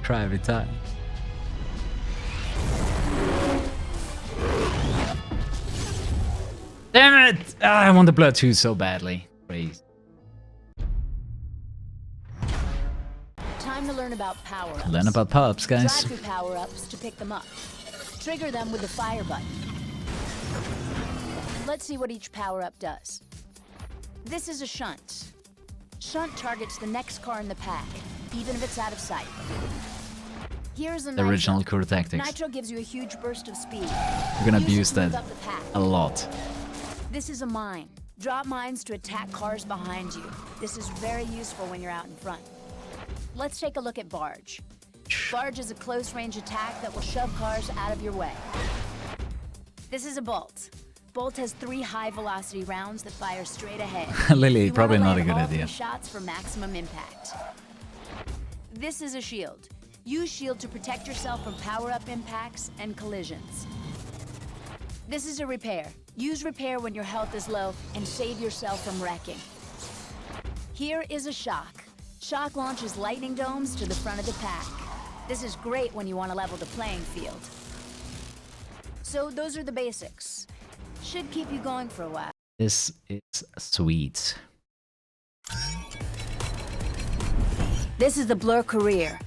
cry every time. Damn it! Ah, I want the Blur 2 so badly. Please. Time to learn about power-ups. Learn about power-ups, guys. Drive through power-ups to pick them up. Trigger them with the fire button. Let's see what each power-up does. This is a shunt. Shunt targets the next car in the pack, even if it's out of sight. Here's a The nitro. original Kuru tactics. Nitro gives you a huge burst of speed. We're gonna abuse that a lot. This is a mine. Drop mines to attack cars behind you. This is very useful when you're out in front. Let's take a look at Barge. Barge is a close-range attack that will shove cars out of your way. This is a Bolt. Bolt has 3 high-velocity rounds that fire straight ahead. Lily, You probably wanna not a land good all 3 idea. shots for maximum impact. This is a shield. Use shield to protect yourself from power-up impacts and collisions. This is a repair. Use repair when your health is low and save yourself from wrecking. Here is a shock. Shock launches lightning domes to the front of the pack. This is great when you want to level the playing field. So those are the basics. Should keep you going for a while. This is sweet. This is the Blur career.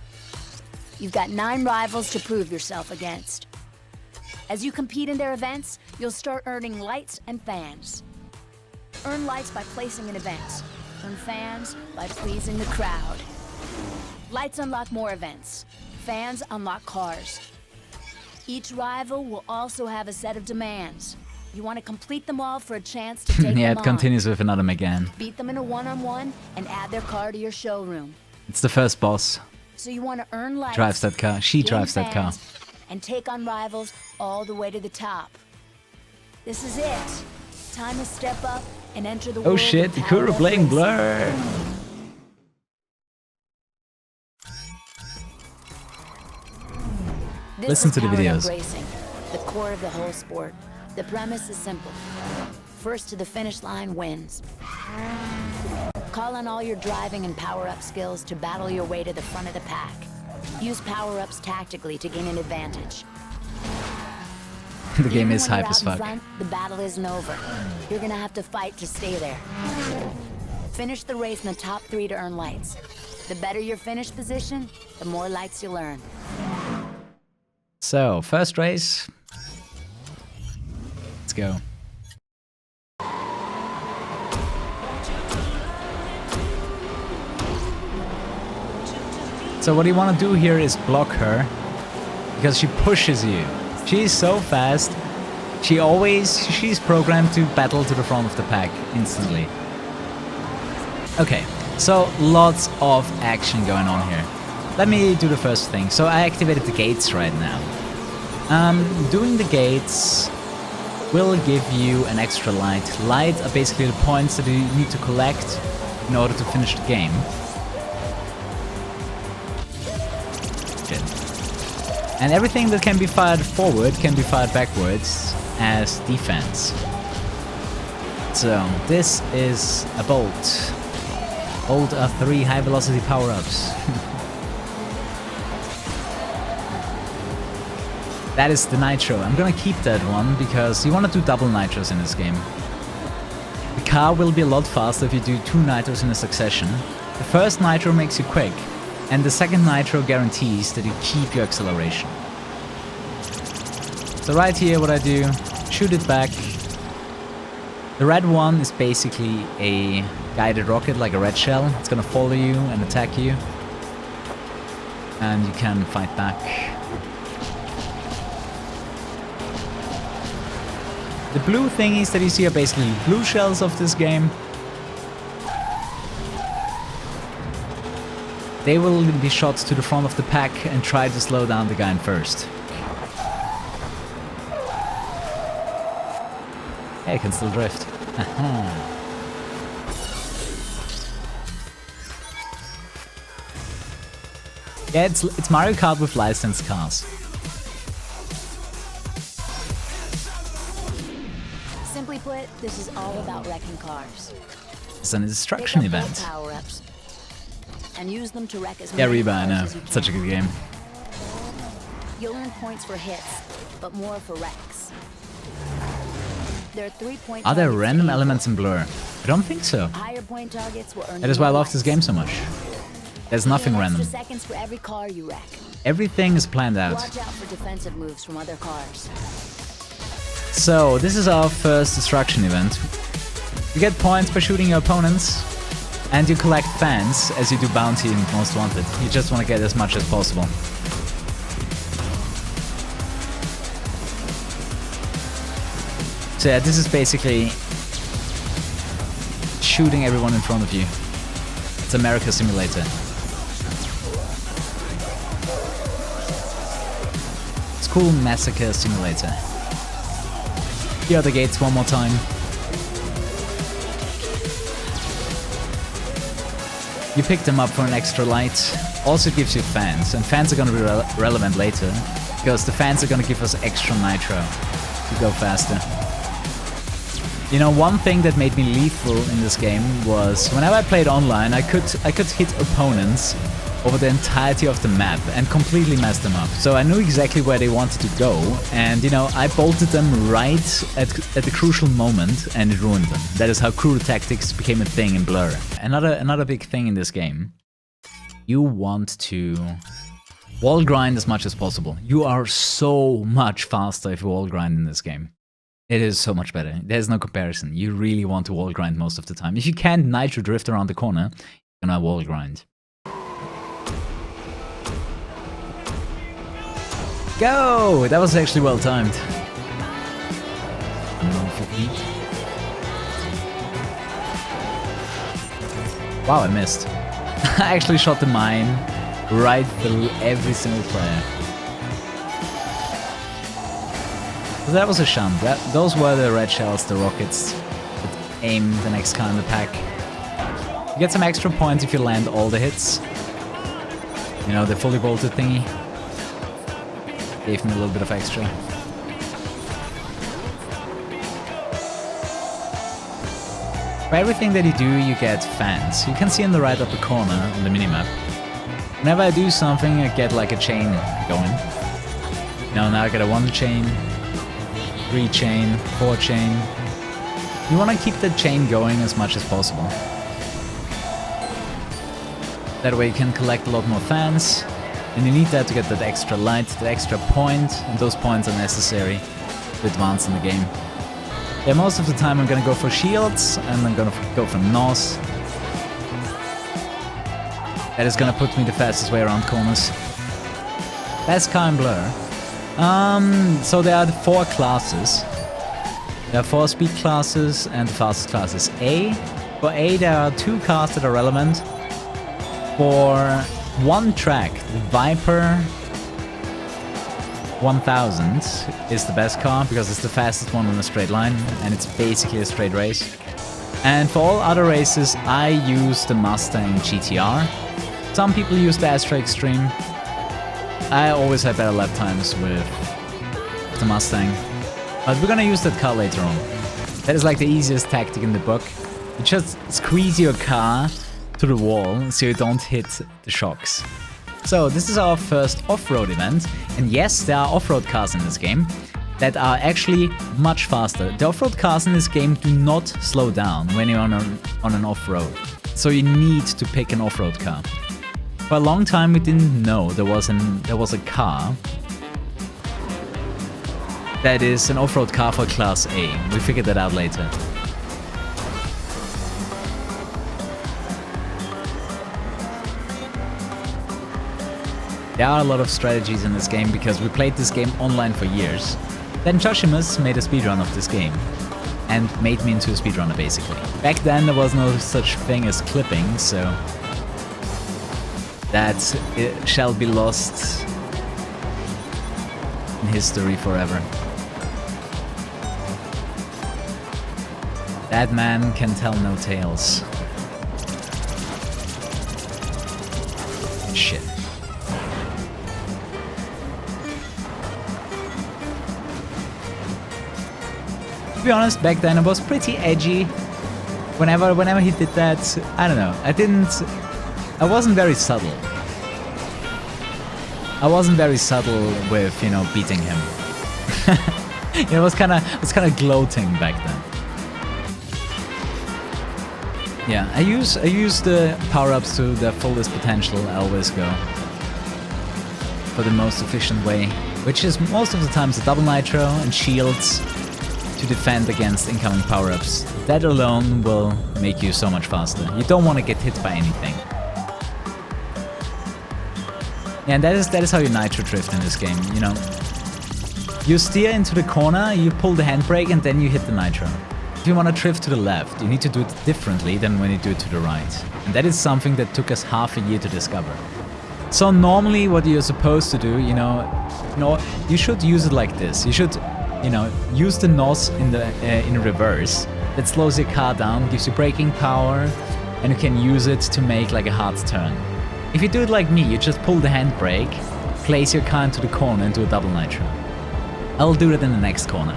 You've got 9 rivals to prove yourself against. As you compete in their events, you'll start earning lights and fans. Earn lights by placing in events. Earn fans by pleasing the crowd. Lights unlock more events. Fans unlock cars. Each rival will also have a set of demands. You want to complete them all for a chance to take Yeah, them it on. continues with another Megan. Beat them in a one-on-one and add their car to your showroom. It's the first boss. So you want to earn lights, Drives that car. She gain drives that car. fans, and take on rivals all the way to the top. This is it. Time to step up and enter the world Oh shit, of the powered Kuru up playing racing. Blur. This Listen is to the powered up videos. Racing, the core of the whole sport. The premise is simple. First to the finish line wins. Call on all your driving and power-up skills to battle your way to the front of the pack. Use power-ups tactically to gain an advantage. The game Even is when you're hype as out in fuck. front, the battle isn't over. You're gonna have to fight to stay there. Finish the race in the top 3 to earn lights. The better your finish position, the more lights you'll earn. So, first race. Let's go. So what you want to do here is block her, because she pushes you. She's so fast. She's programmed to battle to the front of the pack instantly. Okay, so lots of action going on here. Let me do the first thing. So I activated the gates right now. Doing the gates will give you an extra light. Light are basically the points that you need to collect in order to finish the game. And everything that can be fired forward can be fired backwards as defense. So this is a Bolt. Bolt are 3 high velocity power-ups. That is the nitro. I'm gonna keep that one because you want to do double nitros in this game. The car will be a lot faster if you do 2 nitros in a succession. The first nitro makes you quick, and the second nitro guarantees that you keep your acceleration. So right here what I do, shoot it back. The red one is basically a guided rocket, like a red shell. It's gonna follow you and attack you. And you can fight back. The blue thingies that you see are basically blue shells of this game. They will be shot to the front of the pack and try to slow down the guy in first. Hey, I can still drift. Aha. Yeah, it's Mario Kart with licensed cars. Simply put, this is all about wrecking cars. It's an destruction Pick up event. power-ups and use them to wreck as Yeah, many Reba, I cars know. as you Such a can. good game. You'll earn points for hits, but more for wrecks. There are 3 point Are there targets random to aim elements in Blur? I don't think so. for. Higher point targets will earn That is why I more love this likes. game so much. There's nothing Gain random. extra seconds for every car you wreck. Everything is planned out. Watch out for defensive moves from other cars. So, this is our first destruction event. You get points by shooting your opponents, and you collect fans as you do bounty in Most Wanted. You just want to get as much as possible. So yeah, this is basically shooting everyone in front of you. It's America Simulator. School Massacre Simulator. Here are the gates one more time. You pick them up for an extra light. Also it gives you fans, and fans are gonna be relevant later, because the fans are gonna give us extra nitro to go faster. You know, one thing that made me lethal in this game was whenever I played online, I could hit opponents over the entirety of the map and completely mess them up. So I knew exactly where they wanted to go, and you know, I bolted them right at the crucial moment, and it ruined them. That is how Kuru tactics became a thing in Blur. Another big thing in this game, you want to wall grind as much as possible. You are so much faster if you wall grind in this game. It is so much better. There's no comparison. You really want to wall grind most of the time. If you can't nitro drift around the corner, you're gonna wall grind. Go! That was actually well timed. Wow, I missed. I actually shot the mine right through every single player. So that was a shunt. Those were the red shells, the rockets that aim the next car in the pack. You get some extra points if you land all the hits. You know, the fully bolted thingy gave me a little bit of extra. For everything that you do, you get fans. You can see in the right upper corner on the minimap. Whenever I do something, I get like a chain going. You know, now I get a 1 chain, 3 chain, 4 chain. You want to keep the chain going as much as possible. That way you can collect a lot more fans, and you need that to get that extra light, that extra point, and those points are necessary to advance in the game. Yeah, most of the time I'm gonna go for shields, and I'm gonna go for NOS. That is gonna put me the fastest way around corners. Best car in Blur. So there are 4 classes. There are 4 speed classes, and the fastest class is A. For A, there are 2 cars that are relevant. For one track, the Viper 1000 is the best car because it's the fastest one in a straight line, and it's basically a straight race. And for all other races, I use the Mustang GTR. Some people use the Astra Extreme. I always have better lap times with the Mustang, but we're gonna use that car later on. That is like the easiest tactic in the book. You just squeeze your car to the wall so you don't hit the shocks. So this is our first off-road event, and yes, there are off-road cars in this game that are actually much faster. The off-road cars in this game do not slow down when you're on an off-road, so you need to pick an off-road car. For a long time we didn't know there was a car that is an off-road car for Class A. We figured that out later. There are a lot of strategies in this game because we played this game online for years. Then Joshimus made a speedrun of this game and made me into a speedrunner basically. Back then there was no such thing as clipping, so that it shall be lost in history forever. That man can tell no tales. Shit. To be honest, back then it was pretty edgy. Whenever he did that, I don't know. I wasn't very subtle. I wasn't very subtle with, you know, beating him. It was kind of gloating back then. Yeah, I use the power-ups to their fullest potential. I always go for the most efficient way, which is most of the times a double nitro and shields to defend against incoming power-ups. That alone will make you so much faster. You don't want to get hit by anything. Yeah, and that is how you nitro drift in this game, you know. You steer into the corner, you pull the handbrake, and then you hit the nitro. If you want to drift to the left, you need to do it differently than when you do it to the right. And that is something that took us half a year to discover. So normally what you're supposed to do, you know, you should use it like this. You should, you know, use the NOS in reverse. That slows your car down, gives you braking power, and you can use it to make like a hard turn. If you do it like me, you just pull the handbrake, place your car into the corner and do a double nitro. I'll do it in the next corner.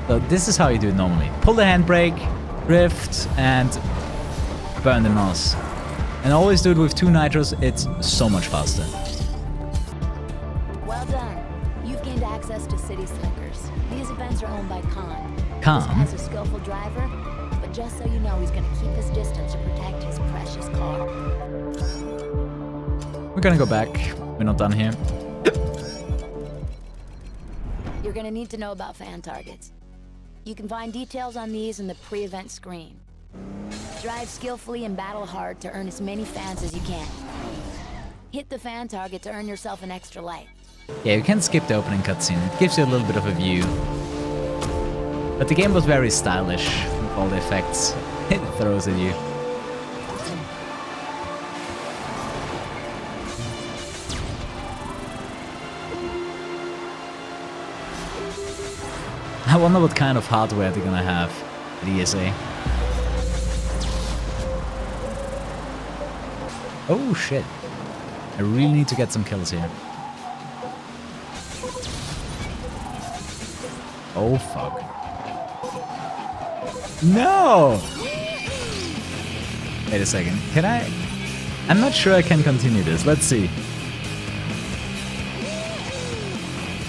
So this is how you do it normally. Pull the handbrake, drift, and burn the NOS. And always do it with 2 nitros, it's so much faster. Well done. You've gained access to City Slickers. These events are owned by Khan. Khan? This guy's a skillful driver, but just so you know, he's gonna keep his distance to protect his precious car. We're gonna go back. We're not done here. You're gonna need to know about fan targets. You can find details on these in the pre-event screen. Drive skillfully and battle hard to earn as many fans as you can. Hit the fan target to earn yourself an extra life. Yeah, you can skip the opening cutscene. It gives you a little bit of a view. But the game was very stylish with all the effects it throws at you. I wonder what kind of hardware they're gonna have at ESA. Oh shit. I really need to get some kills here. Oh fuck. No! Wait a second. Can I? I'm not sure I can continue this. Let's see.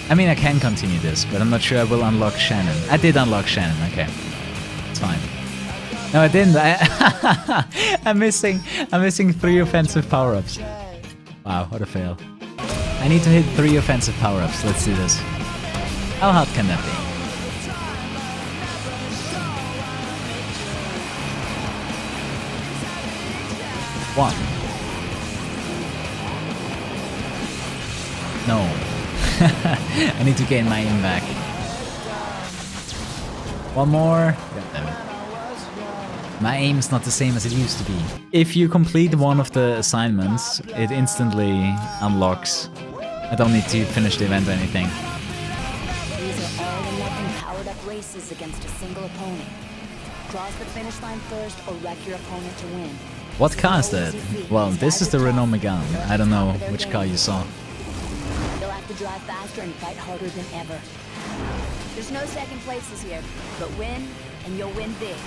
I mean, I can continue this, but I'm not sure I will unlock Shannon. I did unlock Shannon, okay. It's fine. No, I didn't. I'm missing 3 offensive power-ups. Wow, what a fail. I need to hit 3 offensive power-ups. Let's do this. How hard can that be? One. No. I need to gain my aim back. One more. Goddammit. My aim's not the same as it used to be. If you complete one of the assignments, it instantly unlocks. I don't need to finish the event or anything. These are all or nothing powered-up races against a single opponent. Cross the finish line first or wreck your opponent to win. What car is that? Well, this is the Renault Megane. I don't know which car you saw. You'll have to drive faster and fight harder than ever. There's no second places here, but win, and you'll win big.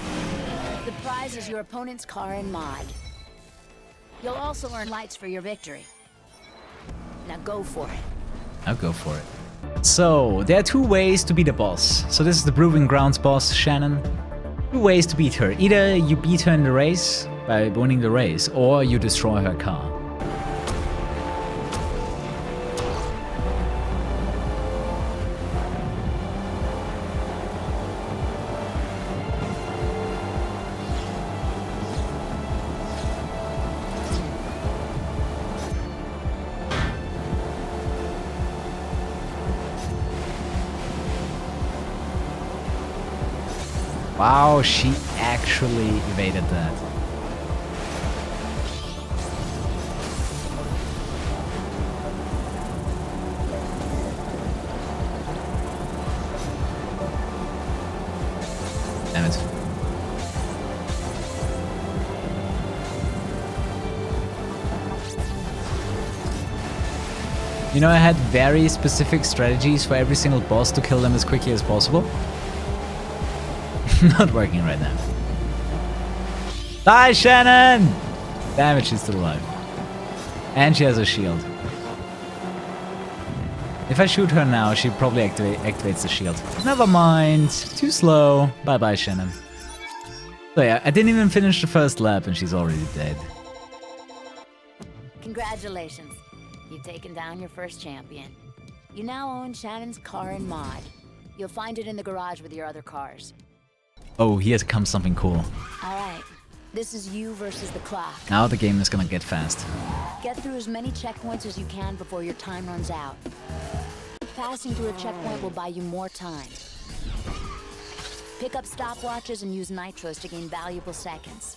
The prize is your opponent's car and mod. You'll also earn lights for your victory. Now go for it. I'll go for it. So, there are 2 ways to beat a boss. So this is the Proving Grounds boss, Shannon. 2 ways to beat her. Either you beat her in the race, by winning the race, or you destroy her car. Wow, she actually evaded that. Damn it. You know, I had very specific strategies for every single boss to kill them as quickly as possible. Not working right now. Die, Shannon! Damn it, she's still alive. And she has a shield. If I shoot her now, she probably activates the shield. Never mind. Too slow. Bye-bye, Shannon. So yeah, I didn't even finish the first lap and she's already dead. Congratulations. You've taken down your first champion. You now own Shannon's car and mod. You'll find it in the garage with your other cars. Oh, here comes something cool. Alright. This is you versus the clock. Now the game is gonna get fast. Get through as many checkpoints as you can before your time runs out. Passing through a checkpoint will buy you more time. Pick up stopwatches and use nitros to gain valuable seconds.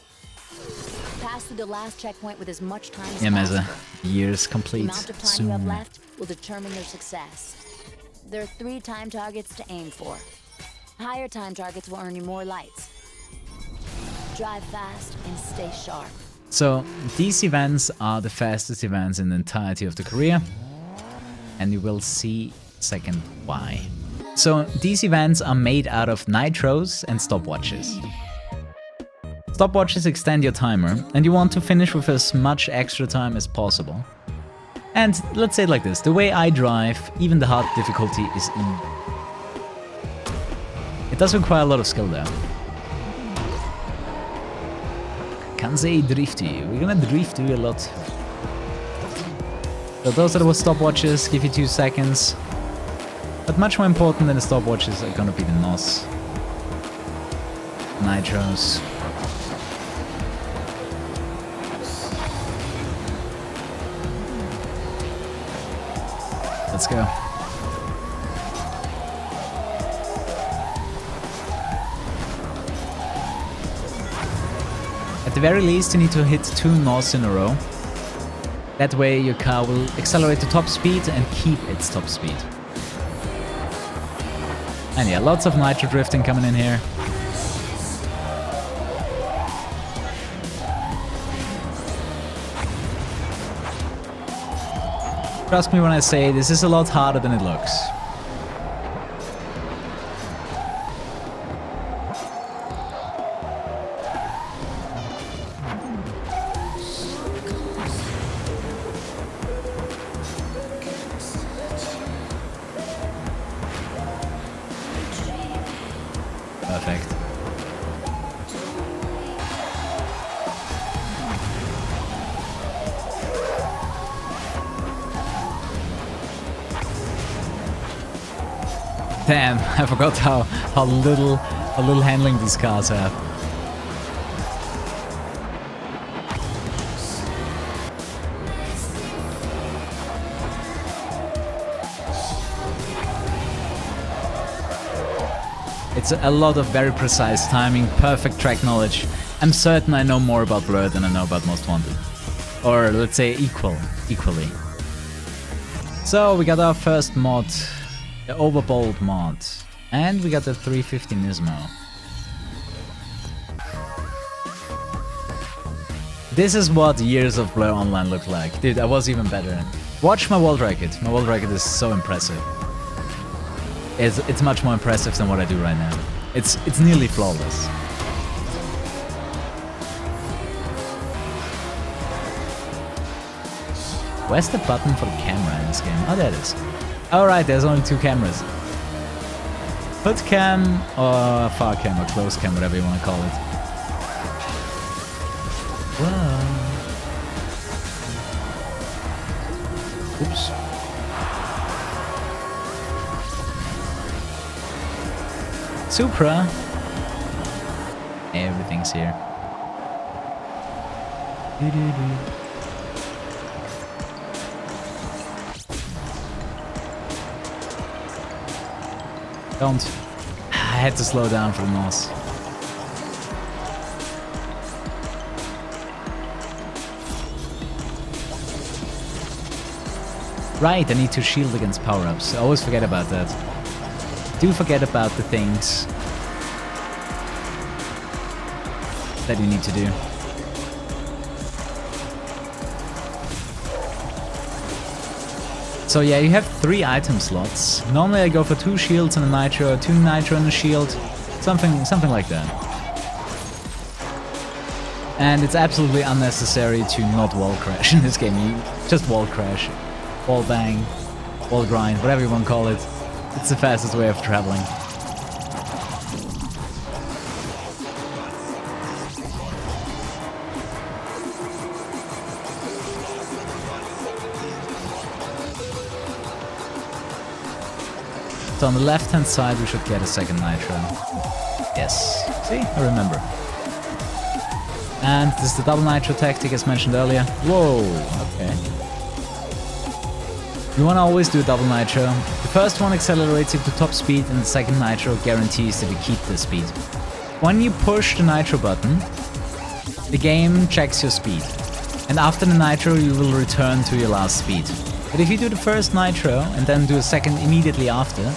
Pass through the last checkpoint with as much time as Meza. possible. Years The complete amount of time soon. you have left will determine your success. There are 3 time targets to aim for. Higher time targets will earn you more lights. Drive fast and stay sharp. So these events are the fastest events in the entirety of the career, and you will see second why. So these events are made out of nitros and stopwatches. Stopwatches extend your timer, and you want to finish with as much extra time as possible. And let's say it like this, the way I drive, even the hard difficulty is in. It does require a lot of skill though. Can say drift you. We're gonna drift you a lot. So those are the stopwatches, give you 2 seconds. But much more important than the stopwatches are gonna be the NOS. Nitros. Let's go. At the very least, you need to hit 2 NOS in a row. That way your car will accelerate to top speed and keep its top speed. And yeah, lots of nitro drifting coming in here. Trust me when I say this is a lot harder than it looks. Perfect. Damn, I forgot how little handling these cars have. It's a lot of very precise timing, perfect track knowledge. I'm certain I know more about Blur than I know about Most Wanted. Or let's say equally. So we got our first mod, the Overbold mod. And we got the 350 Nismo. This is what years of Blur Online looked like. Dude, I was even better. Watch my world record. My world record is so impressive. It's much more impressive than what I do right now. It's nearly flawless. Where's the button for the camera in this game? Oh, there it is. Alright, there's only 2 cameras. Hood cam, or far cam, or close cam, whatever you want to call it. Whoa. Oops. Supra. Everything's here. Don't. I had to slow down for the NOS. Right, I need to shield against power-ups. I always forget about that. Do forget about the things that you need to do. So yeah, you have 3 item slots. Normally I go for 2 shields and a nitro, 2 nitro and a shield, something like that. And it's absolutely unnecessary to not wall crash in this game. You just wall crash, wall bang, wall grind, whatever you want to call it. It's the fastest way of traveling. So on the left-hand side, we should get a second nitro. Yes. See? I remember. And this is the double nitro tactic as mentioned earlier. Whoa, okay. You want to always do a double nitro. The first one accelerates you to top speed and the second nitro guarantees that you keep the speed. When you push the nitro button, the game checks your speed. And after the nitro, you will return to your last speed. But if you do the first nitro and then do a second immediately after,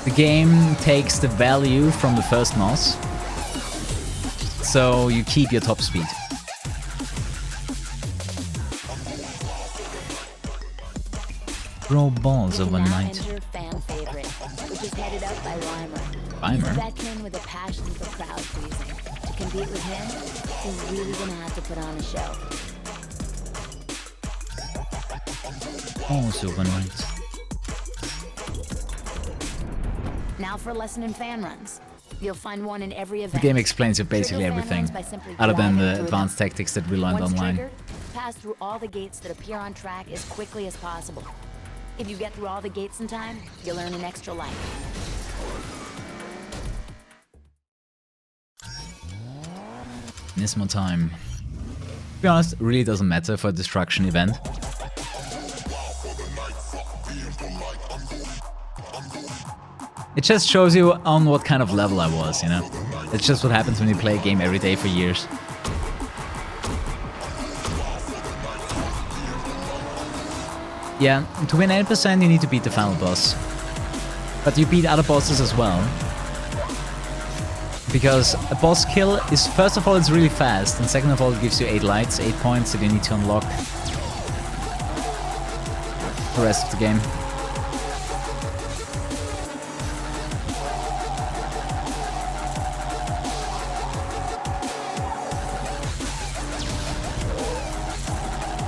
the game takes the value from the first NOS, so you keep your top speed. Throw balls overnight. Fan favorite, which is headed up by Reimer. Reimer? Veteran with a passion for crowd pleasing. To compete with him, he's really gonna have to put on a show. Balls overnight. Now for a lesson in fan runs. You'll find one in every event. The game explains you basically everything, other than the advanced tactics that we learned online. Triggered, pass through all the gates that appear on track as quickly as possible. If you get through all the gates in time, you'll earn an extra life. Nismo time. To be honest, it really doesn't matter for a destruction event. It just shows you on what kind of level I was, you know? It's just what happens when you play a game every day for years. Yeah, to win 8% you need to beat the final boss. But you beat other bosses as well. Because a boss kill is, first of all, it's really fast, and second of all, it gives you 8 lights, 8 points that you need to unlock the rest of the game.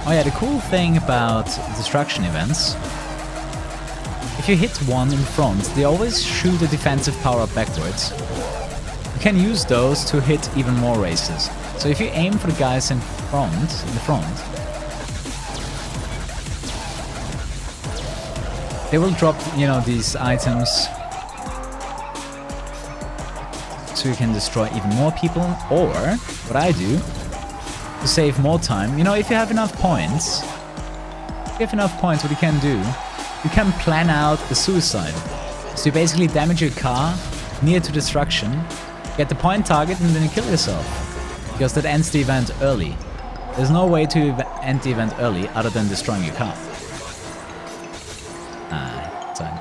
Oh yeah, the cool thing about destruction events, if you hit one in front, they always shoot a defensive power-up backwards. You can use those to hit even more races. So if you aim for the guys in the front, they will drop, you know, these items so you can destroy even more people. Or, what I do, to save more time, you know, if you have enough points, what you can do, you can plan out a suicide. So you basically damage your car near to destruction, get the point target, and then you kill yourself. Because that ends the event early. There's no way to end the event early other than destroying your car. Time.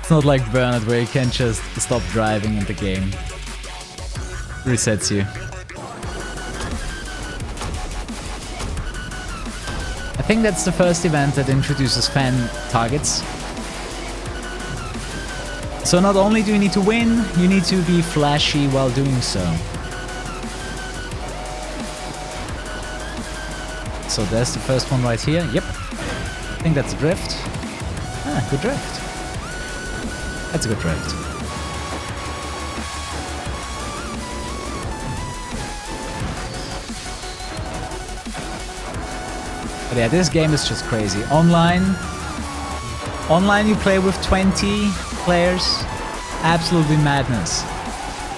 It's not like Burnout where you can just stop driving and the game resets you. I think that's the first event that introduces fan targets. So not only do you need to win, you need to be flashy while doing so. So there's the first one right here. Yep. I think that's a drift. Ah, good drift. That's a good drift. But yeah, this game is just crazy. Online you play with 20 players. Absolutely madness.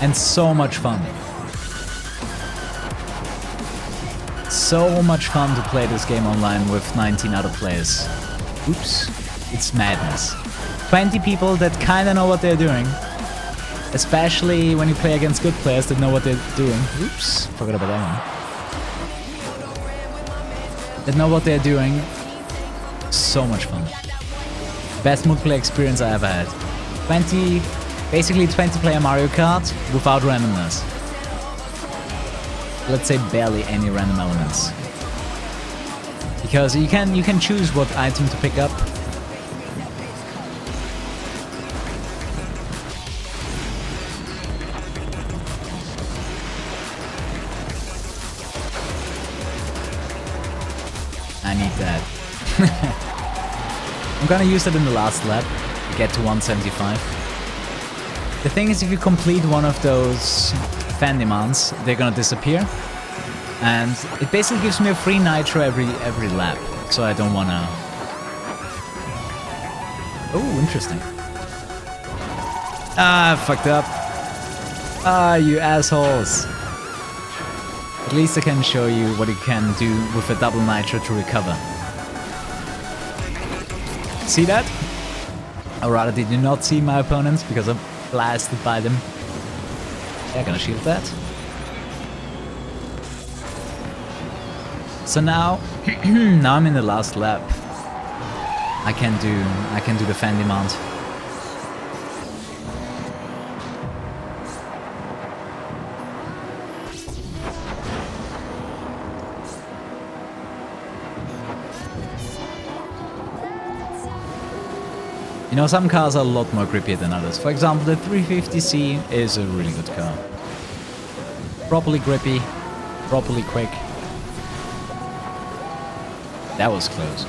And so much fun. So much fun to play this game online with 19 other players. Oops. It's madness. 20 people that kinda know what they're doing. Especially when you play against good players that know what they're doing. Oops, forgot about that one. That know what they're doing. So much fun. Best multiplayer experience I ever had. Basically 20 player Mario Kart without randomness. Let's say barely any random elements. because you can choose what item to pick up. I need that. I'm gonna use it in the last lap to get to 175. The thing is, if you complete one of those fan demands, they're gonna disappear. And it basically gives me a free nitro every lap. So I don't wanna... Oh, interesting. Ah, fucked up. Ah, you assholes. At least I can show you what you can do with a double nitro to recover. See that? Or rather, did you not see my opponents because I'm blasted by them? Yeah, gonna shield that. So now, now I'm in the last lap. I can do the fan demand. You know, some cars are a lot more grippier than others. For example, the 350C is a really good car. Properly grippy, properly quick. That was close.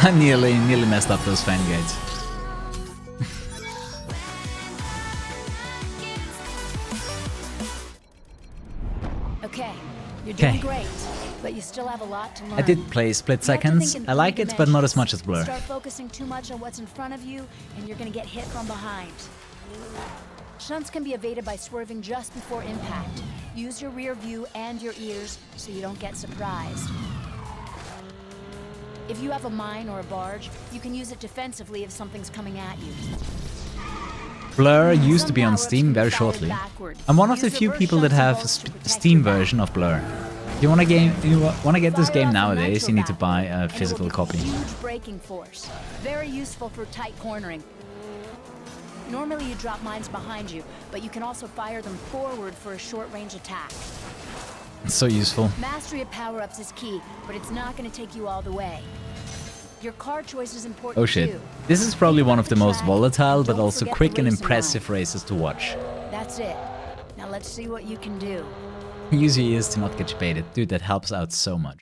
I nearly messed up those fan gates. Okay, you're doing great, but you still have a lot to learn. I did play Split Seconds. I like it, but not as much as Blur. Start focusing too much on what's in front of you, and you're gonna get hit from behind. Shunts can be evaded by swerving just before impact. Use your rear view and your ears so you don't get surprised. If you have a mine or a barge, you can use it defensively if something's coming at you. Blur used to be on Steam very shortly. I'm one of the few people that have a Steam version of Blur. If you want to get this game nowadays, you need to buy a physical copy. Huge braking force, very useful for tight cornering. Normally you drop mines behind you, but you can also fire them forward for a short-range attack. It's so useful. Mastery of power-ups is key, but it's not going to take you all the way. Your car choice is important. Oh shit. Too. This is probably one of the most volatile but also quick and impressive races to watch. That's it. Now let's see what you can do. Use your ears to not get baited. Dude, that helps out so much.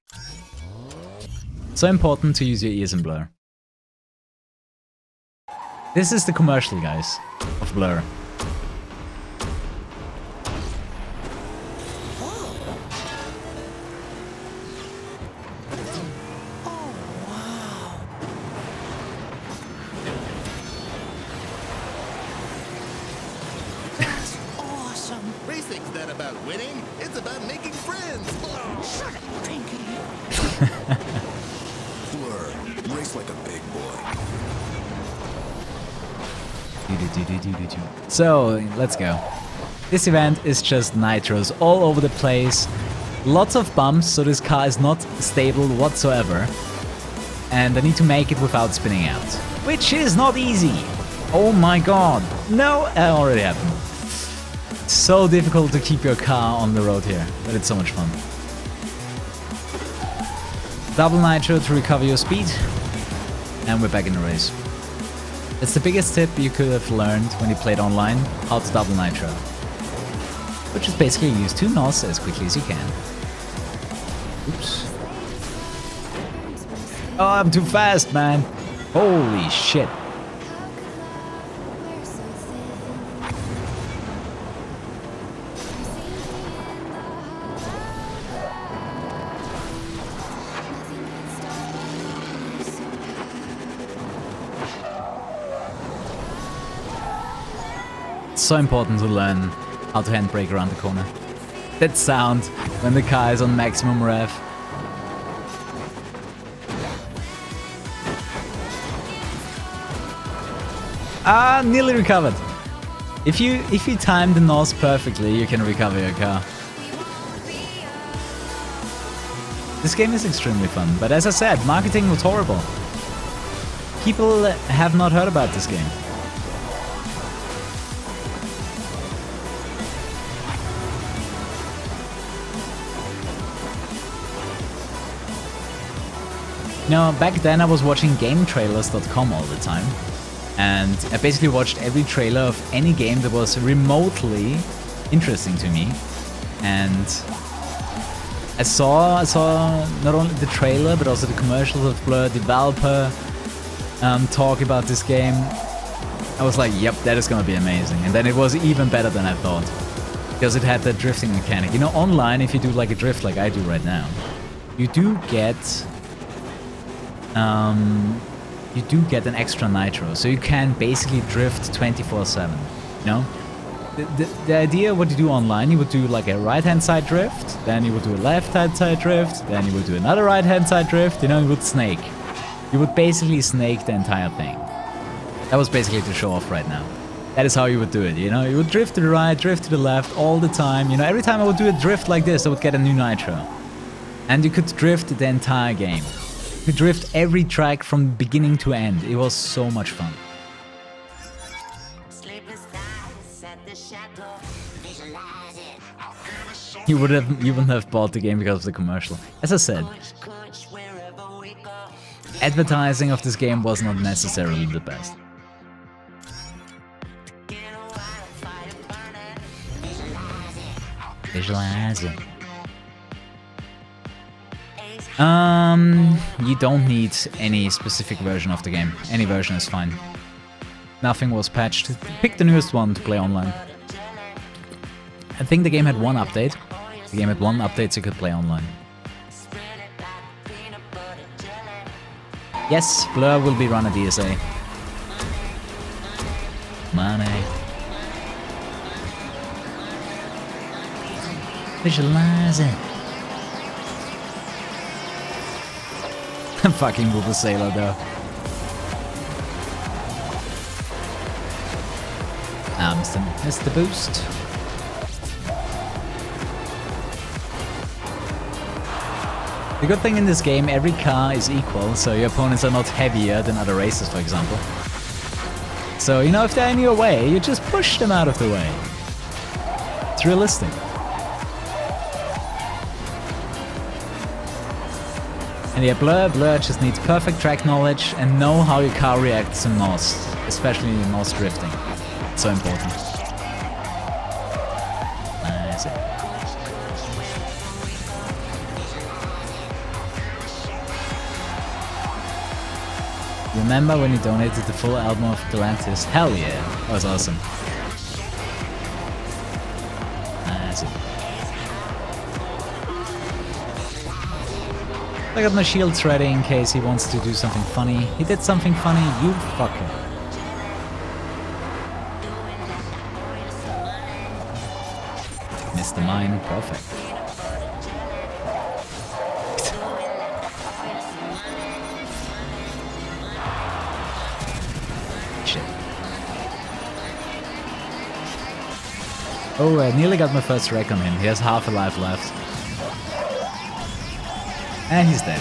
So important to use your ears in Blur. This is the commercial, guys, of Blur. Racing's not about winning, it's about making friends. Shut up, Pinky. Blur, race like a big boy. So, let's go. This event is just nitros all over the place. Lots of bumps, so this car is not stable whatsoever. And I need to make it without spinning out. Which is not easy. Oh my god. No, it already happened. It's so difficult to keep your car on the road here, but it's so much fun. Double nitro to recover your speed, and we're back in the race. It's the biggest tip you could have learned when you played online, how to double nitro. Which is basically use 2 NOS as quickly as you can. Oops. Oh, I'm too fast, man. Holy shit. So important to learn how to handbrake around the corner. That sound when the car is on maximum rev. Ah, nearly recovered. If you time the NOS perfectly, you can recover your car. This game is extremely fun, but as I said, marketing was horrible. People have not heard about this game. No, back then I was watching GameTrailers.com all the time, and I basically watched every trailer of any game that was remotely interesting to me, and I saw not only the trailer but also the commercials of Blur developer talk about this game. I was like, yep, that is gonna be amazing, and then it was even better than I thought, because it had that drifting mechanic. You know, online, if you do like a drift like I do right now, you do get an extra nitro, so you can basically drift 24/7. You know, the idea what you do online, you would do like a right-hand side drift, then you would do a left-hand side drift, then you would do another right-hand side drift. You know, you would snake. You would basically snake the entire thing. That was basically to show off right now. That is how you would do it, you know? You would drift to the right, drift to the left all the time. You know, every time I would do a drift like this, I would get a new nitro. And you could drift the entire game. You could drift every track from beginning to end. It was so much fun. You wouldn't have bought the game because of the commercial. As I said, advertising of this game was not necessarily the best. Visualize it. You don't need any specific version of the game. Any version is fine. Nothing was patched. Pick the newest one to play online. I think the game had one update. The game had one update so you could play online. Yes, Blur will be run at DSA. Money. Visualize it. Fucking Booba Sailor though. Mr. Boost. The good thing in this game, every car is equal, so your opponents are not heavier than other races, for example. So, you know, if they're in your way, you just push them out of the way. It's realistic. And yeah, Blur just needs perfect track knowledge and know how your car reacts to NOS, especially in NOS drifting. It's so important. Nice. Remember when you donated the full album of Galantis? Hell yeah, that was awesome. Nice. I got my shields ready in case he wants to do something funny. He did something funny, you fucker. Missed the mine, perfect. Shit. Oh, I nearly got my first wreck on him. He has half a life left. And he's dead.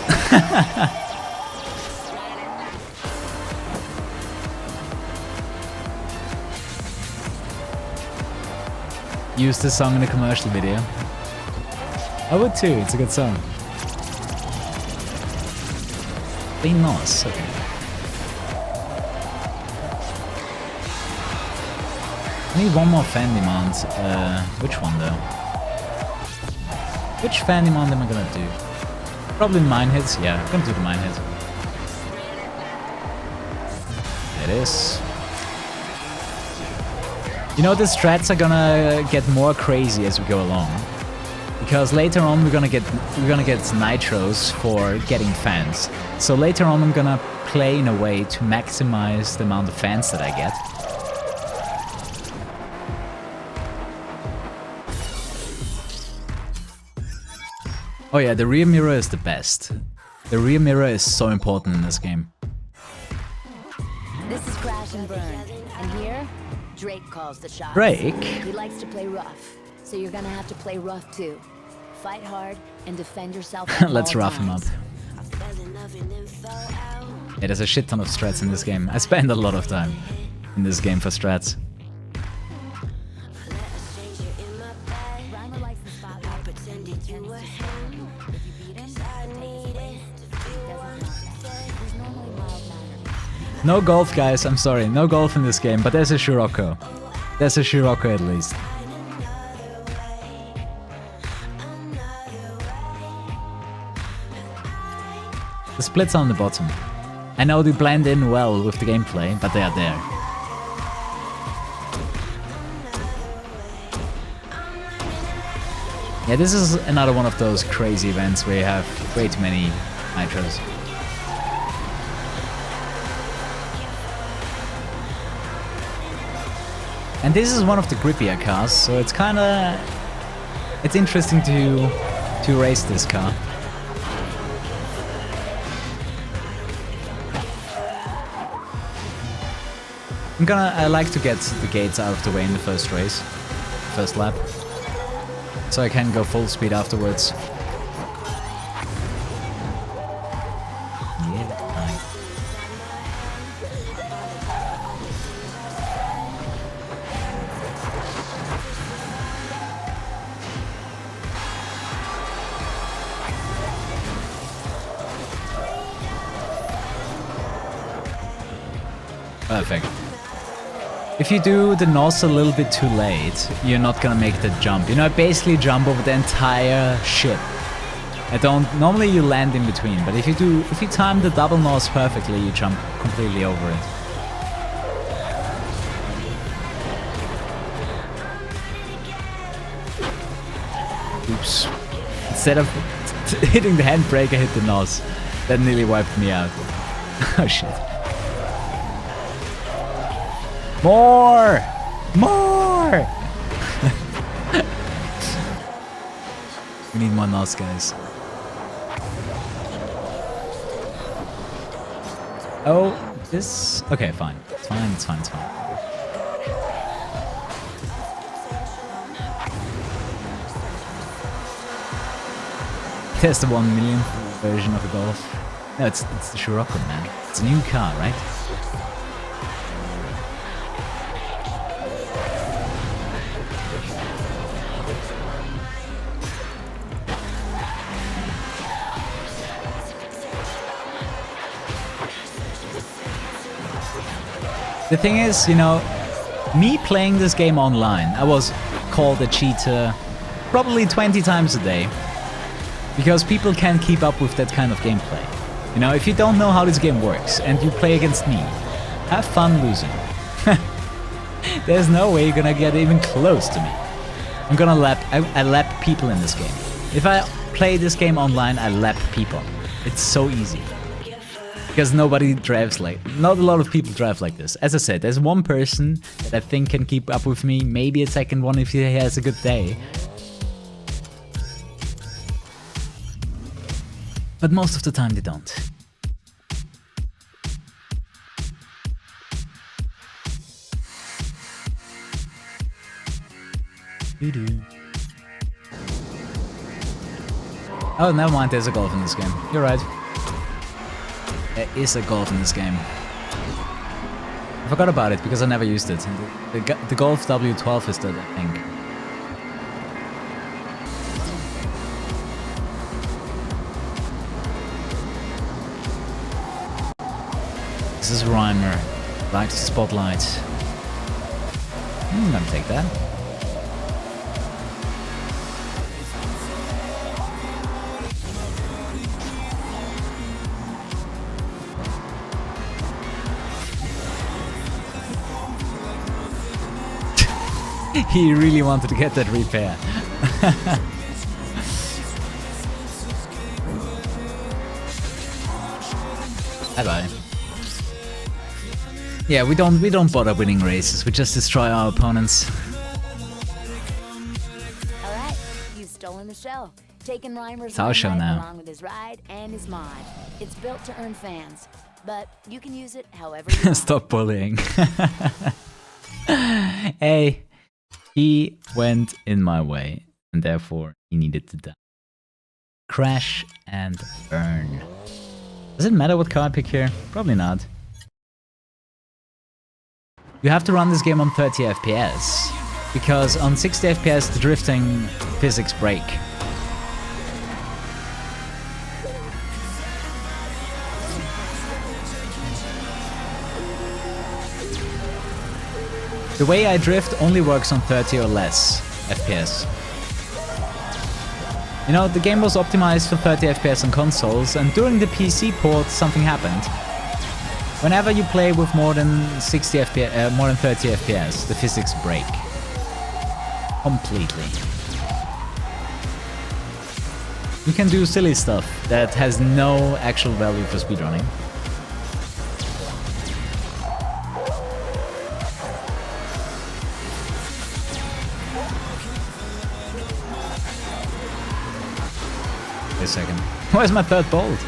Used this song in a commercial video. I would too, it's a good song. Be nice, okay. I need one more fan demand. Which one though? Which fan demand am I gonna do? Probably mine hits. Yeah, I'm gonna do the mine hit. It is. You know, the strats are gonna get more crazy as we go along, because later on we're gonna get nitros for getting fans. So later on I'm gonna play in a way to maximize the amount of fans that I get. Oh yeah, the rear mirror is the best. The rear mirror is so important in this game. This is Crash and Burn, and here, Drake calls the shots. Drake? He likes to play rough, so you're gonna have to play rough too. Fight hard and defend yourself. Let's rough him up. Yeah, there's a shit ton of strats in this game. I spend a lot of time in this game for strats. No golf, guys. I'm sorry. No golf in this game, but there's a Scirocco. There's a Scirocco at least. The splits on the bottom. I know they blend in well with the gameplay, but they are there. Yeah, this is another one of those crazy events where you have way too many nitros. And this is one of the grippier cars, so it's kinda... It's interesting to race this car. I like to get the gates out of the way in the first race, first lap, so I can go full speed afterwards. Yeah, nice. Perfect. If you do the NOS a little bit too late, you're not gonna make the jump. You know, I basically jump over the entire ship. Normally you land in between, but if you time the double NOS perfectly, you jump completely over it. Oops. Instead of hitting the handbrake, I hit the NOS. That nearly wiped me out. Oh shit. More! More! We need more NOS, guys. Oh, this... Okay, fine. It's fine, it's fine, it's fine. There's the 1 millionth version of a Golf. No, it's the Scirocco, man. It's a new car, right? The thing is, you know, me playing this game online, I was called a cheater probably 20 times a day. Because people can't keep up with that kind of gameplay. You know, if you don't know how this game works and you play against me, have fun losing. There's no way you're gonna get even close to me. I'm gonna I lap people in this game. If I play this game online, I lap people. It's so easy. Because nobody drives not a lot of people drive like this. As I said, there's one person that I think can keep up with me, maybe a second one if he has a good day. But most of the time they don't. Oh, never mind, there's a Golf in this game. You're right. There is a Golf in this game. I forgot about it because I never used it. The Golf W12 is that, I think. This is Reimer. Likes the spotlight. I'm gonna take that. He really wanted to get that repair. Bye bye. Yeah, we don't bother winning races. We just destroy our opponents. All right, you've stolen the show. Taking Reimer's It's our show now. along with his ride and his mod. It's built to earn fans, but you can use it however you want. Stop bullying. Hey, he went in my way, and therefore he needed to die. Crash and burn. Does it matter what car I pick here? Probably not. You have to run this game on 30 FPS, because on 60 FPS the drifting physics break. The way I drift only works on 30 or less FPS. You know, the game was optimized for 30 FPS on consoles, and during the PC port something happened. Whenever you play with more than 60 FPS, more than 30 FPS, the physics break. Completely. You can do silly stuff that has no actual value for speedrunning. Wait a second. Where's my third bolt?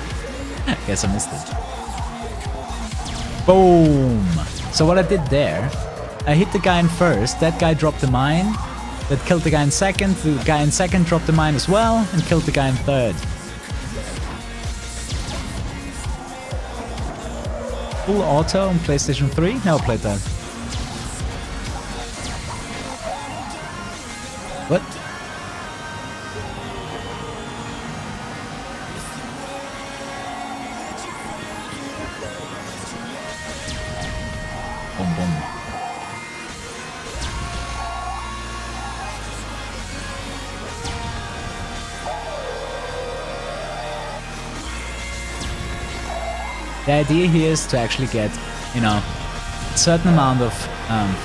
Guess I missed it. Boom! So what I did there, I hit the guy in first, that guy dropped the mine, that killed the guy in second dropped the mine as well, and killed the guy in third. Full auto on PlayStation 3? Never played that. What? Boom, boom. The idea here is to actually get, you know, a certain amount of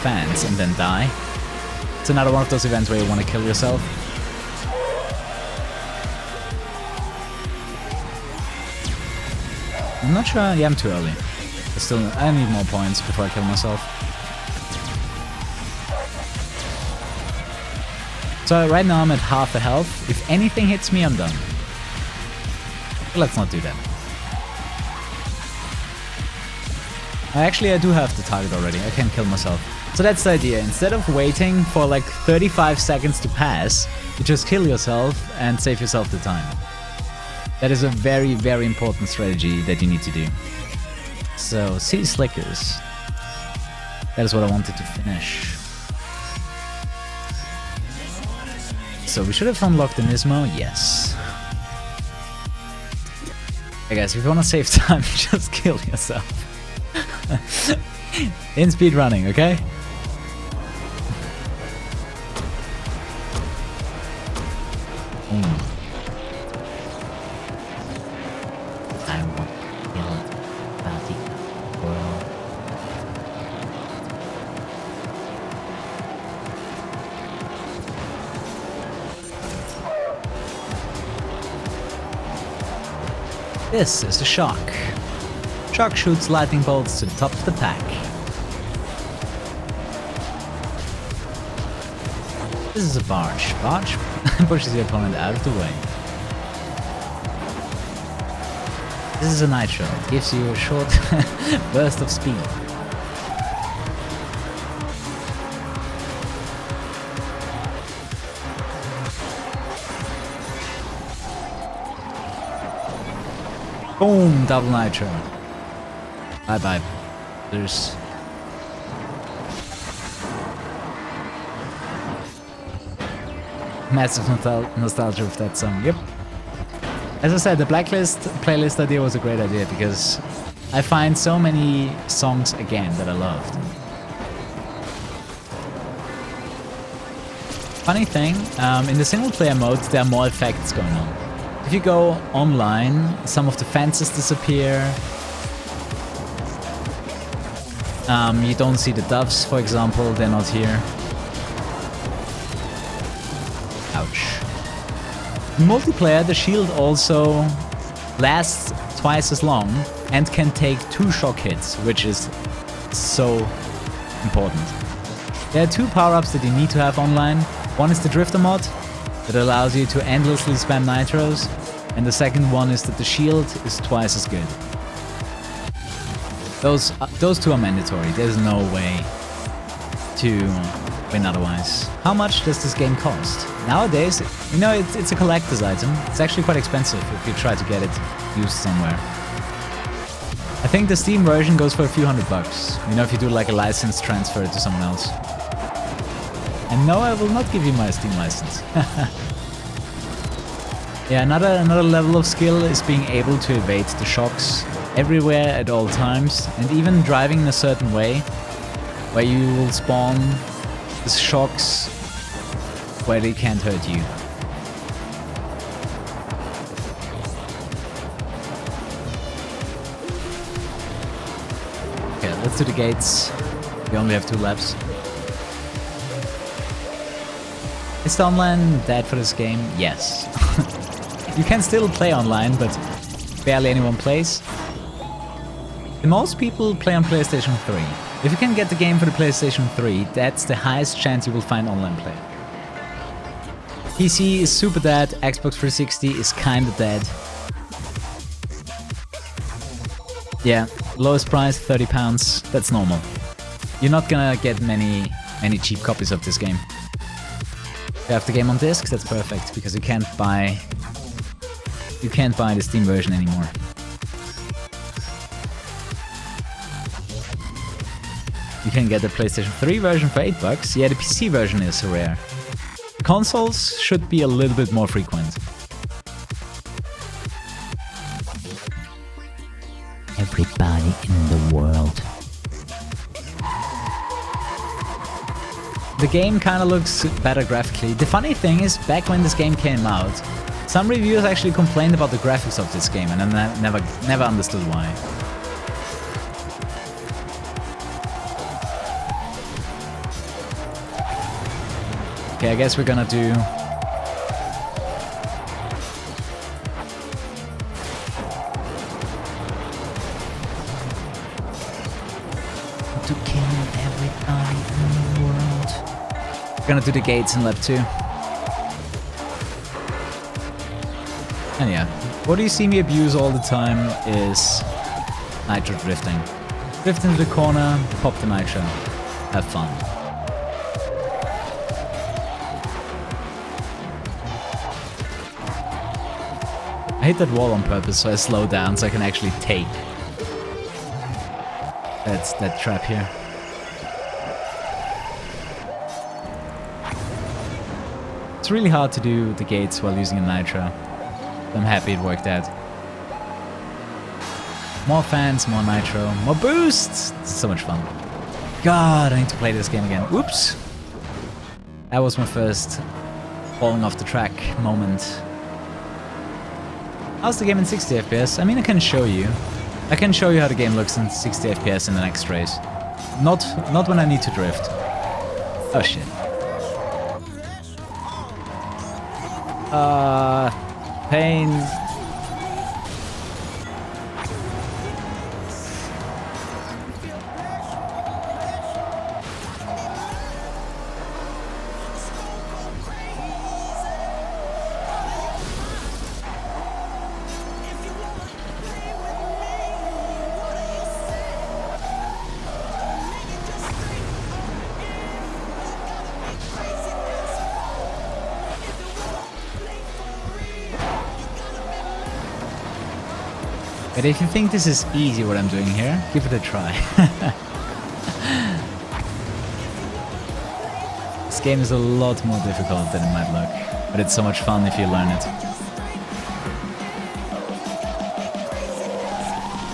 fans and then die. It's another one of those events where you want to kill yourself. I'm not sure. Yeah, I'm too early. I need more points before I kill myself. So right now I'm at half a health. If anything hits me, I'm done. But let's not do that. Actually, I do have the target already. I can kill myself. So that's the idea. Instead of waiting for like 35 seconds to pass, you just kill yourself and save yourself the time. That is a very, very important strategy that you need to do. So, Sea Slickers. That is what I wanted to finish. So we should have unlocked the Nismo, yes. Hey guys, if you want to save time, just kill yourself. In speedrunning, okay? I want to kill Batty World. This is the Shark. Shark shoots lightning bolts to the top of the pack. This is a Barge. Barge pushes the opponent out of the way. This is a Nitro. It gives you a short burst of speed. Boom! Double Nitro. Bye bye. There's massive nostalgia with that song. Yep. As I said, the Blacklist playlist idea was a great idea because I find so many songs again that I loved. Funny thing, in the single player mode there are more effects going on. If you go online, some of the fences disappear. You don't see the doves, for example, they're not here. Ouch. In multiplayer, the shield also lasts twice as long and can take 2 shock hits, which is so important. There are 2 power-ups that you need to have online. One is the Drifter mod, that allows you to endlessly spam nitros, and the second one is that the shield is twice as good. Those 2 are mandatory. There's no way to win otherwise. How much does this game cost? Nowadays, you know, it's a collector's item. It's actually quite expensive if you try to get it used somewhere. I think the Steam version goes for a few $100. You know, if you do like a license transfer to someone else. And no, I will not give you my Steam license. Yeah, another level of skill is being able to evade the shocks everywhere at all times, and even driving in a certain way where you will spawn the shocks where they can't hurt you. Okay, let's do the gates. We only have 2 laps. Is the online dead for this game? Yes. You can still play online, but barely anyone plays. Most people play on PlayStation 3. If you can get the game for the PlayStation 3, that's the highest chance you will find online play. PC is super dead, Xbox 360 is kinda dead. Yeah, lowest price, £30, that's normal. You're not gonna get many cheap copies of this game. If you have the game on disc, that's perfect, because you can't buy the Steam version anymore. You can get the PlayStation 3 version for $8. Yeah, the PC version is rare. Consoles should be a little bit more frequent. Everybody in the world. The game kind of looks better graphically. The funny thing is, back when this game came out, some reviewers actually complained about the graphics of this game, and I never understood why. Okay, I guess we're gonna do... to kill everybody in the world. We're gonna do the gates in lap 2. And yeah, what you see me abuse all the time is nitro drifting. Drift into the corner, pop the nitro. Have fun. I hit that wall on purpose so I slow down so I can actually take that trap here. It's really hard to do the gates while using a nitro. I'm happy it worked out. More fans, more nitro, more boosts! It's so much fun. God, I need to play this game again. Oops! That was my first falling off the track moment. How's the game in 60 FPS? I mean, I can show you. I can show you how the game looks in 60 FPS in the next race. Not when I need to drift. Oh shit. Pain. But if you think this is easy what I'm doing here, give it a try. This game is a lot more difficult than it might look, but it's so much fun if you learn it.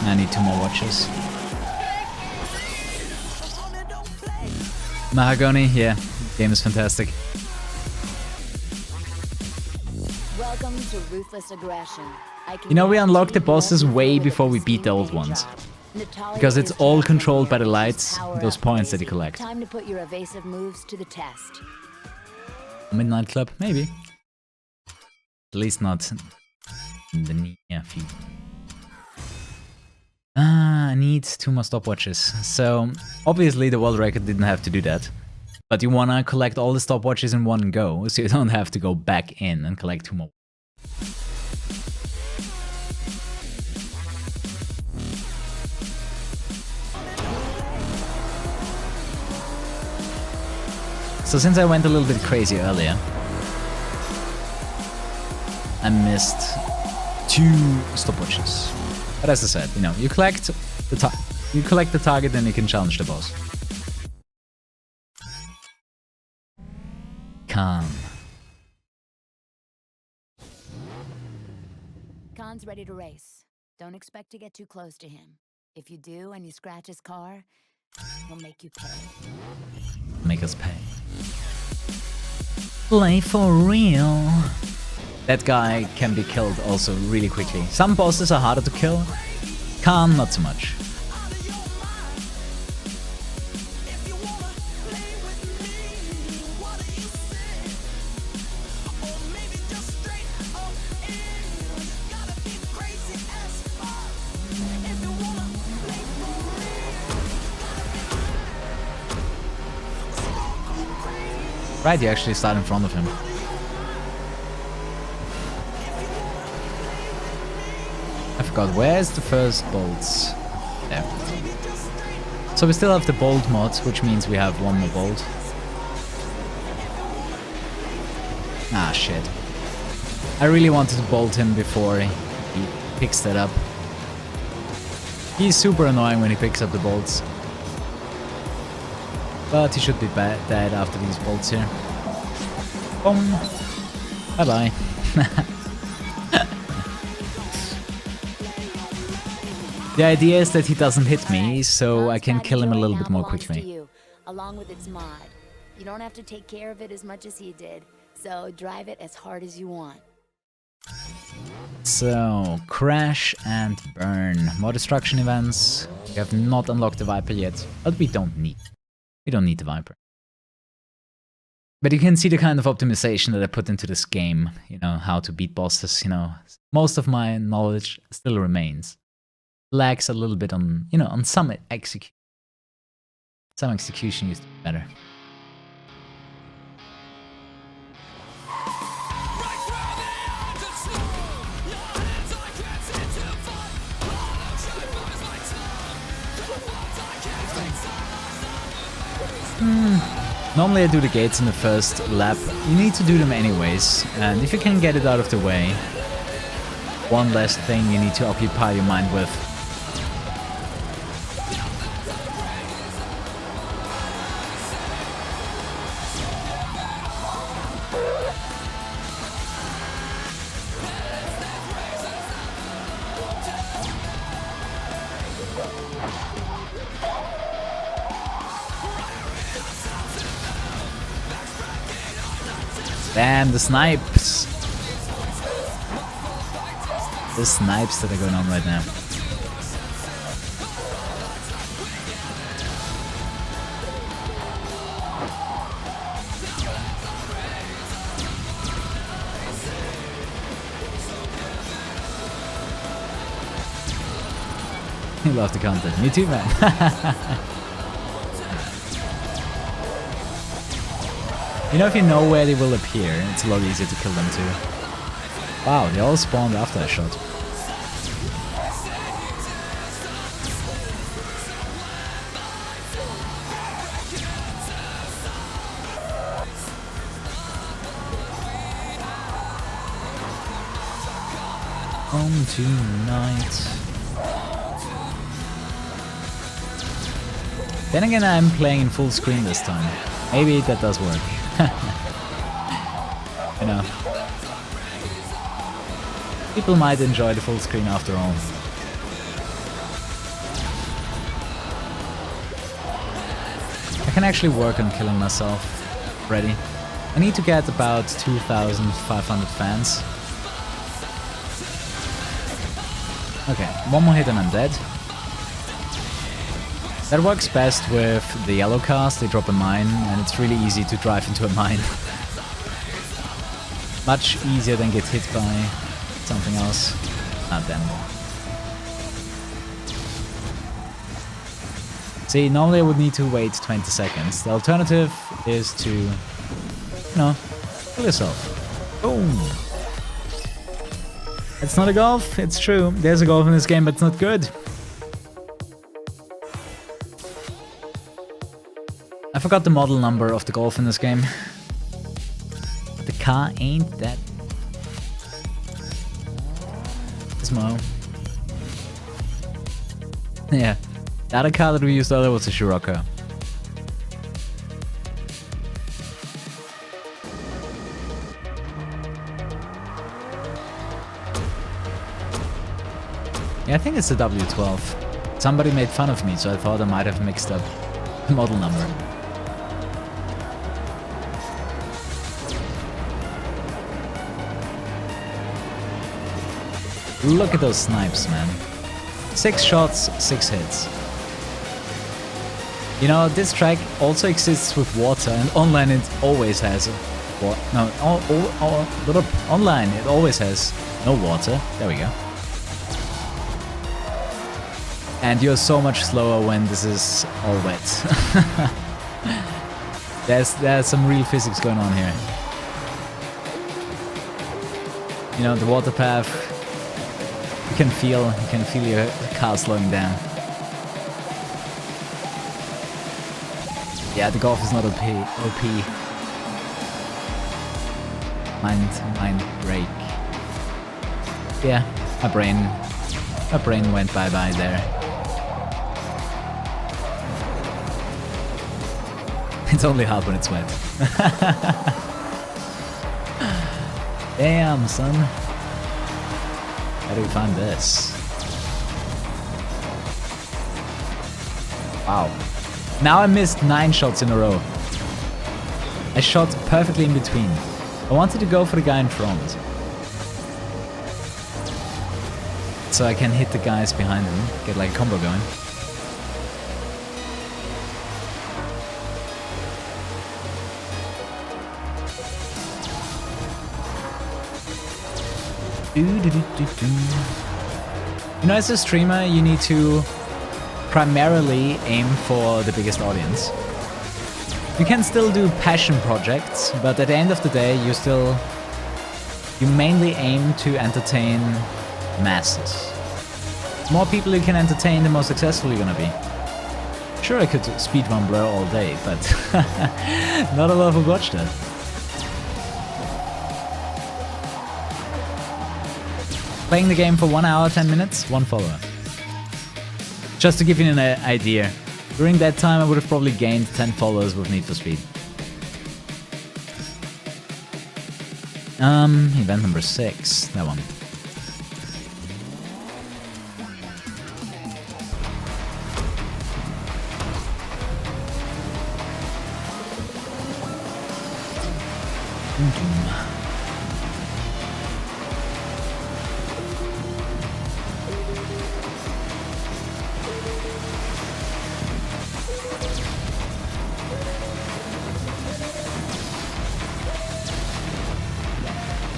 I need 2 more watches. Mahagoni, yeah, game is fantastic. Welcome to Ruthless Aggression. You know, we unlock the bosses way before we beat the old ones. Because it's all controlled by the lights, those points that you collect. Time to put your evasive moves to the test. Midnight Club? Maybe. At least not in the near future. I need 2 more stopwatches. So, obviously the world record didn't have to do that. But you wanna collect all the stopwatches in one go, so you don't have to go back in and collect 2 more. So since I went a little bit crazy earlier, I missed 2 stopwatches. But as I said, you know, you collect the target, then you can challenge the boss. Calm. Khan's ready to race. Don't expect to get too close to him. If you do and you scratch his car, He'll make you pay. Make us pay. Play for real. That guy can be killed also really quickly. Some bosses are harder to kill. Khan, not so much. Right, you actually start in front of him. I forgot, where's the first bolts? There. So we still have the bolt mod, which means we have one more bolt. Ah, shit. I really wanted to bolt him before he picks that up. He's super annoying when he picks up the bolts. But he should be dead after these bolts here. Boom. Bye-bye. The idea is that he doesn't hit me, so I can kill him a little bit more quickly. You, along with its mod. You don't have to take care of it as much as he did, so drive it as hard as you want. So, crash and burn. More destruction events. We have not unlocked the Viper yet, but we don't need. We don't need the Viper. But you can see the kind of optimization that I put into this game. You know, how to beat bosses, you know. Most of my knowledge still remains. Lags a little bit on, you know, on some execution. Some execution used to be better. Normally I do the gates in the first lap. You need to do them anyways, and if you can get it out of the way, one less thing you need to occupy your mind with. Damn, the snipes! The snipes that are going on right now. You love the content. Me too, man. You know, if you know where they will appear, it's a lot easier to kill them too. Wow, they all spawned after I shot. Home tonight. Then again, I'm playing in full screen this time. Maybe that does work. You know. People might enjoy the full screen after all. I can actually work on killing myself already. I need to get about 2,500 fans. Okay, one more hit and I'm dead. That works best with the yellow cars. They drop a mine and it's really easy to drive into a mine. Much easier than get hit by something else. Ah, damn. See, normally I would need to wait 20 seconds. The alternative is to, you know, kill yourself. Boom! It's not a golf, it's true. There's a golf in this game, but it's not good. I forgot the model number of the Golf in this game. But the car ain't that... Gizmo. Yeah. The other car that we used earlier was a Scirocco. Yeah, I think it's the W12. Somebody made fun of me, so I thought I might have mixed up. model number. Look at those snipes, man. 6 shots, 6 hits. You know, this track also exists with water, and online it always has... online it always has no water. There we go. And you're so much slower when this is all wet. There's some real physics going on here. You know, the water path, you can feel your car slowing down. Yeah, the Golf is not OP. Mind break. Yeah, my brain went bye-bye there. It's only hard when it's wet. Damn, son. How do we find this? Wow. Now I missed 9 shots in a row. I shot perfectly in between. I wanted to go for the guy in front, so I can hit the guys behind him, get like a combo going. You know, as a streamer, you need to primarily aim for the biggest audience. You can still do passion projects, but at the end of the day, you mainly aim to entertain masses. The more people you can entertain, the more successful you're gonna be. Sure, I could speedrun Blur all day, but not a lot would watch that. Playing the game for 1 hour, 10 minutes, 1 follower. Just to give you an idea, during that time I would have probably gained 10 followers with Need for Speed. Event number 6, that one.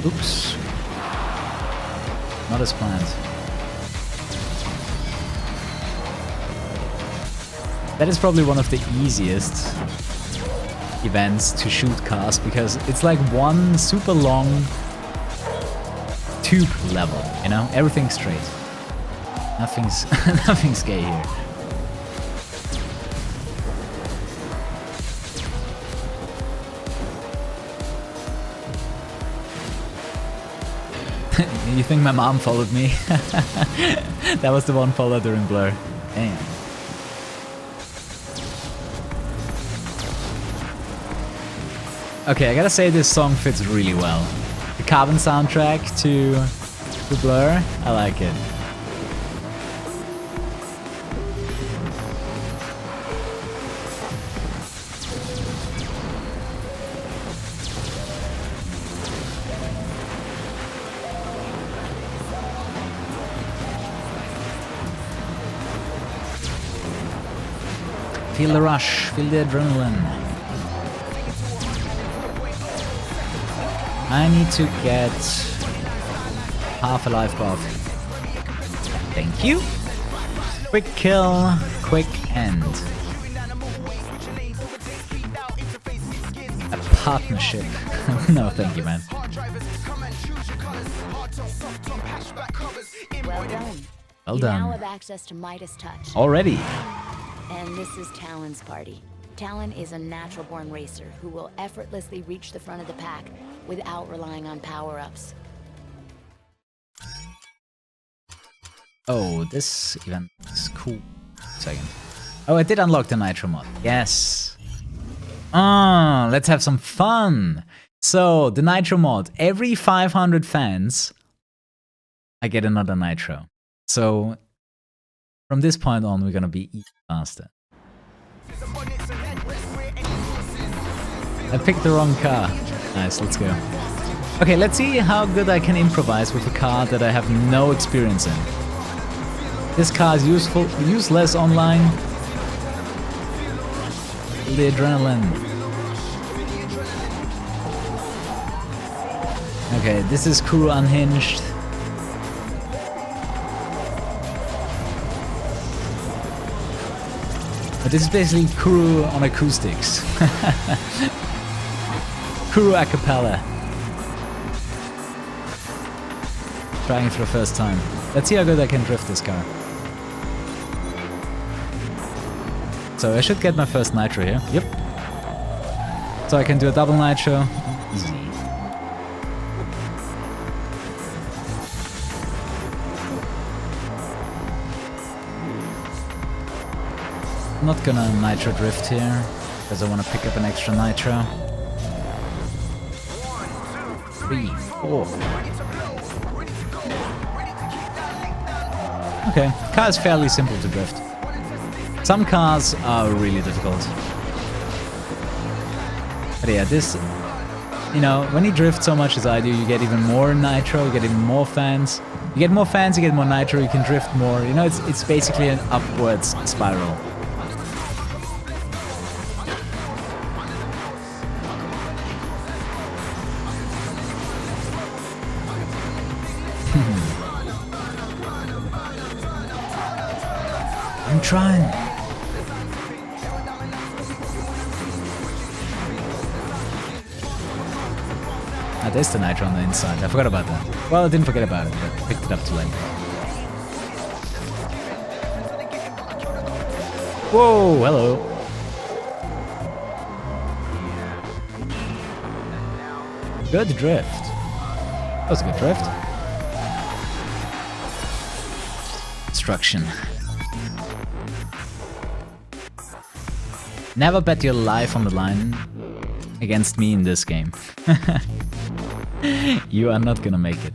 Oops. Not as planned. That is probably one of the easiest events to shoot cars, because it's like one super long tube level, you know? Everything's straight. Nothing's gay here. You think my mom followed me? That was the one follow during Blur. Damn. Okay, I gotta say this song fits really well. The Carbon soundtrack to Blur, I like it. Feel the rush, feel the adrenaline. I need to get half a life buff. Thank you. Quick kill, quick end. A partnership. No, thank you, man. Well done. Well You done. now have access to Midas Touch. Already. And this is Talon's party. Talon is a natural-born racer who will effortlessly reach the front of the pack without relying on power-ups. Oh, this event is cool. Second. Oh, I did unlock the nitro mod. Yes. Let's have some fun. So, the nitro mod. Every 500 fans, I get another nitro. So, from this point on, we're gonna be even faster. I picked the wrong car. Nice, let's go. Okay, let's see how good I can improvise with a car that I have no experience in. This car is useless online. The adrenaline. Okay, this is Kuru Unhinged. But this is basically Kuru on acoustics. Kuru acapella. Trying it for the first time. Let's see how good I can drift this car. So I should get my first nitro here. Yep. So I can do a double nitro. Easy. I'm not gonna nitro drift here because I want to pick up an extra nitro. 3, 4. Okay, car is fairly simple to drift. Some cars are really difficult. But yeah, this, you know, when you drift so much as I do, you get even more nitro, you get even more fans. You get more fans, you get more nitro, you can drift more. You know, it's basically an upwards spiral. I'm trying. Ah, there's the nitro on the inside. I forgot about that. Well, I didn't forget about it, but picked it up too late. Whoa, hello. Good drift. That was a good drift. Destruction. Never bet your life on the line against me in this game. You are not gonna make it.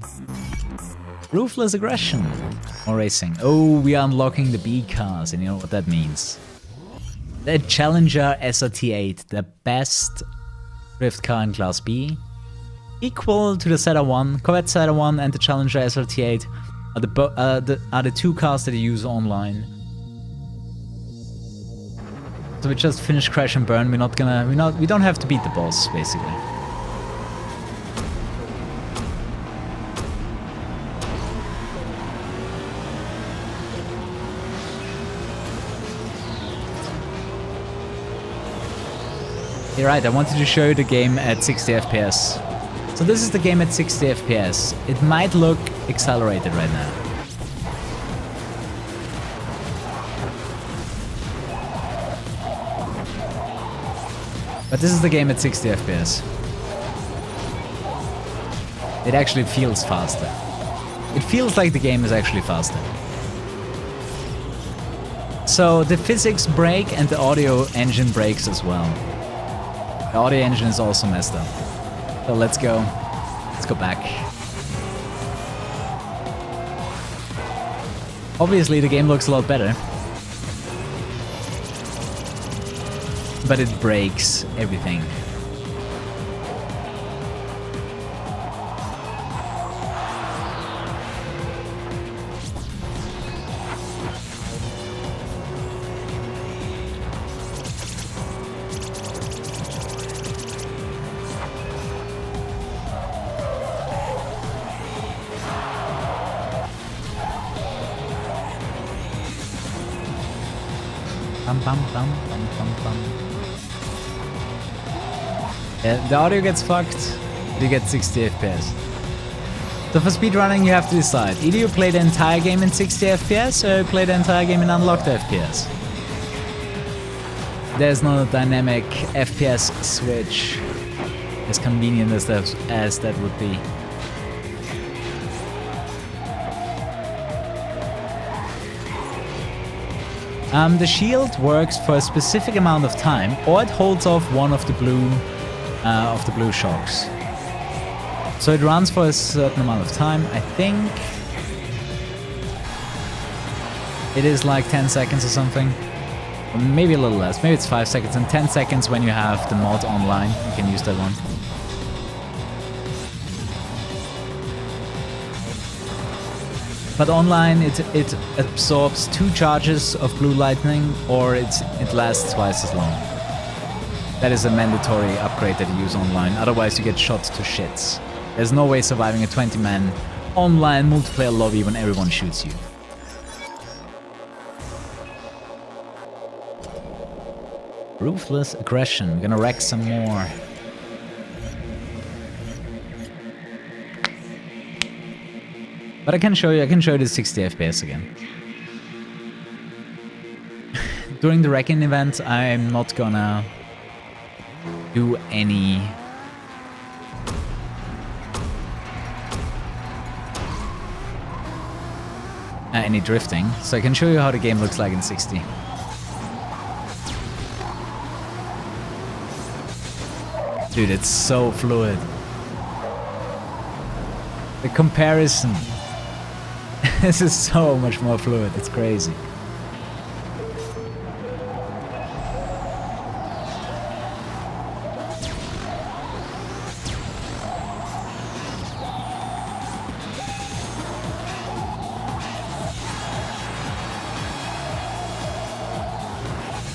Ruthless aggression. More racing. Oh, we are unlocking the B cars, and you know what that means. The Challenger SRT8, the best drift car in Class B. Equal to the Zeta 1, Corvette Zeta 1 and the Challenger SRT8 are the two cars that you use online. So we just finish Crash and Burn. We don't have to beat the boss, basically. You're right, I wanted to show you the game at 60 FPS. So this is the game at 60 FPS. It might look accelerated right now. But this is the game at 60 FPS. It actually feels faster. It feels like the game is actually faster. So the physics break and the audio engine breaks as well. The audio engine is also messed up. So let's go. Let's go back. Obviously the game looks a lot better. But it breaks everything. Bum, bum, bum, bum, bum, bum. Yeah, the audio gets fucked, you get 60 FPS. So for speedrunning you have to decide. Either you play the entire game in 60 FPS or you play the entire game in unlocked FPS. There's no dynamic FPS switch, as convenient as that would be. The shield works for a specific amount of time, or it holds off one of the blue shocks. So it runs for a certain amount of time. I think it is like 10 seconds or something. Or maybe a little less. Maybe it's 5 seconds and 10 seconds when you have the mod online. You can use that one. But online, it absorbs 2 charges of blue lightning, or it lasts twice as long. That is a mandatory upgrade that you use online, otherwise you get shot to shits. There's no way surviving a 20-man online multiplayer lobby when everyone shoots you. Ruthless aggression. We're gonna wreck some more. But I can show you the 60 FPS again. During the wrecking event, I'm not gonna do any drifting, so I can show you how the game looks like in 60. Dude, it's so fluid. The comparison. This is so much more fluid, it's crazy.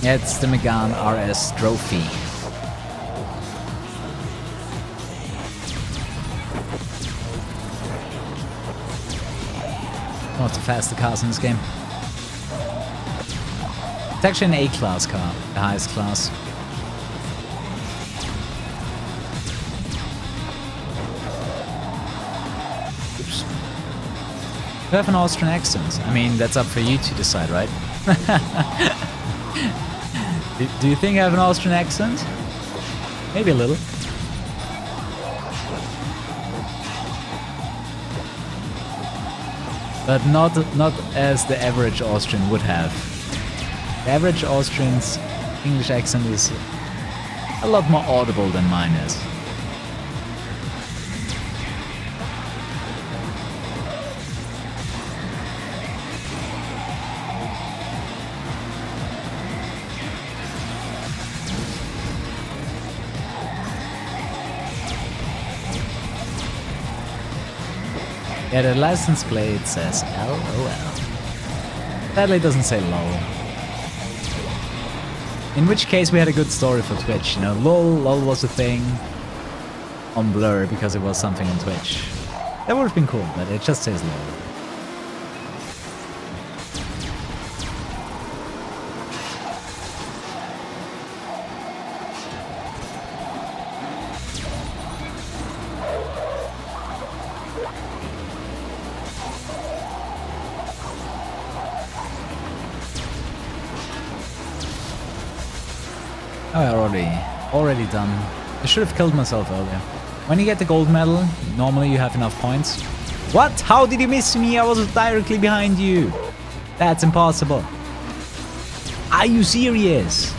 Yeah, it's the Megane RS Trophy. One of the faster cars in this game. It's actually an A-class car, the highest class. Oops. You have an Austrian accent. I mean, that's up for you to decide, right? Do you think I have an Austrian accent? Maybe a little. But not as the average Austrian would have. The average Austrian's English accent is a lot more audible than mine is. Yeah, the license plate says LOL. Sadly, it doesn't say LOL. In which case, we had a good story for Twitch. You know, LOL was a thing on Blur because it was something on Twitch. That would have been cool, but it just says LOL. Oh, already done. I should have killed myself earlier. When you get the gold medal, normally you have enough points. What? How did you miss me? I was directly behind you. That's impossible. Are you serious?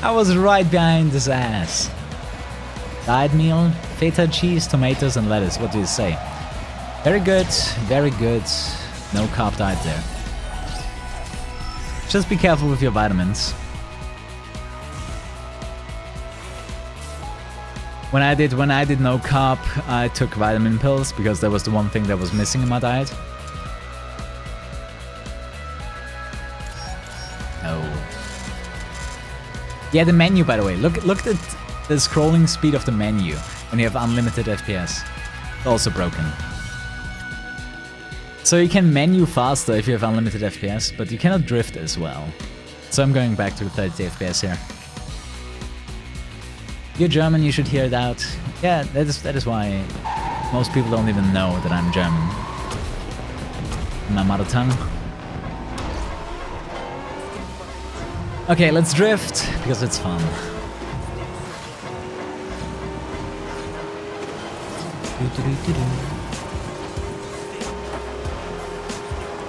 I was right behind his ass. Dyed meal, feta cheese, tomatoes and lettuce. What do you say? Very good, very good. No carb diet there. Just be careful with your vitamins. When I did no carb, I took vitamin pills because that was the one thing that was missing in my diet. No. Yeah, the menu, by the way. Look at the scrolling speed of the menu when you have unlimited FPS. It's also broken. So you can menu faster if you have unlimited FPS, but you cannot drift as well. So I'm going back to 30 FPS here. You're German, you should hear it out. Yeah, that is why most people don't even know that I'm German. My mother tongue. Okay, let's drift, because it's fun.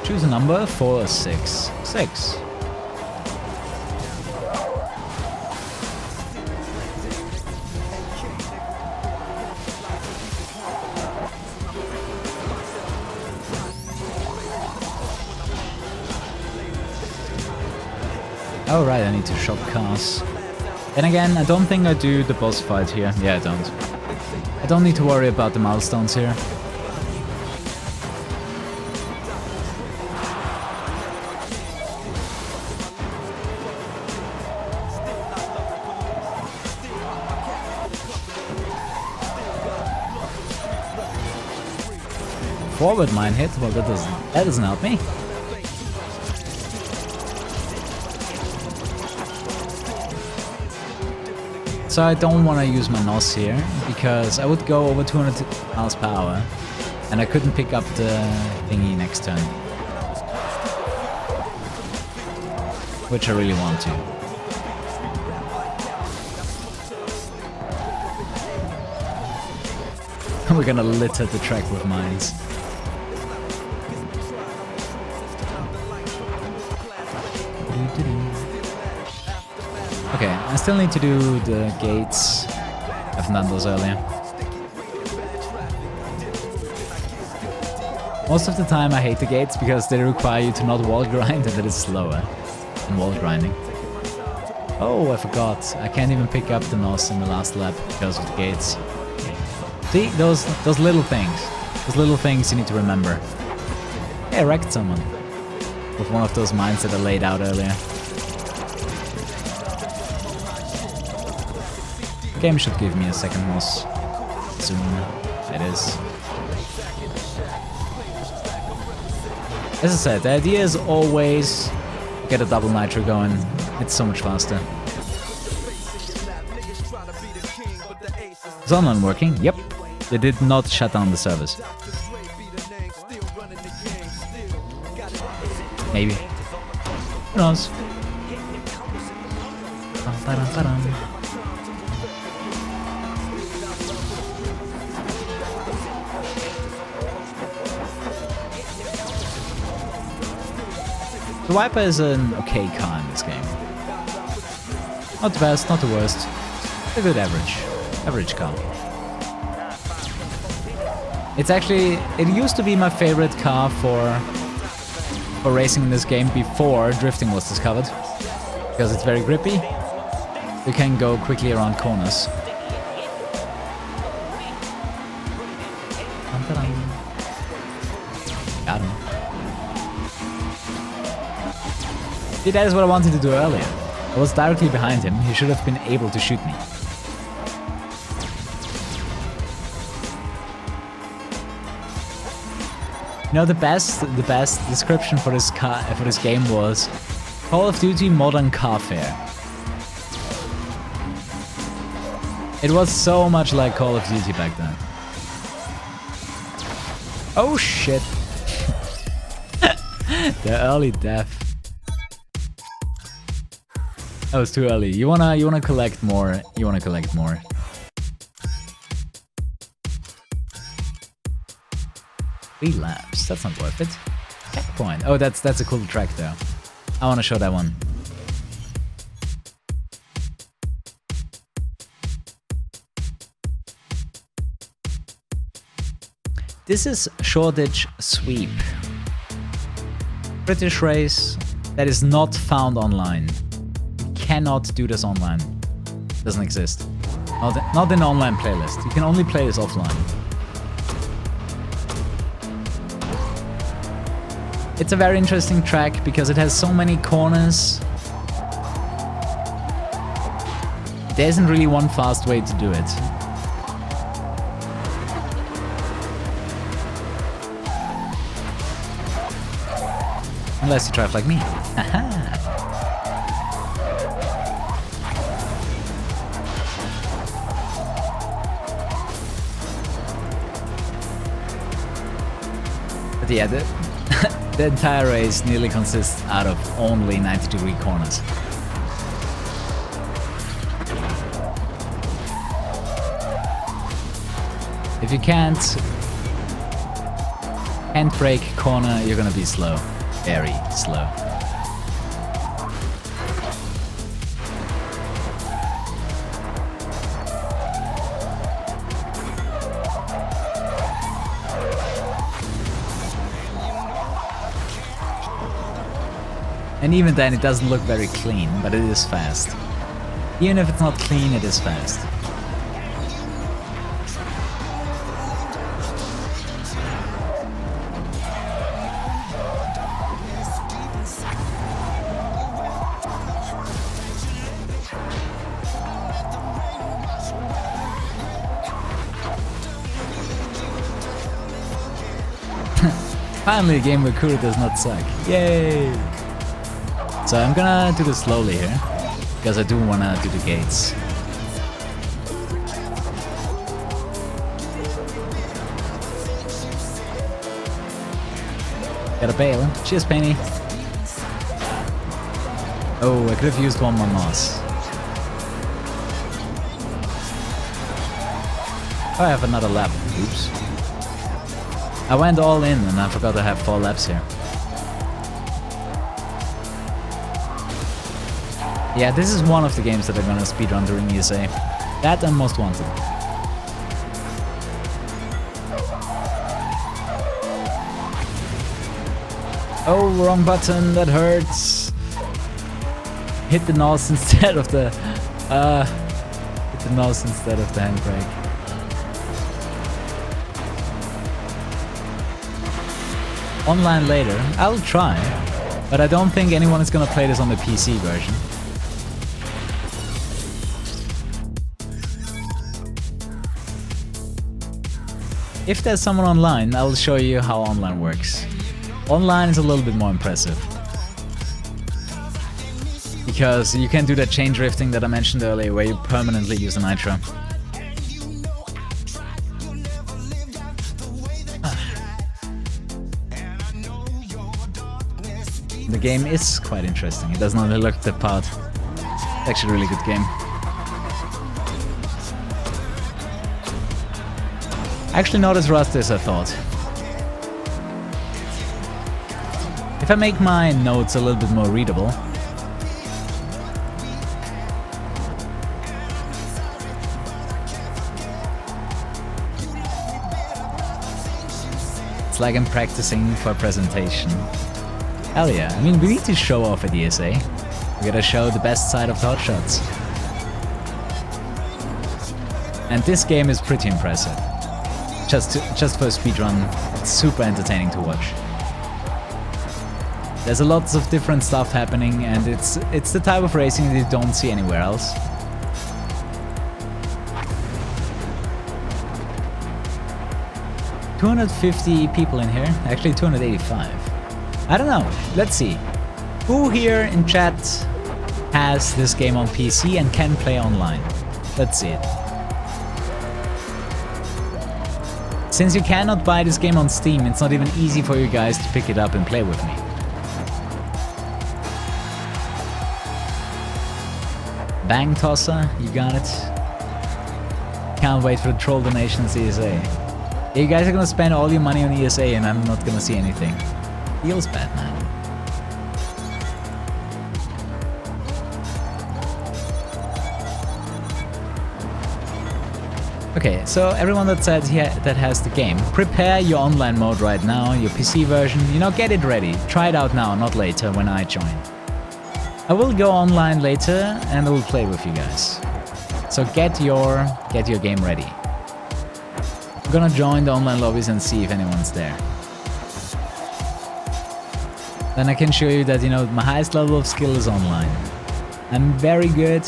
Choose a number, 4 or 6. 6. Oh right, I need to shop cars. Then again, I don't think I do the boss fight here. Yeah, I don't. I don't need to worry about the milestones here. Forward mine hit? Well, that doesn't help me. So I don't want to use my NOS here, because I would go over 200 miles per hour, and I couldn't pick up the thingy next turn. Which I really want to. We're gonna litter the track with mines. Okay, I still need to do the gates. I've done those earlier. Most of the time I hate the gates because they require you to not wall grind, and that is slower than wall grinding. Oh, I forgot. I can't even pick up the NOS in the last lap because of the gates. See, those little things. Those little things you need to remember. Hey, I wrecked someone with one of those mines that I laid out earlier. The game should give me a second NOS soon. It is. As I said, the idea is always get a double nitro going. It's so much faster. Is online working? Yep. They did not shut down the servers. Maybe. Who knows? The Viper is an okay car in this game. Not the best, not the worst. A good average car. It's actually, it used to be my favorite car for racing in this game before drifting was discovered. Because it's very grippy. You can go quickly around corners. Got him. See, that is what I wanted to do earlier. I was directly behind him. He should have been able to shoot me. You know, the best description for this game was Call of Duty Modern Carfare. It was so much like Call of Duty back then. Oh shit! The early death. That was too early. You wanna collect more. You wanna collect more. 3 laps. That's not worth it. Checkpoint. Oh, that's a cool track though. I wanna show that one. This is Shoreditch Sweep. British race that is not found online. Cannot do this online. Doesn't exist. Not in an online playlist. You can only play this offline. It's a very interesting track because it has so many corners. There isn't really one fast way to do it. Unless you drive like me. Haha. But yeah, the entire race nearly consists out of only 90-degree corners. If you can't brake corner, you're gonna be slow. Very slow. And even then it doesn't look very clean, but it is fast. Even if it's not clean, it is fast. Finally a game where Kuru does not suck. Yay! So I'm gonna do this slowly here, because I do wanna do the gates. Got a bail. Cheers, Penny. Oh, I could have used one more moss. Oh, I have another lap. Oops. I went all in and I forgot to have 4 laps here. Yeah, this is one of the games that I'm gonna speedrun during ESA. That and Most Wanted. Oh, wrong button, that hurts. Hit the nose instead of the... hit the nose instead of the handbrake. Online later, I'll try, but I don't think anyone is gonna play this on the PC version. If there's someone online, I'll show you how online works. Online is a little bit more impressive. Because you can do that chain drifting that I mentioned earlier, where you permanently use a nitro. The game is quite interesting. It does not look the part. It's actually a really good game. Actually not as rusty as I thought. If I make my notes a little bit more readable, it's like I'm practicing for a presentation. Hell yeah, I mean, we need to show off at ESA. We gotta show the best side of the hotshots. And this game is pretty impressive. Just for a speedrun, it's super entertaining to watch. There's a lots of different stuff happening, and it's the type of racing that you don't see anywhere else. $250 people in here, actually 285. I don't know, let's see. Who here in chat has this game on PC and can play online? Let's see it. Since you cannot buy this game on Steam, it's not even easy for you guys to pick it up and play with me. Bang Tosser, you got it. Can't wait for the troll donations ESA. You guys are gonna spend all your money on ESA and I'm not gonna see anything. Feels bad, man. Okay, so everyone that said here that has the game, prepare your online mode right now, your PC version, you know, get it ready. Try it out now, not later when I join. I will go online later and I will play with you guys. So get your game ready. I'm gonna join the online lobbies and see if anyone's there. Then I can show you that, you know, my highest level of skill is online. I'm very good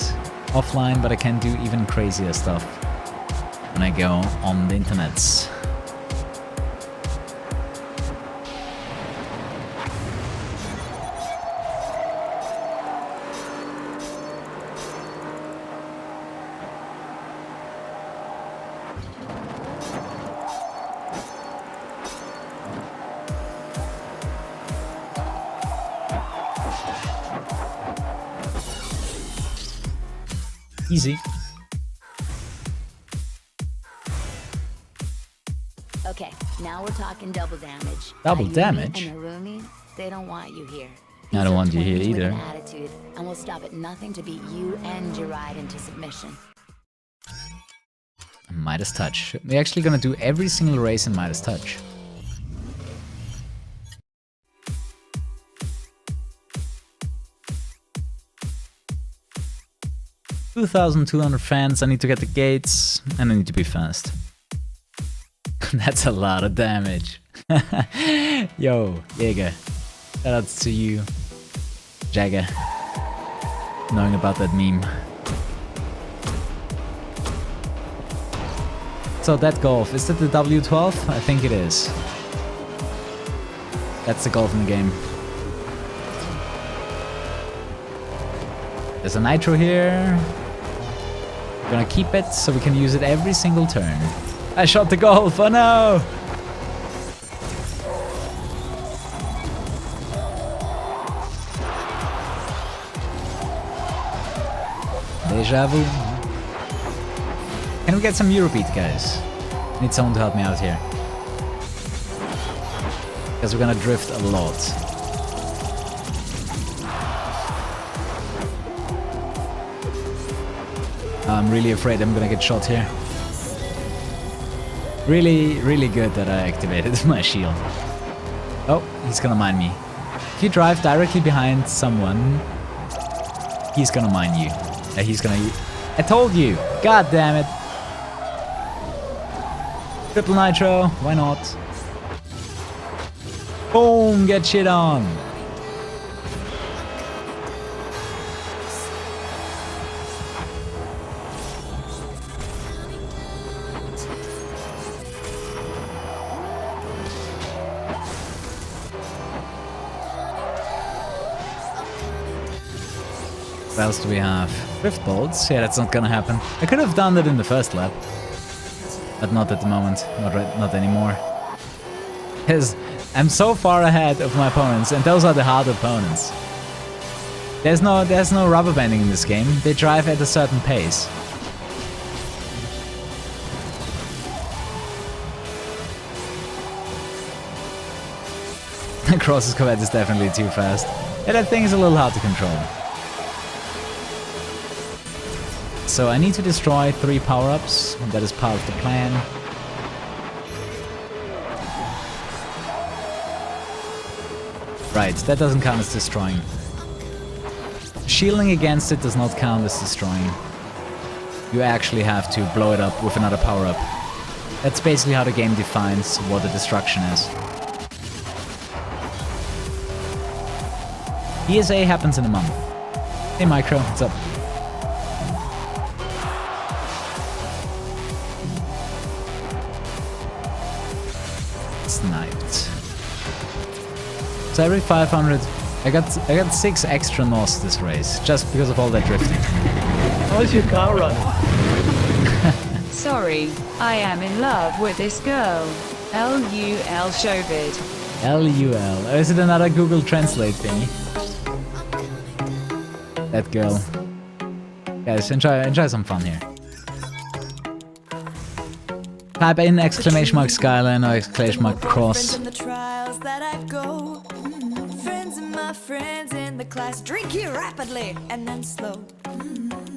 offline, but I can do even crazier stuff when I go on the internets. Easy. Okay, now we're talking double damage. Double Ayumi damage? and Harumi, they don't want you here. I don't want you here Twins with either. an attitude, and we'll stop at nothing to beat you and your ride into submission. Midas Touch. We're actually gonna do every single race in Midas Touch. 2,200 fans. I need to get the gates, and I need to be fast. That's a lot of damage. Yo, Jäger. Shout out to you, Jagger. Knowing about that meme. So that golf, is that the W12? I think it is. That's the golf in the game. There's a nitro here. We're gonna keep it so we can use it every single turn. I shot the golf, oh no! Deja vu. Can we get some Eurobeat, guys? Need someone to help me out here. Because we're gonna drift a lot. I'm really afraid I'm gonna get shot here. Really, really good that I activated my shield. Oh, he's gonna mine me. If you drive directly behind someone, he's gonna mine you. He's gonna... I told you! God damn it! Triple nitro, why not? Boom, get shit on! What else do we have? Drift bolts? Yeah, that's not gonna happen. I could have done that in the first lap. But not at the moment. Not anymore. Because I'm so far ahead of my opponents, and those are the hard opponents. There's no rubber banding in this game. They drive at a certain pace. Cross's Corvette is definitely too fast. Yeah, that thing is a little hard to control. So I need to destroy 3 power-ups. That is part of the plan. Right, that doesn't count as destroying. Shielding against it does not count as destroying. You actually have to blow it up with another power-up. That's basically how the game defines what a destruction is. ESA happens in a month. Hey Micro, what's up? Sniped. So every 500, I got 6 extra NOS this race, just because of all that drifting. How's your car running? Sorry, I am in love with this girl. LUL Shovid. LUL. Or is it another Google Translate thingy? That girl. Guys, enjoy some fun here. Type in exclamation mark Skyline or exclamation mark Cross. Friends in the class, drink here rapidly and then slow.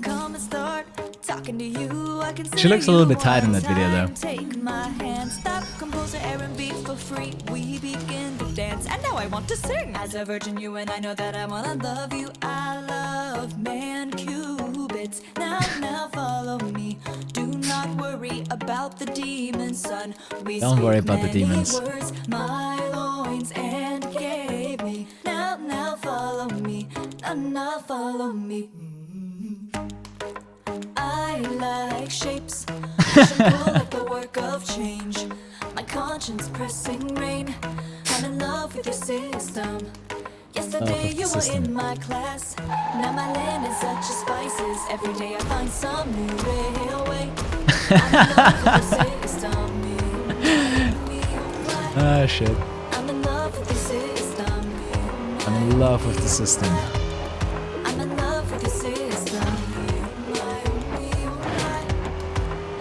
Come and start talking to you. I can She looks a little bit tired in that video though. Take my hand, stop, compose and beat for free. We begin to dance, and now I want to sing. As a virgin, you and I know that I wanna love you. I love man cubits. Now follow me. Do not worry about the demons, son. We Don't worry about the demons. words, my loins and gave me. Now follow me. Now follow me. I like shapes. Push and pull like the work of change. My conscience pressing rain. I'm in love with your system. Yesterday you were in my class. Now my land is such a spices. Every day I find some new railway. I'm in love with your system. Ah, shit. I'm in love with your system. I'm in love with the system. I'm in love with your system.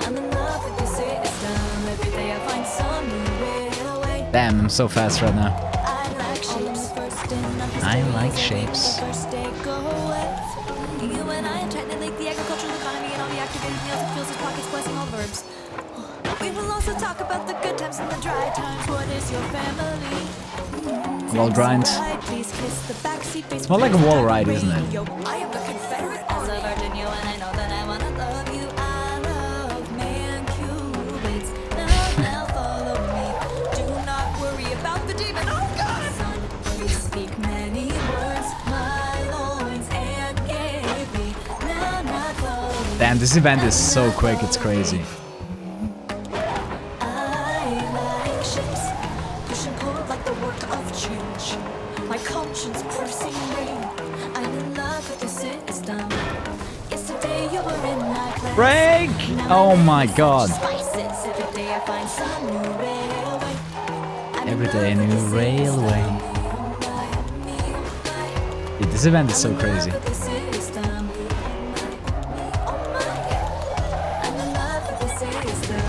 I'm in love with your system. Every day I find some new railway. Damn, I'm so fast right now. I like shapes. I like shapes. First day go west. You and I are trying to link the agricultural economy and all the activated meals and fuels his pockets, blessing all verbs. We will also talk about the good times and the dry times. What is your family? Wall grind. It's more like a wall ride, isn't it? I am the Confederate. As a virgin, you and I know that I wanna love you. I love man cubits. Now follow me. Do not worry about the demon. Oh God! Son, you speak many words, my loins and gave me. Now follow me. Damn, this event is so quick, it's crazy. I like shapes, push and pull like the work of change. My conscience pressing rain. I'm in love with the system. Yesterday you were in my place. Break! Oh my god. Spices. Every day I find some new railway. I'm in Every day a love with new the system. railway. Dude, this event is so crazy. With the system. Oh my. I'm in love with the system.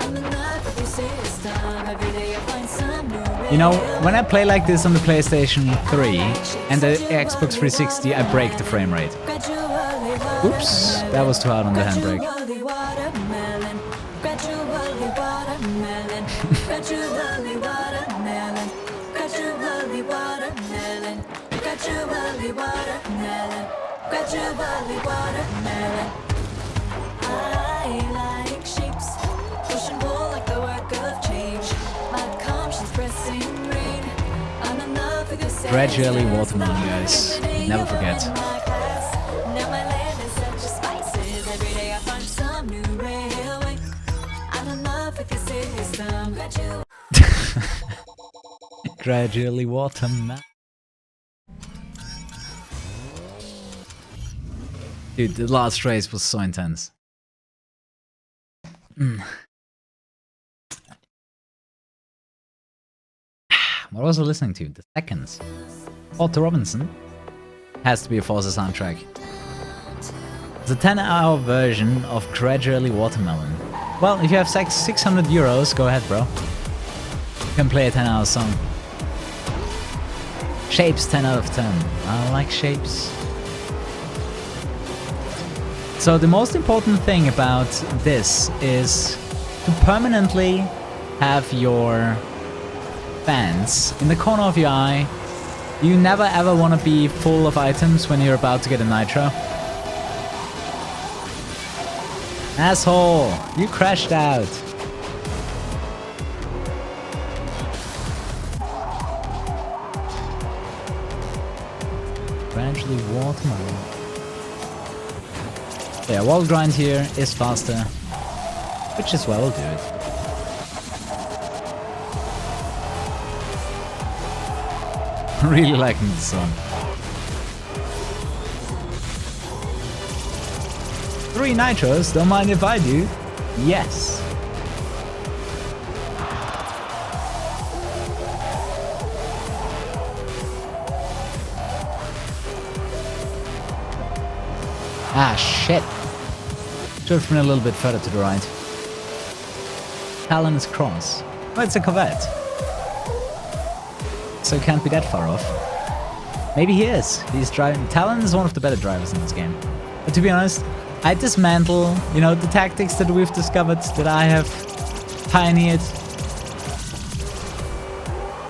I'm in love with the system. Every day I find some new railway. You know, when I play like this on the PlayStation 3 and the Xbox 360, I break the frame rate. Oops, that was too hard on the handbrake. Gradually watermelon, gradually watermelon, gradually watermelon, gradually watermelon, gradually watermelon, gradually watermelon. I like shapes, push and pull like the work of change. My conscience pressing rain. I'm in love with the Gradually watermelon, guys. Never forget. Now my land is such a spices. Every day I find some new railway. I'm in love with the system. Gradually watermelon. Dude, the last race was so intense. What was I listening to? The seconds. Otto Robinson. Has to be a Forza soundtrack. It's a 10-hour version of Gradually Watermelon. Well, if you have 600 euros, go ahead, bro. You can play a 10-hour song. Shapes 10 out of 10. I like shapes. So the most important thing about this is to permanently have your fans in the corner of your eye. You never ever want to be full of items when you're about to get a nitro. Asshole! You crashed out. Gradually watermelon. Yeah, wall grind here is faster, which is well will do it. Really liking the song. 3 nitros, don't mind if I do. Yes. Ah, shit. Should have been a little bit further to the right. Talon's Cross. Oh, it's a Corvette. So it can't be that far off. Maybe he is. He's driving. Talon is one of the better drivers in this game. But to be honest, I dismantle, you know, the tactics that we've discovered, that I have pioneered.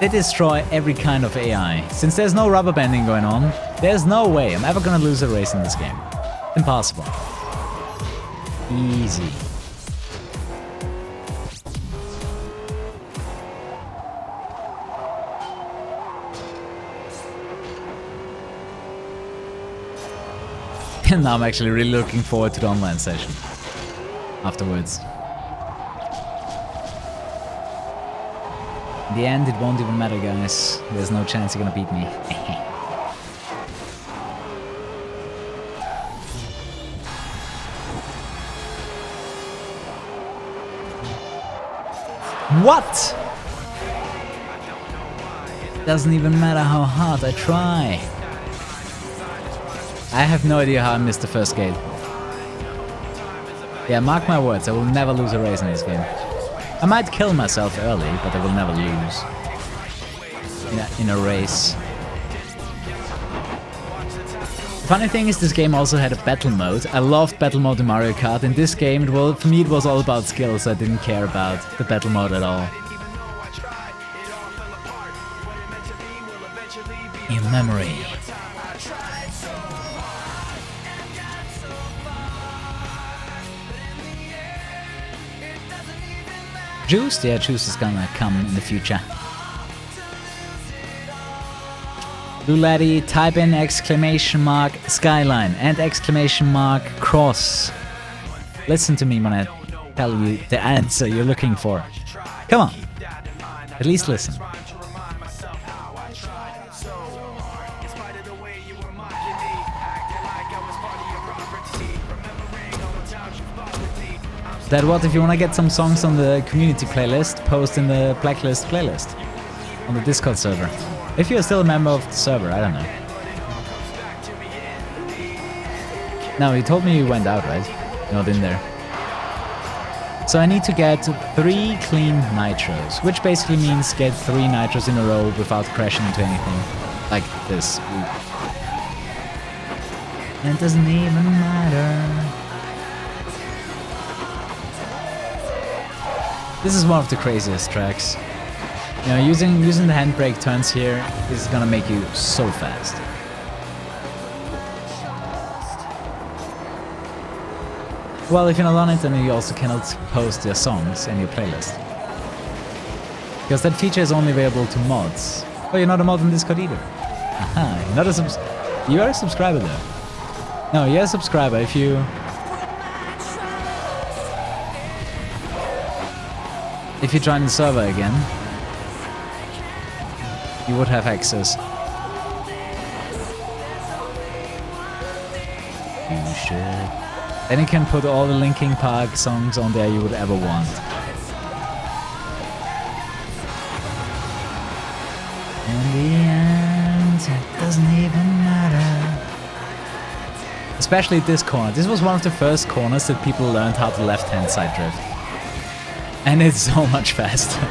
They destroy every kind of AI. Since there's no rubber banding going on, there's no way I'm ever gonna lose a race in this game. Impossible. Easy. And now I'm actually really looking forward to the online session afterwards. In the end, it won't even matter, guys. There's no chance you're gonna beat me. What? Doesn't even matter how hard I try. I have no idea how I missed the first gate. Yeah, mark my words, I will never lose a race in this game. I might kill myself early, but I will never lose in a race. The funny thing is, this game also had a battle mode. I loved battle mode in Mario Kart. In this game, for me it was all about skill, so I didn't care about the battle mode at all. In memory. Juice? Yeah, Juice is gonna come in the future. Lulati, type in exclamation mark Skyline and exclamation mark cross. Listen to me when I tell you the answer you're looking for. Come on. At least listen. That what if you want to get some songs on the community playlist, post in the Blacklist playlist on the Discord server. If you're still a member of the server, I don't know. No, you told me you went out, right? You're not in there. So I need to get 3 clean nitros, which basically means get 3 nitros in a row without crashing into anything. Like this. And it doesn't even matter. This is one of the craziest tracks. You know, using the handbrake turns here is gonna make you so fast. Well, if you're not on it, then you also cannot post your songs in your playlist. Because that feature is only available to mods. Oh, you're not a mod in Discord either. Aha, you're not a you are a subscriber though. No, you're a subscriber if you... If you join the server again, you would have access. You should. Then you can put all the Linkin Park songs on there you would ever want. In the end, it doesn't even matter. Especially this corner. This was one of the first corners that people learned how to left-hand side drift. And it's so much faster.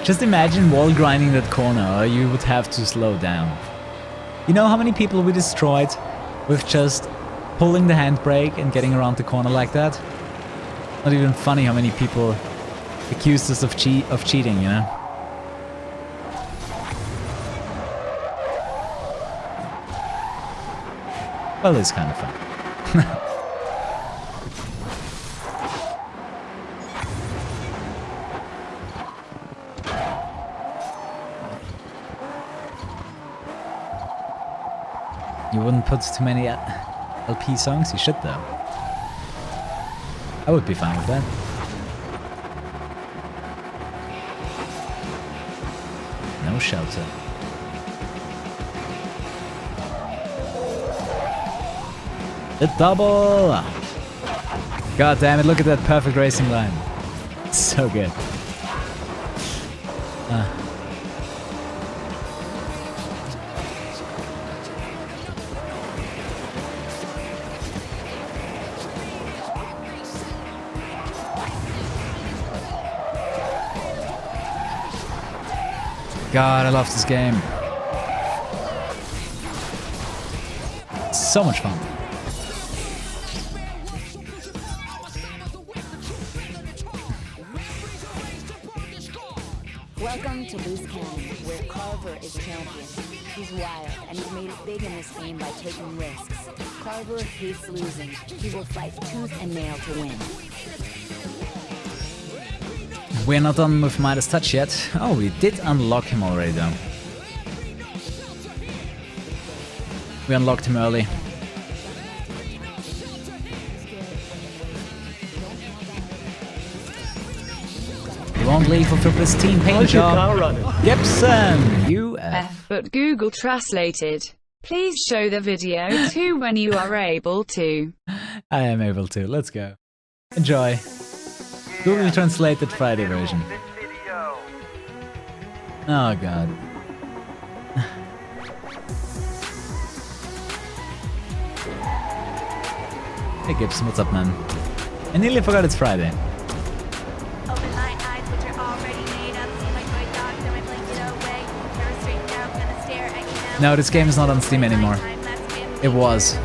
Just imagine wall grinding that corner, or you would have to slow down. You know how many people we destroyed with just pulling the handbrake and getting around the corner like that? Not even funny how many people accused us of cheating, you know? Well, it's kind of fun. You wouldn't put too many LP songs? You should though. I would be fine with that. No shelter. The double! God damn it, look at that perfect racing line. So good. God, I love this game. So much fun. Welcome to Loose Cannon, where Carver is champion. He's wild, and he's made it big in this game by taking risks. Carver hates losing. He will fight tooth and nail to win. We're not done with Midas Touch yet. Oh, we did unlock him already though. We unlocked him early. He won't leave for Triple Team paint How's your job. car running? Gibson, F but Google translated. Please show the video too when you are able to. I am able to. Let's go. Enjoy. Google translated Friday version. Oh god. Hey Gibson, what's up, man? I nearly forgot it's Friday. Open my eyes, which are already made up. See my toy dog, throw my blanket away. Terror straight down, gonna stare at you now. No, this game is not on Steam anymore. It was.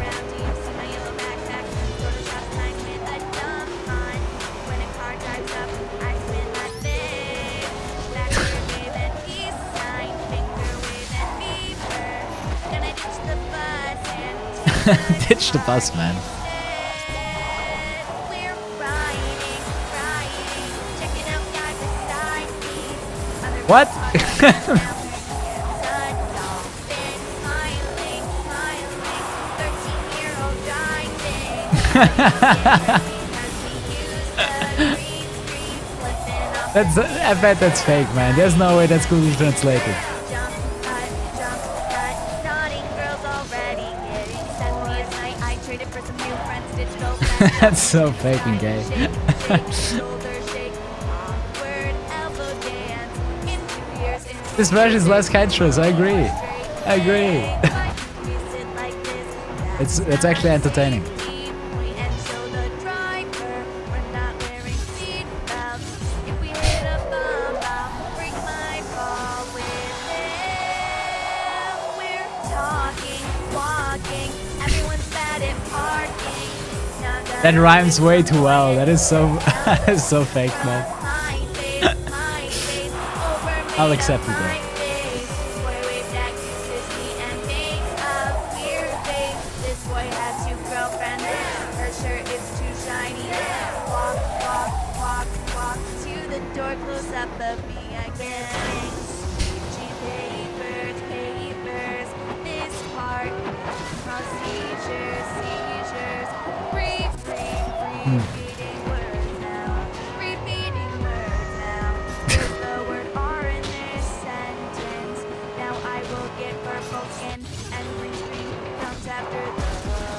Ditch the bus, man. We're riding. Check it out, guys. What? That's, I bet that's fake, man. There's no way that's Google translated. That's so fake and gay. This version is less cancerous, I agree. I agree. It's actually entertaining. That rhymes way too well. That is so so fake, man. I'll accept it though.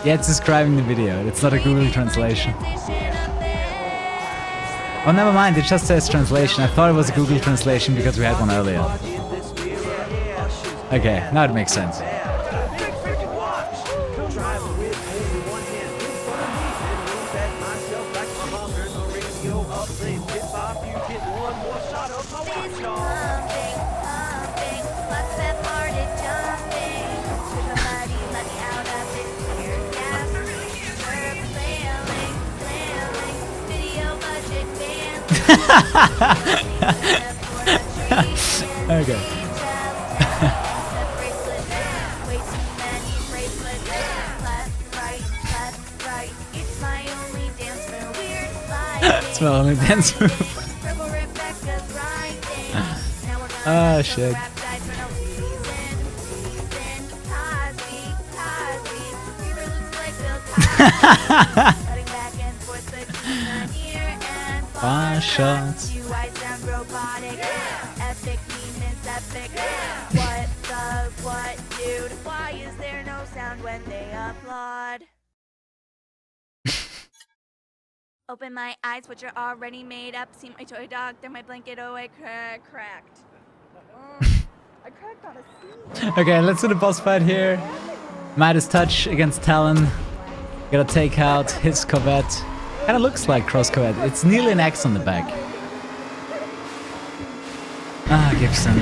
Yeah, it's describing the video. It's not a Google translation. Oh, never mind. It just says translation. I thought it was a Google translation because we had one earlier. Okay, now it makes sense. Okay. It's my only dance move. Ah, shit. Fire shots. What, dude? Why is there no sound when they applaud? Open my eyes, which are already made up. See my toy dog, they're my blanket. Oh, I cracked. I cracked on a seat. Okay, let's do the boss fight here. Midas Touch against Talon. Gotta take out his Corvette. Kinda looks like Cross Corvette. It's nearly an X on the back. Ah, Gibson.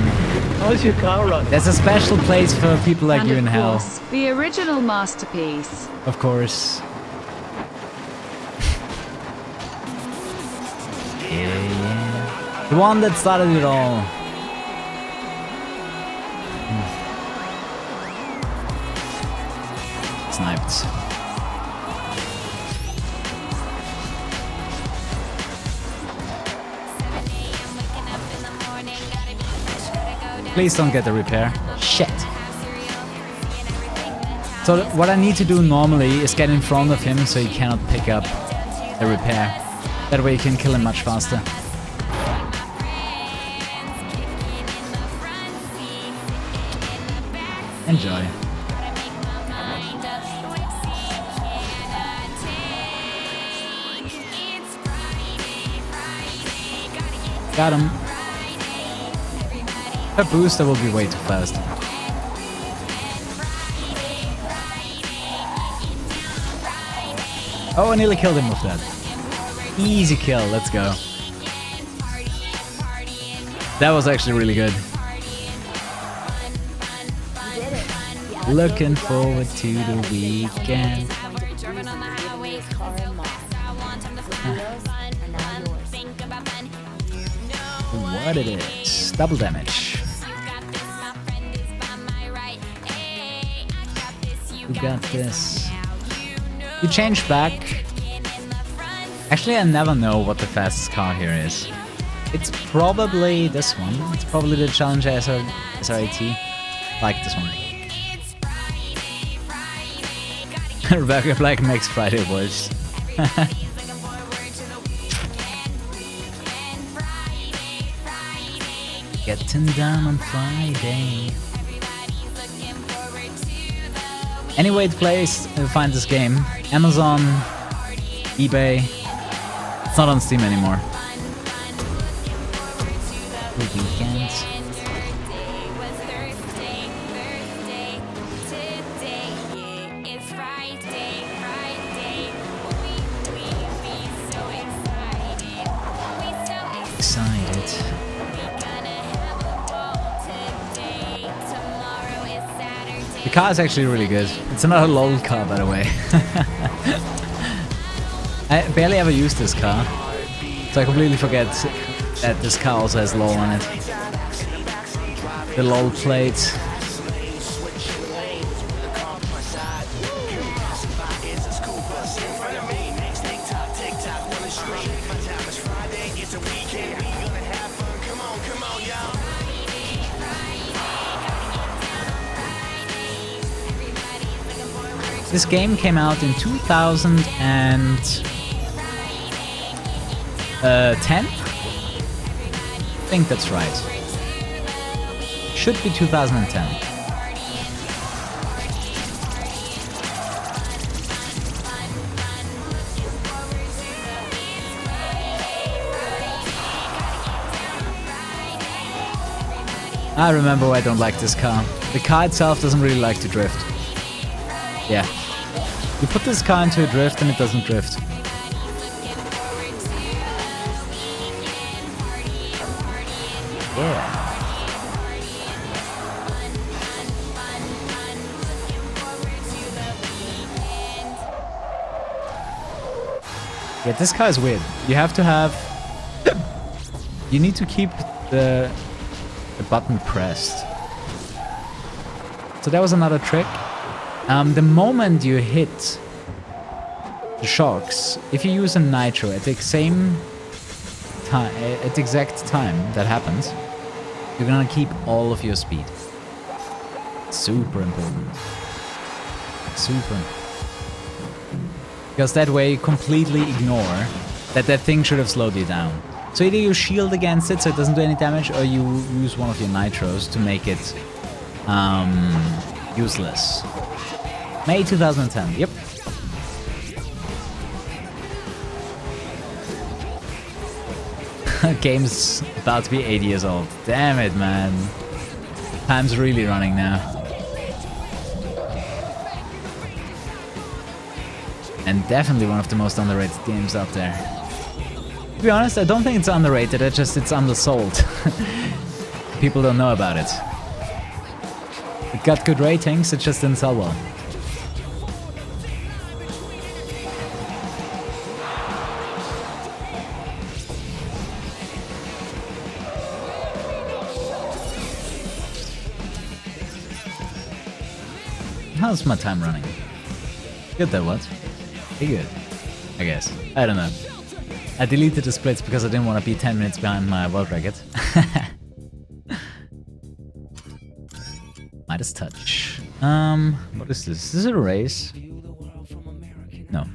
How's your car run? There's a special place for people like And you in of hell. course, the original masterpiece. Of course. Yeah. The one that started it all. Sniped. Please don't get the repair. Shit. So what I need to do normally is get in front of him so he cannot pick up the repair. That way you can kill him much faster. Enjoy. Got him. Her booster will be way too fast. Oh, I nearly killed him with that. Easy kill, let's go. That was actually really good. Looking forward to the weekend. What it is. Double damage. We got this. You change back. Actually, I never know what the fastest car here is. It's probably this one. It's probably the Challenger SR80. Like this one. Rebecca Black makes Friday worse. Getting down on Friday. Any way to find this game. Amazon, eBay. It's not on Steam anymore. Weekend. Excited. The car is actually really good. It's another LOL car, by the way. I barely ever use this car, so I completely forget that this car also has LOL on it. The LOL plate. This game came out in 2010? I think that's right. Should be 2010. I remember why I don't like this car. The car itself doesn't really like to drift. Yeah. You put this car into a drift and it doesn't drift. Yeah. Yeah, this car is weird. You have to have... You need to keep the button pressed. So that was another trick. The moment you hit the shocks, if you use a nitro at the same time, at the exact time that happens, you're gonna keep all of your speed. Super important. Super. Because that way you completely ignore that thing should have slowed you down. So either you shield against it so it doesn't do any damage, or you use one of your nitros to make it useless. May 2010, yep. Game's about to be 8 years old. Damn it, man. Time's really running now. And definitely one of the most underrated games out there. To be honest, I don't think it's underrated, it's undersold. People don't know about it. It got good ratings, it just didn't sell well. How's my time running? Good though, what? Pretty good, I guess. I don't know. I deleted the splits because I didn't want to be 10 minutes behind my world record. Midas touch. What is this? Is this a race? No.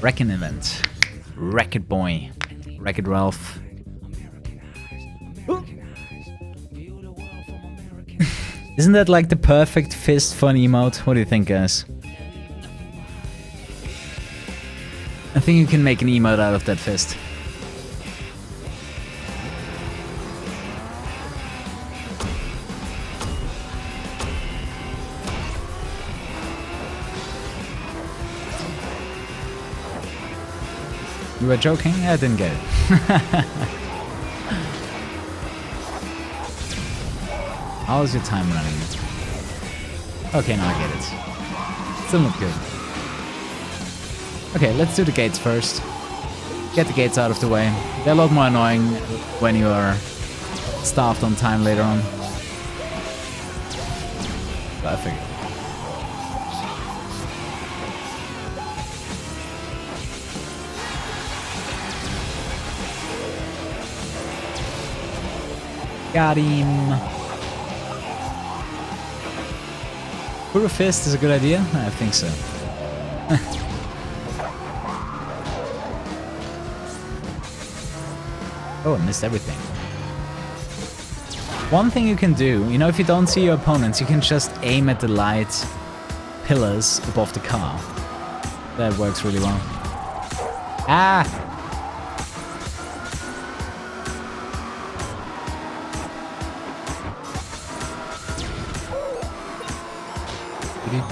Wrecking event. Wreck-It Boy. Wreck-It Ralph. Isn't that like the perfect fist fun emote? What do you think, guys? I think you can make an emote out of that fist. You were joking? I didn't get it. How's your time running? Okay, now I get it. Still not good. Okay, let's do the gates first. Get the gates out of the way. They're a lot more annoying when you are starved on time later on. But I figured. Got him. KuruHS is a good idea? I think so. Oh, I missed everything. One thing you can do, you know, if you don't see your opponents, you can just aim at the light pillars above the car. That works really well. Ah!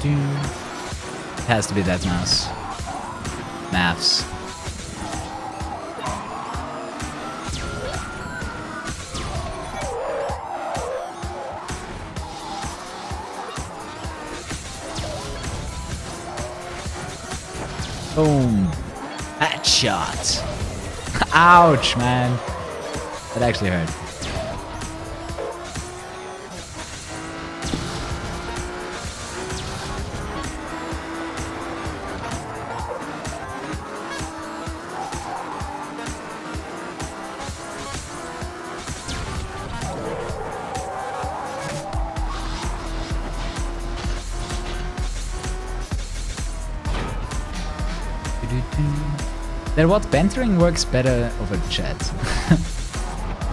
It has to be that mouse. Maths. Boom. Headshot. Ouch, man. That actually hurt. Then what, bantering works better over chat.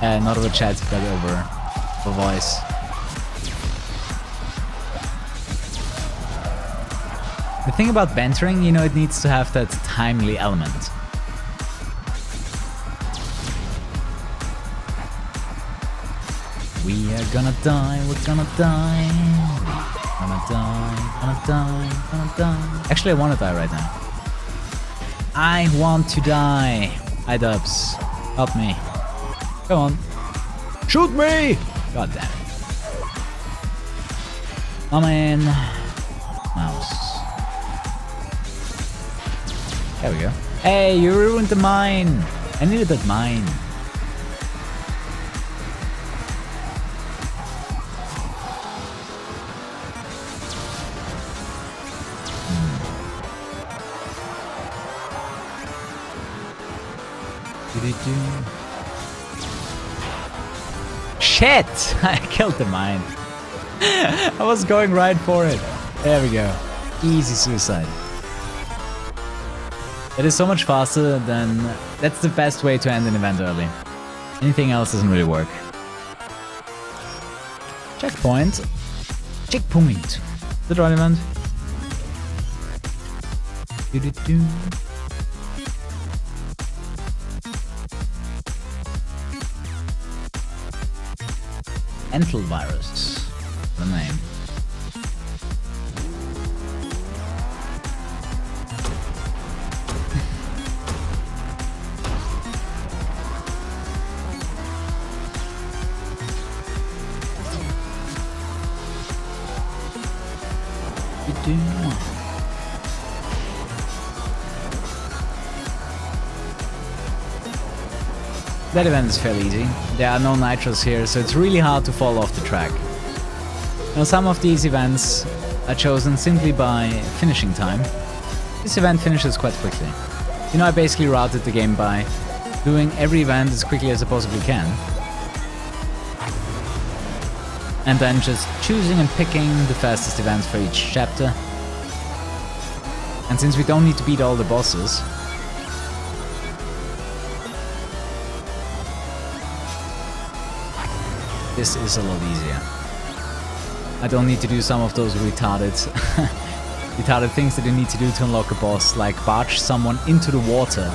Not over chat, but over voice. The thing about bantering, you know, it needs to have that timely element. We are gonna die, we're gonna die. Gonna die, gonna die, gonna die. Actually, I wanna die right now. I want to die. iDubbbz, help me. Come on. Shoot me! God damn it. I'm in. Mouse. There we go. Hey, you ruined the mine. I needed that mine. Shit! I killed the mine. I was going right for it. There we go. Easy suicide. It is so much faster than... That's the best way to end an event early. Anything else doesn't really work. Checkpoint. Checkpoint. Is that right, event? Do-do-do. Entel virus, the name. That event is fairly easy. There are no nitros here, so it's really hard to fall off the track. Now, some of these events are chosen simply by finishing time. This event finishes quite quickly. You know, I basically routed the game by doing every event as quickly as I possibly can. And then just choosing and picking the fastest events for each chapter. And since we don't need to beat all the bosses, this is a lot easier. I don't need to do some of those retarded things that you need to do to unlock a boss, like barge someone into the water.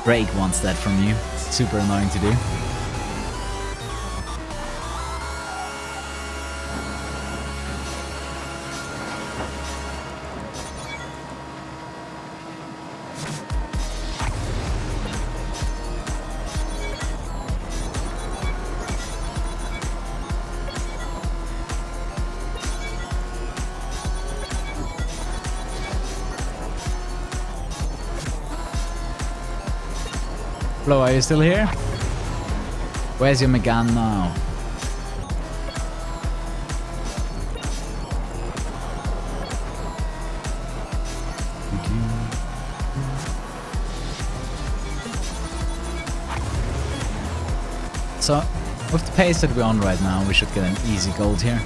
Drake wants that from you. It's super annoying to do. Flo, are you still here? Where's your Megan now? So, With the pace that we're on right now, we should get an easy gold here.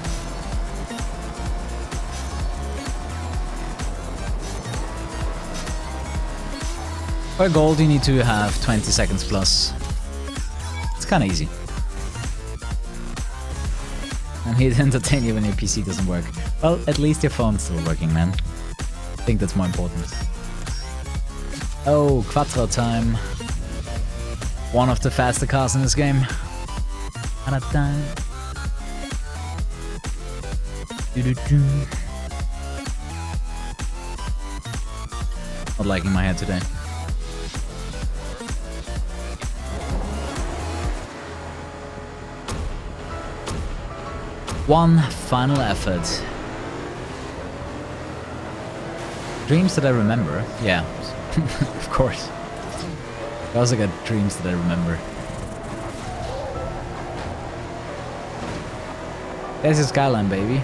For gold, you need to have 20 seconds plus. It's kind of easy. And he'd entertain you when your PC doesn't work. Well, at least your phone's still working, man. I think that's more important. Oh, Quattro time. One of the faster cars in this game. Not liking my head today. One final effort. Dreams that I remember? Yeah, of course. I also got dreams that I remember. There's your skyline, baby.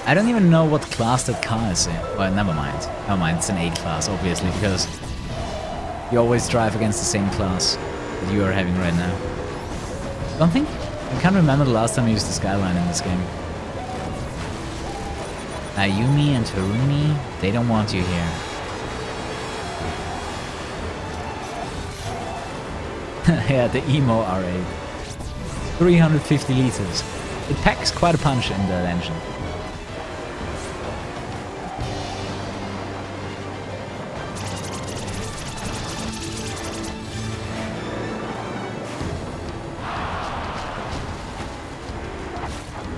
I don't even know what class that car is in. Well, never mind. Never mind, it's an A class, obviously, because you always drive against the same class that you are having right now. Don't think? I can't remember the last time I used the skyline in this game. Ayumi and Harumi, they don't want you here. Yeah, the Emo R8. 350 liters. It packs quite a punch in that engine.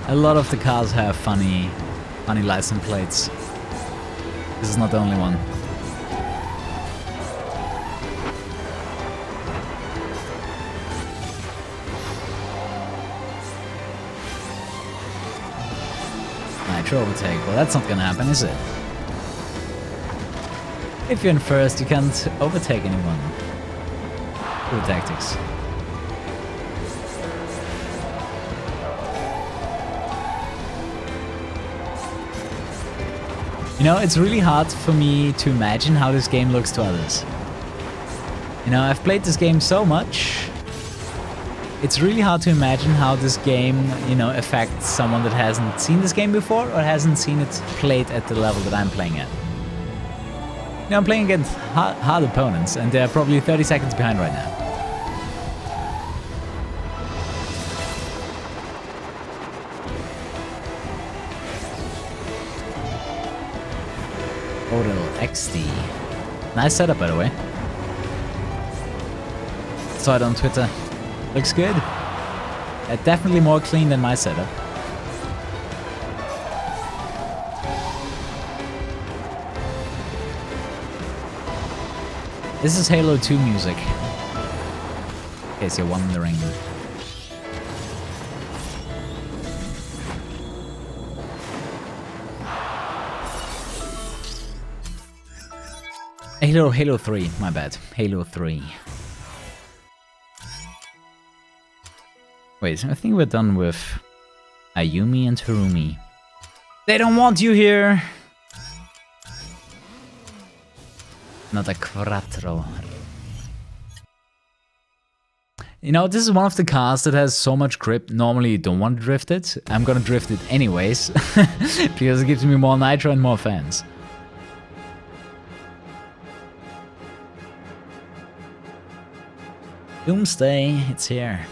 A lot of the cars have funny license plates. This is not the only one. Nitro overtake. Well, that's not gonna happen, is it? If you're in first, you can't overtake anyone. Good tactics. You know, it's really hard for me to imagine how this game looks to others. You know, I've played this game so much. It's really hard to imagine how this game, you know, affects someone that hasn't seen this game before or hasn't seen it played at the level that I'm playing at. You know, I'm playing against hard opponents and they're probably 30 seconds behind right now. XD. Nice setup, by the way. Saw it on Twitter. Looks good. Definitely more clean than my setup. This is Halo 2 music. In case you're wondering. Halo 3, my bad. Halo 3. Wait, I think we're done with Ayumi and Harumi. They don't want you here! Not a Quattro. You know, this is one of the cars that has so much grip. Normally you don't want to drift it. I'm gonna drift it anyways. Because it gives me more nitro and more fans. Doomsday, it's here.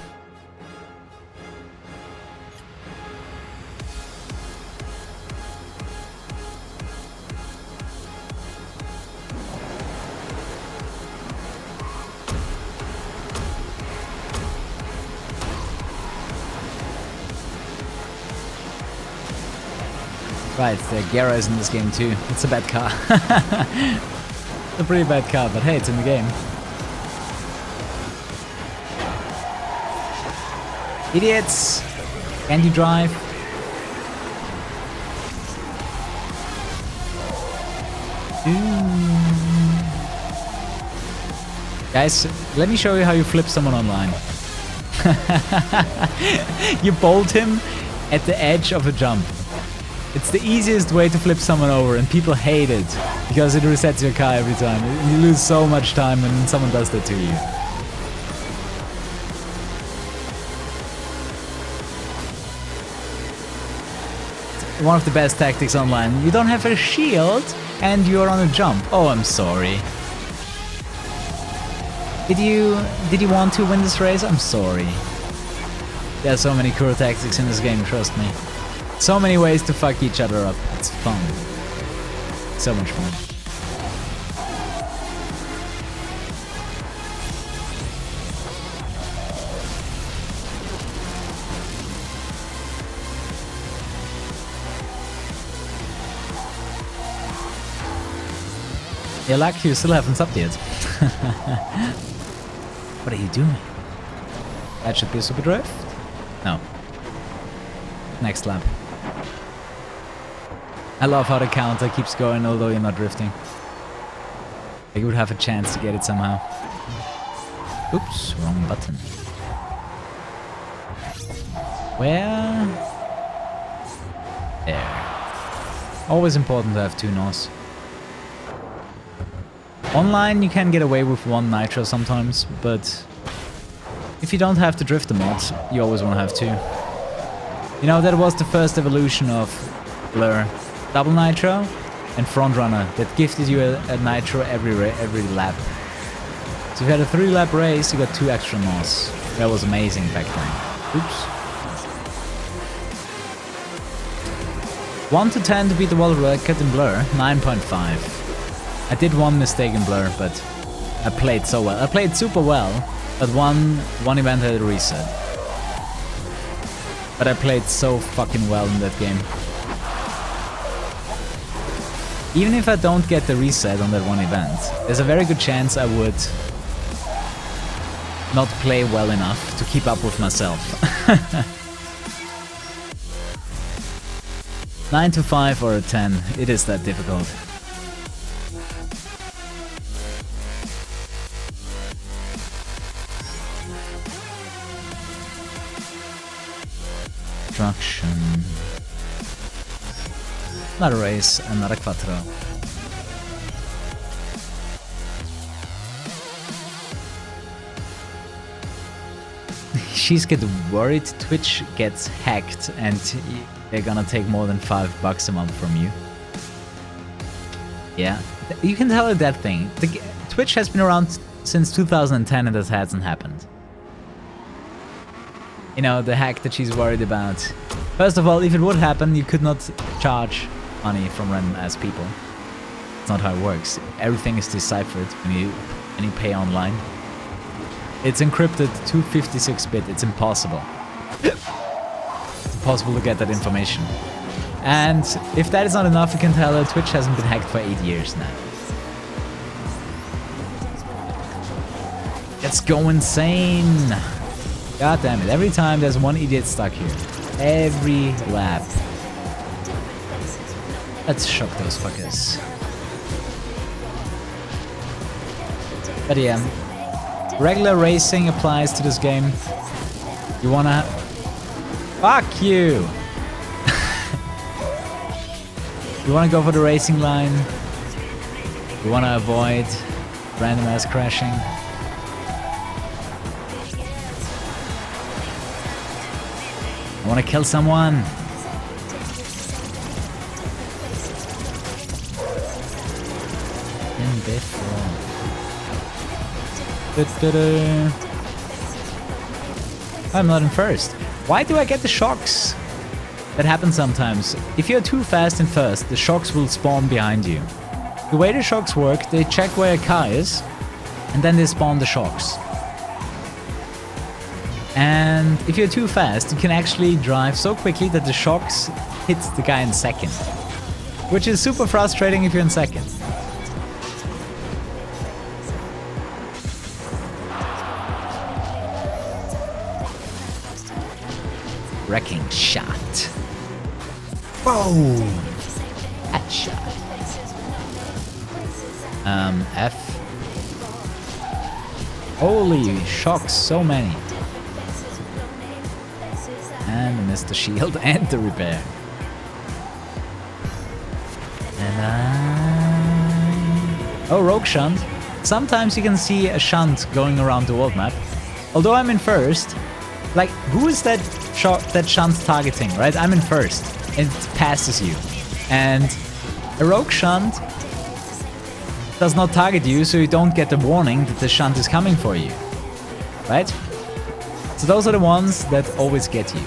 Right, the Gera is in this game too. It's a bad car. It's a pretty bad car, but hey, it's in the game. Idiots! Can't you drive? Guys, let me show you how you flip someone online. You bolt him at the edge of a jump. It's the easiest way to flip someone over, and people hate it because it resets your car every time. And you lose so much time when someone does that to you. It's one of the best tactics online. You don't have a shield and you're on a jump. Oh, I'm sorry. Did you want to win this race? I'm sorry. There are so many Kuro tactics in this game, trust me. So many ways to fuck each other up. It's fun. So much fun. You're lucky you still haven't subbed yet. What are you doing? That should be a super drift? No. Next lap. I love how the counter keeps going although you're not drifting. You would have a chance to get it somehow. Oops, wrong button. Where? There. Always important to have two NOS. Online you can get away with one nitro sometimes, but if you don't have to drift the mods, you always want to have two. You know, that was the first evolution of Blur. Double nitro and front runner that gifted you a nitro every lap. So if you had a 3-lap race, you got 2 extra NOS. That was amazing back then. Oops. 1 to 10 to beat the world record in Blur, 9.5. I did one mistake in Blur, but I played so well. I played super well, but one event had a reset. But I played so fucking well in that game. Even if I don't get the reset on that one event, there's a very good chance I would not play well enough to keep up with myself. 9 to 5 or a 10, it is that difficult. Destruction. Another race, another quattro. She's get worried Twitch gets hacked and they're gonna take more than $5 a month from you. Yeah, you can tell her that thing. Twitch has been around since 2010 and that hasn't happened. You know, the hack that she's worried about. First of all, if it would happen, you could not charge money from random ass people. It's not how it works. Everything is deciphered when you pay online. It's encrypted to 56-bit. It's impossible. It's impossible to get that information. And if that is not enough, you can tell her Twitch hasn't been hacked for 8 years now. Let's go insane! God damn it, every time there's one idiot stuck here. Every lap. Let's shock those fuckers. But yeah, regular racing applies to this game. You wanna... Fuck you! You wanna go for the racing line. You wanna avoid random ass crashing. I wanna kill someone. I'm not in first. Why do I get the shocks? That happens sometimes. If you're too fast in first, the shocks will spawn behind you. The way the shocks work, they check where your car is, and then they spawn the shocks. And if you're too fast, you can actually drive so quickly that the shocks hit the guy in second. Which is super frustrating if you're in second. Wrecking shot. Whoa! Headshot. F. Holy shocks, so many. And I missed the shield and the repair. Oh, rogue shunt. Sometimes you can see a shunt going around the world map. Although I'm in first, like, who is that shunt targeting, right? I'm in first, and it passes you. And a rogue shunt does not target you, so you don't get the warning that the shunt is coming for you, right? So those are the ones that always get you.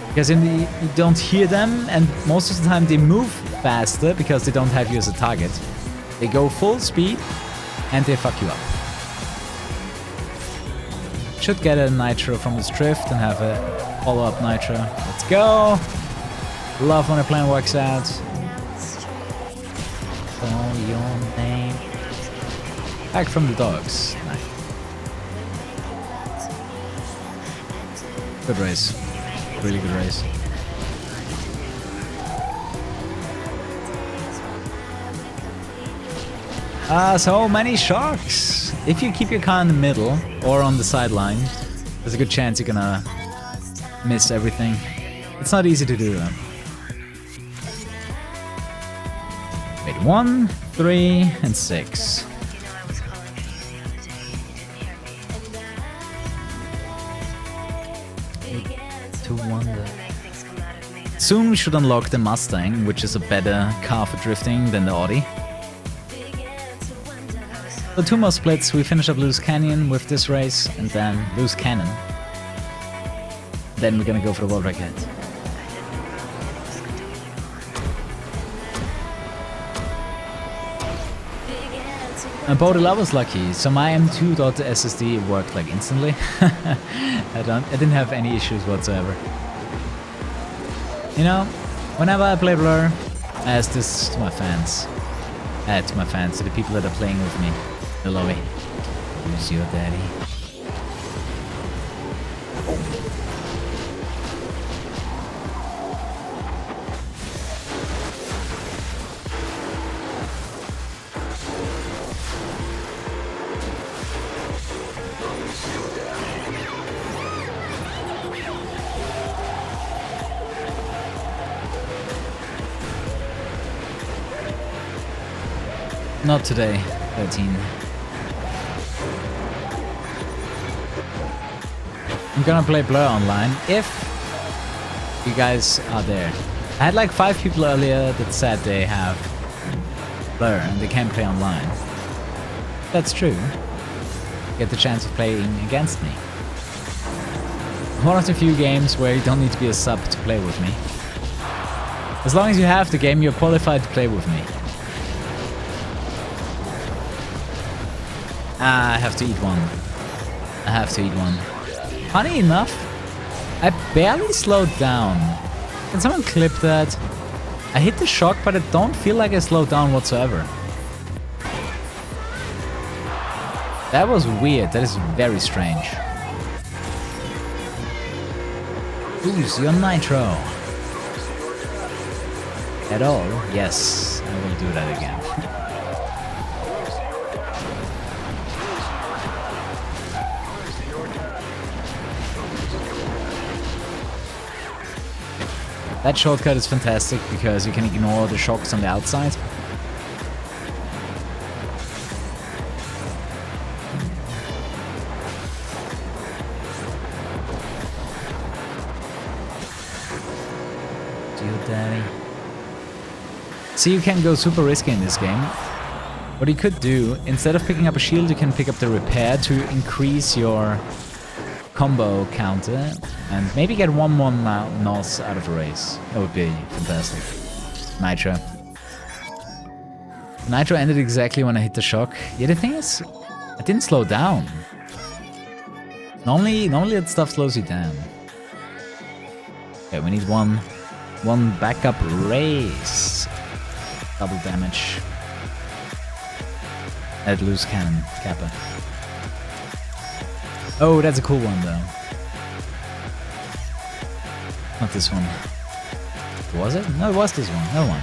Because you don't hear them, and most of the time they move faster because they don't have you as a target. They go full speed, and they fuck you up. Should get a nitro from this drift and have a follow-up nitro. Let's go! Love when a plan works out. Call your name. Back from the dogs. Nice. Good race. Really good race. So many sharks. If you keep your car in the middle or on the sideline, there's a good chance you're gonna miss everything. It's not easy to do though. Wait, 1, 3, and 6. To wonder. Soon we should unlock the Mustang, which is a better car for drifting than the Audi. So 2 more splits, we finish up Loose Canyon with this race, and then Loose Cannon. Then we're gonna go for the world record. And Bodila was lucky, so my M2.SSD worked like instantly. I didn't have any issues whatsoever. You know, whenever I play Blur, I ask this to my fans. To the people that are playing with me. The lobby. Who's your daddy? Not today, 13. I'm gonna play Blur online if you guys are there. I had like 5 people earlier that said they have Blur and they can't play online. That's true. Get the chance of playing against me. One of the few games where you don't need to be a sub to play with me. As long as you have the game, you're qualified to play with me. I have to eat one. Funny enough, I barely slowed down. Can someone clip that? I hit the shock, but I don't feel like I slowed down whatsoever. That was weird. That is very strange. Who's your nitro? At all? Yes, I will do that again. That shortcut is fantastic because you can ignore the shocks on the outside. Dear daddy. See, you can go super risky in this game. What you could do, instead of picking up a shield, you can pick up the repair to increase your combo counter and maybe get one more NOS out of the race. That would be fantastic. Nitro. Nitro ended exactly when I hit the shock. Yeah, the thing is, I didn't slow down. Normally that stuff slows you down. Okay, we need one backup race. Double damage. At Loose Cannon, Kappa. Oh, that's a cool one though. Not this one. Was it? No, it was this one. No one.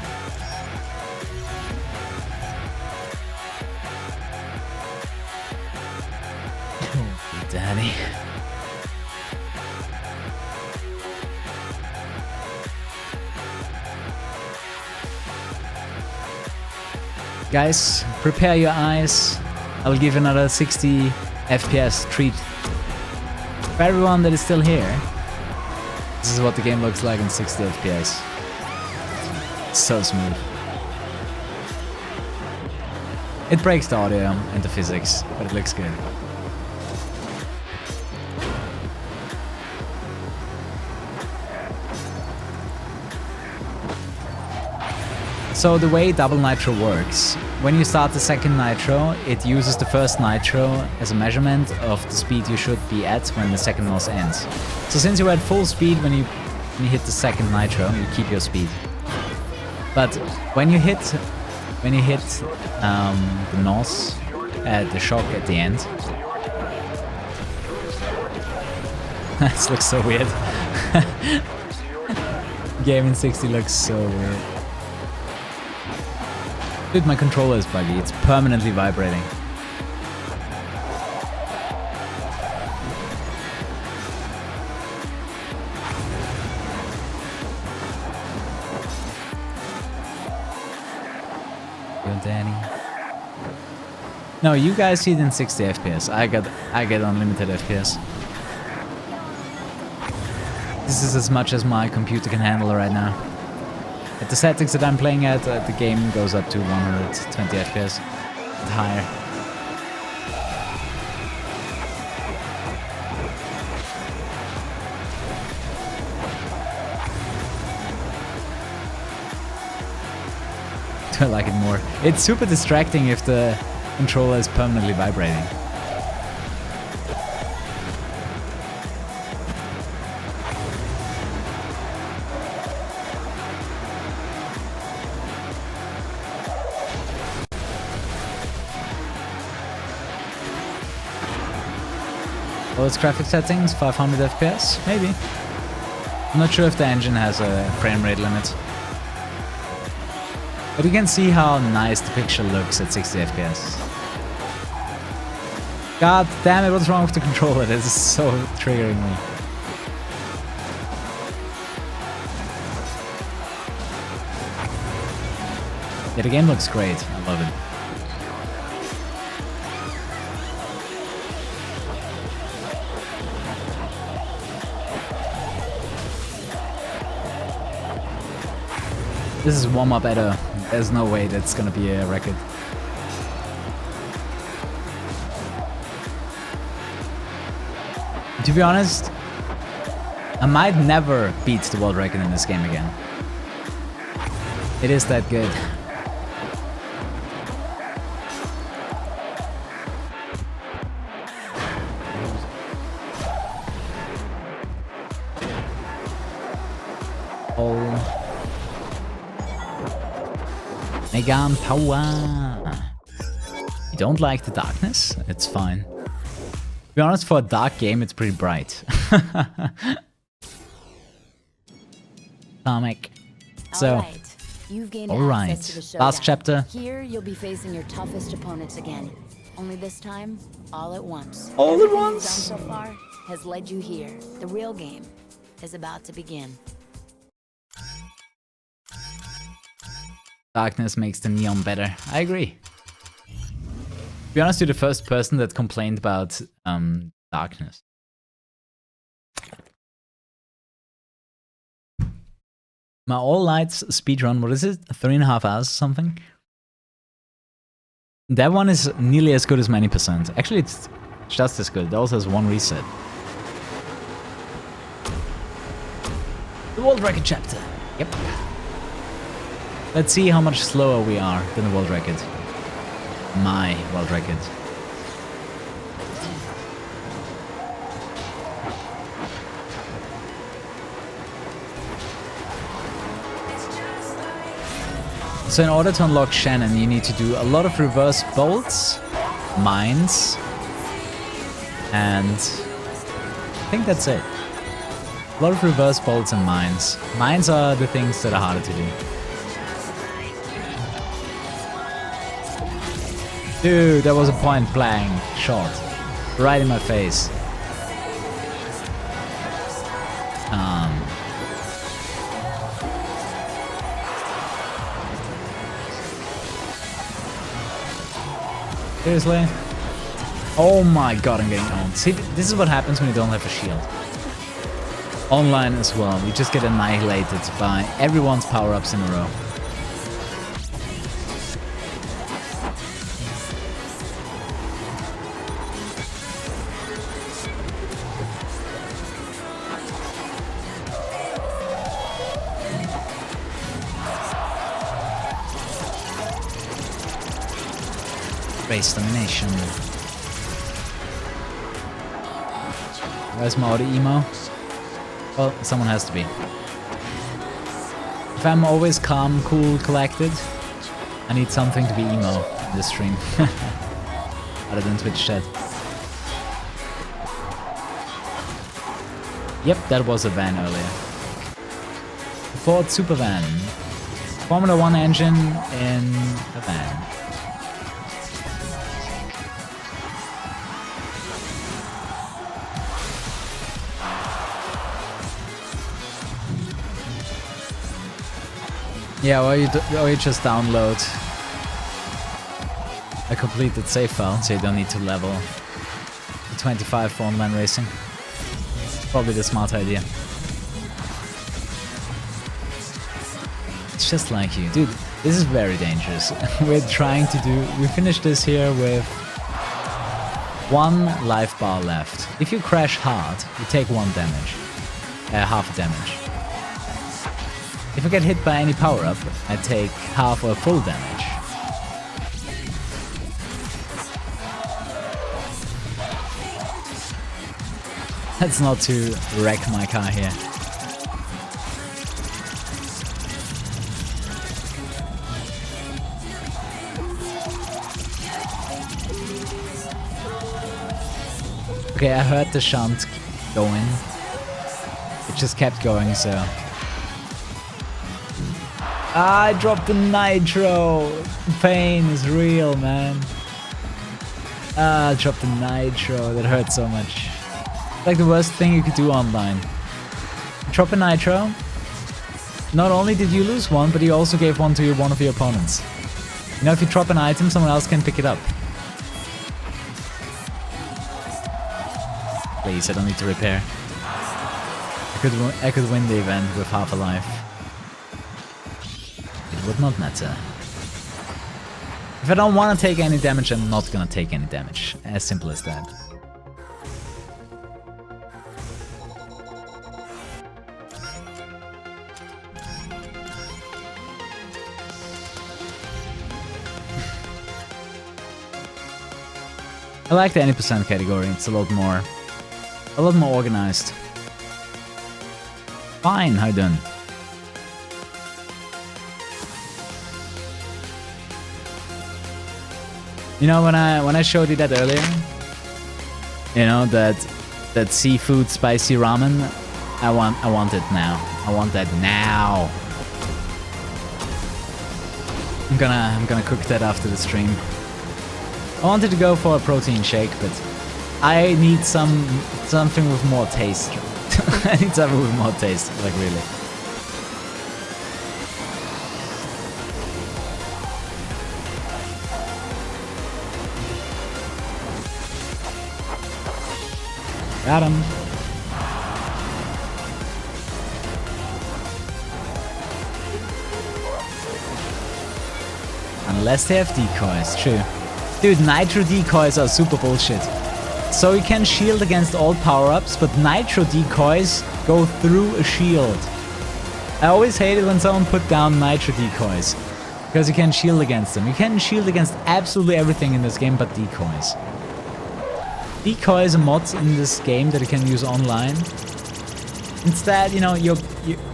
Oh, daddy. Guys, prepare your eyes. I will give another 60 FPS treat. For everyone that is still here, this is what the game looks like in 60 FPS. So smooth. It breaks the audio and the physics, but it looks good. So the way double nitro works, when you start the second nitro, it uses the first nitro as a measurement of the speed you should be at when the second loss ends. So since you're at full speed when you hit the second nitro, you keep your speed. But when you hit the NOS, the shock at the end, this looks so weird. Game in 60 looks so weird. Dude, my controller is buggy. It's permanently vibrating. Yo, Danny. No, you guys see it in 60 FPS. I get unlimited FPS. This is as much as my computer can handle right now. At the settings that I'm playing at, the game goes up to 120 FPS and higher. Do I like it more? It's super distracting if the controller is permanently vibrating. Oh, its graphic settings, 500 FPS, maybe. I'm not sure if the engine has a frame rate limit. But you can see how nice the picture looks at 60 FPS. God damn it, what's wrong with the controller? This is so triggering me. Yeah, the game looks great. I love it. This is warm-up Edo. There's no way that's gonna be a record. To be honest, I might never beat the world record in this game again. It is that good. Megan Power. You don't like the darkness? It's fine. To be honest, for a dark game, it's pretty bright. Comic. So, You've gained alright. access to the showdown. Last chapter. Here, you'll be facing your toughest opponents again. Only this time, all at once. All at Everything once? you've done so far has led you here. The real game is about to begin. Darkness makes the neon better. I agree. To be honest, you're the first person that complained about darkness. My all lights speedrun, what is it? 3.5 hours or something? That one is nearly as good as many percent. Actually, it's just as good. It also has one reset. The world record chapter. Yep. Let's see how much slower we are than the world record. My world record. So in order to unlock Shannon, you need to do a lot of reverse bolts, mines, and I think that's it. A lot of reverse bolts and mines. Mines are the things that are harder to do. Dude, that was a point blank shot. Right in my face. Seriously? Oh my god, I'm getting owned. See, this is what happens when you don't have a shield. Online as well, you just get annihilated by everyone's power-ups in a row. Race domination. Where's my auto emo? Well, someone has to be. If I'm always calm, cool, collected, I need something to be emo in this stream. Other than Twitch chat. Yep, that was a van earlier. Ford Super Van. Formula 1 engine in a van. Yeah, or you just download a completed save file, so you don't need to level the 25 for online racing. Probably the smart idea. It's just like you. Dude, this is very dangerous. We finished this here with 1 life bar left. If you crash hard, you take 1 damage. Half damage. If I get hit by any power-up, I take half or full damage. That's not to wreck my car here. Okay, I heard the shunt going. It just kept going, so... Ah, I dropped the nitro! The pain is real, man. Ah, I dropped the nitro. That hurt so much. Like the worst thing you could do online. Drop a nitro. Not only did you lose 1, but you also gave 1 to one of your opponents. You know, if you drop an item, someone else can pick it up. Please, I don't need to repair. I could win the event with half a life. It would not matter. If I don't want to take any damage, I'm not gonna take any damage. As simple as that. I like the any percent category. It's a lot more organized. Fine, how you doing? You know, when I showed you that earlier, you know, that seafood spicy ramen, I want it now. I want that now. I'm gonna cook that after the stream. I wanted to go for a protein shake, but I need something with more taste. I need something with more taste, like really. Got him. Unless they have decoys, true. Dude, nitro decoys are super bullshit. So you can shield against all power-ups, but nitro decoys go through a shield. I always hated when someone put down nitro decoys, because you can shield against them. You can shield against absolutely everything in this game but decoys. Decoy is a mod in this game that you can use online. Instead, you know,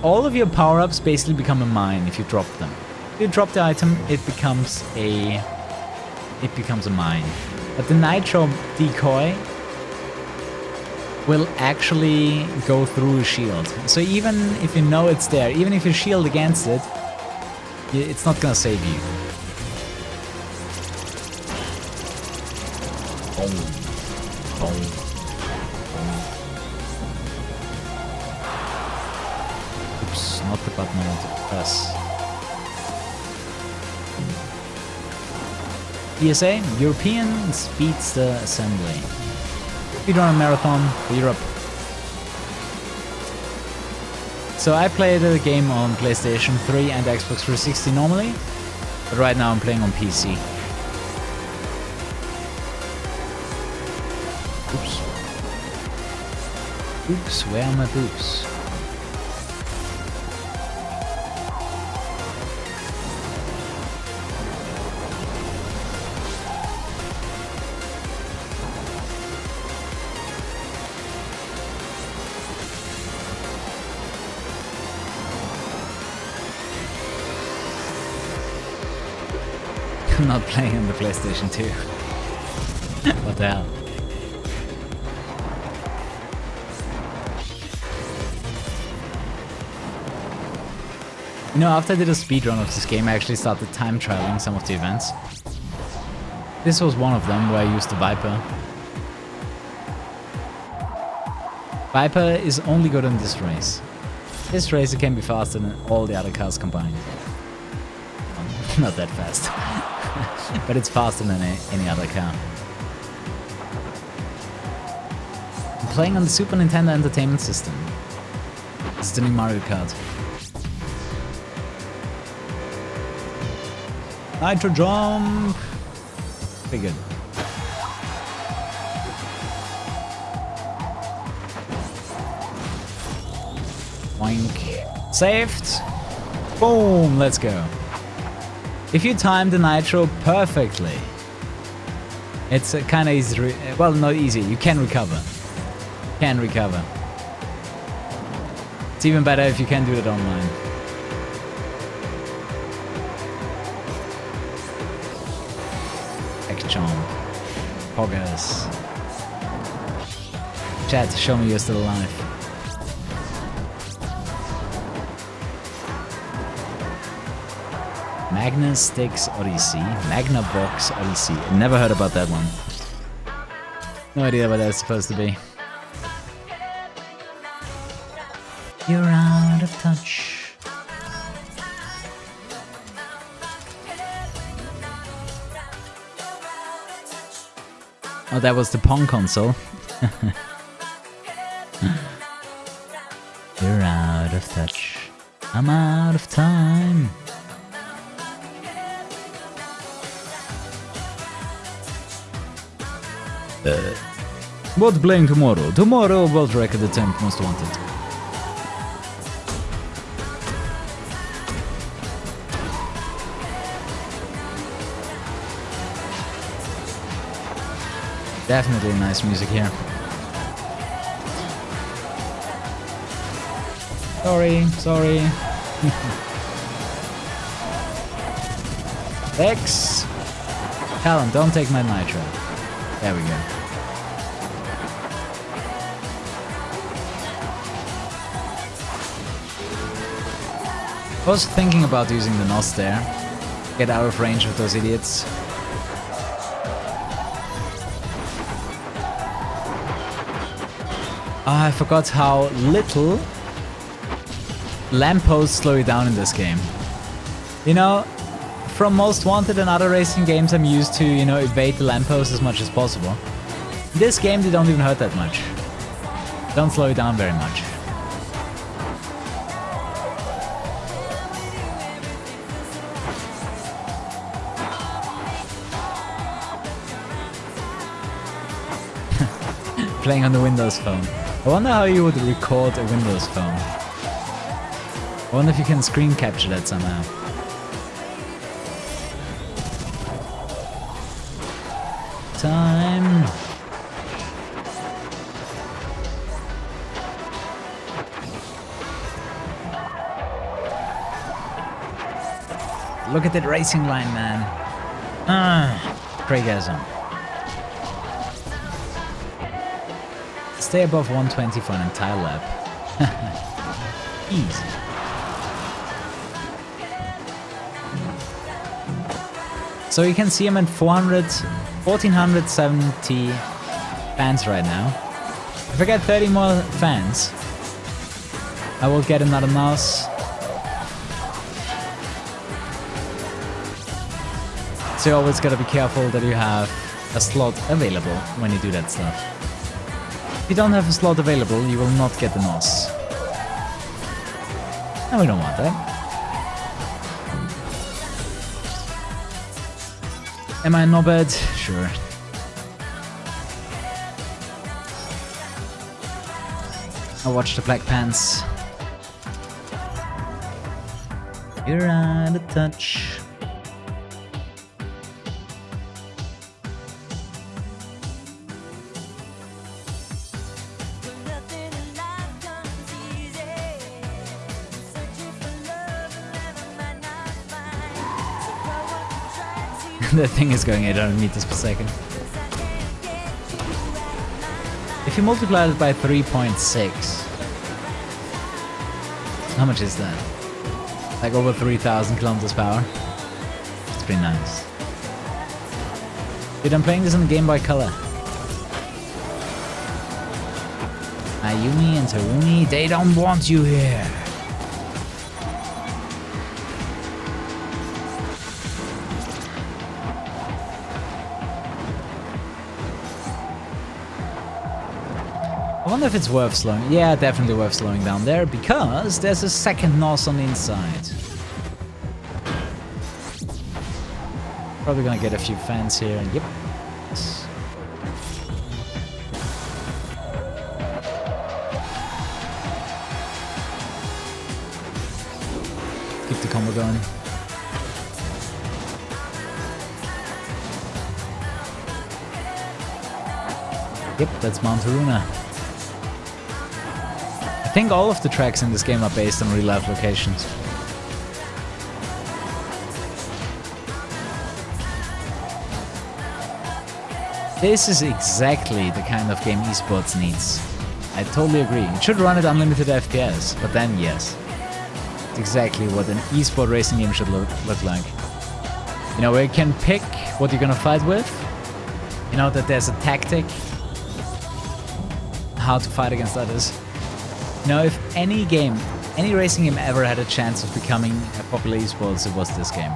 all of your power-ups basically become a mine if you drop them. If you drop the item, it becomes a mine. But the nitro decoy will actually go through a shield. So even if you know it's there, even if you shield against it, it's not gonna save you. Oops, not the button I want to press. ESA, European Speedster Assembly. Speedrun Marathon for Europe. So I played the game on PlayStation 3 and Xbox 360 normally, but right now I'm playing on PC. Oops. Oops, where are my boobs? I'm not playing on the PlayStation 2. What the hell? You know, after I did a speedrun of this game, I actually started time traveling some of the events. This was one of them where I used the Viper. Viper is only good in this race. This race it can be faster than all the other cars combined. Not that fast. But it's faster than any other car. I'm playing on the Super Nintendo Entertainment System. It's the new Mario Kart. Nitro jump! Pretty good. Boink. Saved! Boom! Let's go. If you time the nitro perfectly, it's kind of easy. Well, not easy. You can recover. Can recover. It's even better if you can do it online. Jump. KuruHS. Chat, show me you're still alive. Magna Sticks Odyssey. Magna Box Odyssey. Never heard about that one. No idea what that's supposed to be. You're out of touch. Oh, that was the Pong console. You're out of touch. I'm out of time. What playing tomorrow? Tomorrow, world record attempt most wanted. Definitely nice music here. Sorry. X. Callum, don't take my nitro. There we go. I was thinking about using the NOS there. Get out of range with those idiots. I forgot how little lampposts slow you down in this game. You know, from Most Wanted and other racing games I'm used to, you know, evade the lampposts as much as possible. In this game they don't even hurt that much. Don't slow you down very much. Playing on the Windows Phone. I wonder how you would record a Windows Phone. I wonder if you can screen capture that somehow. Time. Look at that racing line, man. Craigasm. Stay above 120 for an entire lap. Easy. So you can see I'm at 1470 fans right now. If I get 30 more fans, I will get another mouse. So you always gotta be careful that you have a slot available when you do that stuff. If you don't have a slot available, you will not get the NOS. And we don't want that. Am I a knobhead? Sure. I watch the Black Pants. You're out of touch. The thing is going 800 meters per second. If you multiply it by 3.6, how much is that? Like over 3,000 kilometers per hour. It's pretty nice. Dude, I'm playing this on the Game Boy Color. Ayumi and Tarumi, they don't want you here. I wonder if it's worth slowing. Yeah, definitely worth slowing down there because there's a second NOS on the inside. Probably gonna get a few fans here. Yep. Keep the combo going. Yep, that's Mount Haruna. I think all of the tracks in this game are based on real-life locations. This is exactly the kind of game esports needs. I totally agree. It should run at unlimited FPS, but then yes. It's exactly what an esport racing game should look like. You know, where you can pick what you're gonna fight with. You know, that there's a tactic. How to fight against others. You know, if any game, any racing game ever had a chance of becoming a popular esports, it was this game.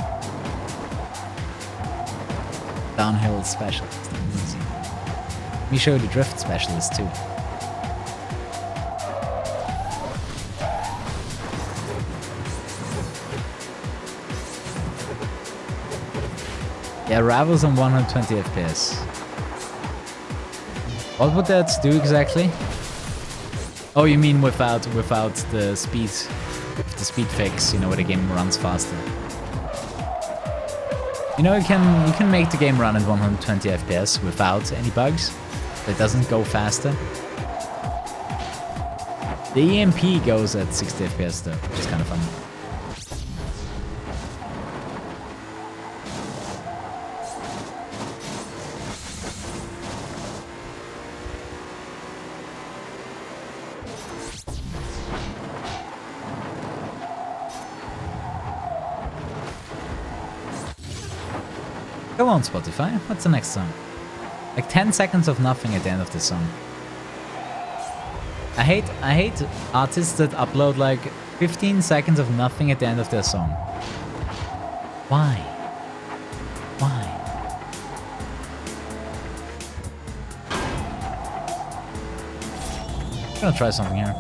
Downhill specialist. Easy. Let me show you the drift specialist too. Yeah, Rivals on 120 FPS. What would that do exactly? Oh, you mean without the speed fix, you know, where the game runs faster. You know, you can make the game run at 120 FPS without any bugs. It doesn't go faster. The EMP goes at 60 FPS though, which is kind of fun. Go on, Spotify. What's the next song? Like 10 seconds of nothing at the end of the song. I hate artists that upload like 15 seconds of nothing at the end of their song. Why? Why? I'm gonna try something here.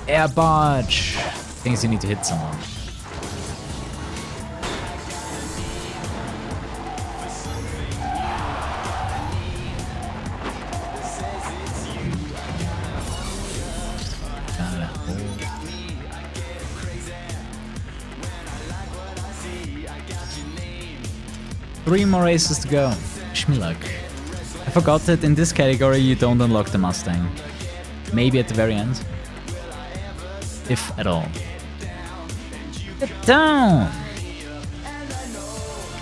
Air barge. Things you need to hit someone. Three more races to go. Wish me luck. I forgot that in this category you don't unlock the Mustang. Maybe at the very end. If at all. Get down!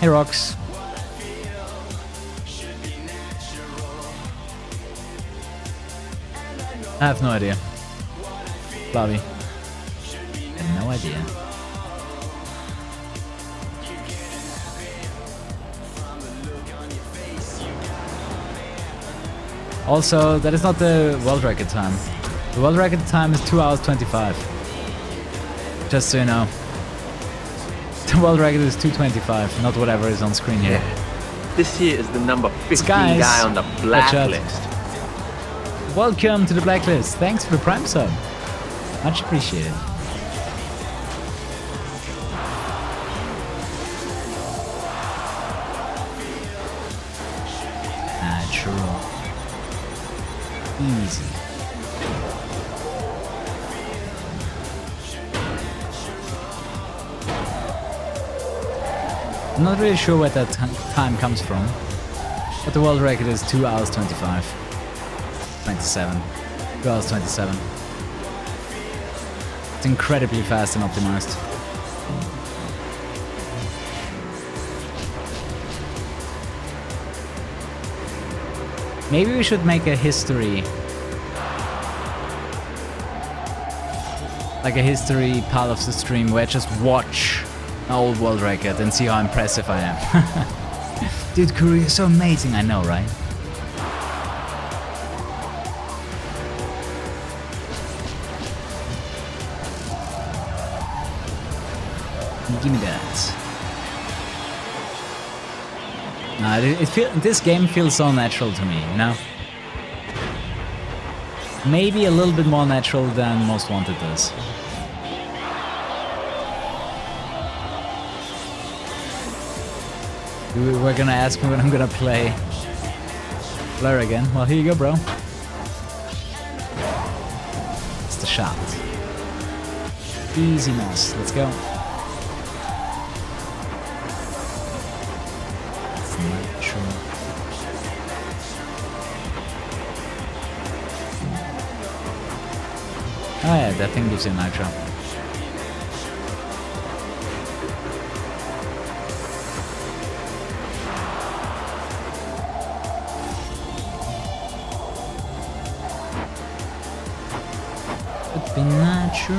Hey Rox. I have no idea. Bobby. I have no idea. Also, that is not the world record time. The world record time is 2 hours 25. Just so you know. The world record is 225, not whatever is on screen here. This here is the number 15 Guys, guy on the blacklist. Welcome to the blacklist. Thanks for the prime sub. Much appreciated. Natural. Easy. I'm not really sure where that time comes from, but the world record is 2 hours 25. 27. 2 hours 27. It's incredibly fast and optimized. Maybe we should make a history. Like a history part of the stream where I just watch an old world record and see how impressive I am. Dude, Kuru, you're so amazing, I know, right? Give me that. This game feels so natural to me, you know? Maybe a little bit more natural than Most Wanted does. We're gonna ask me when I'm gonna play Blur again. Well, here you go, bro. It's the shot. Easy moss. Let's go. Oh yeah, that thing gives you nitro. It'd be natural.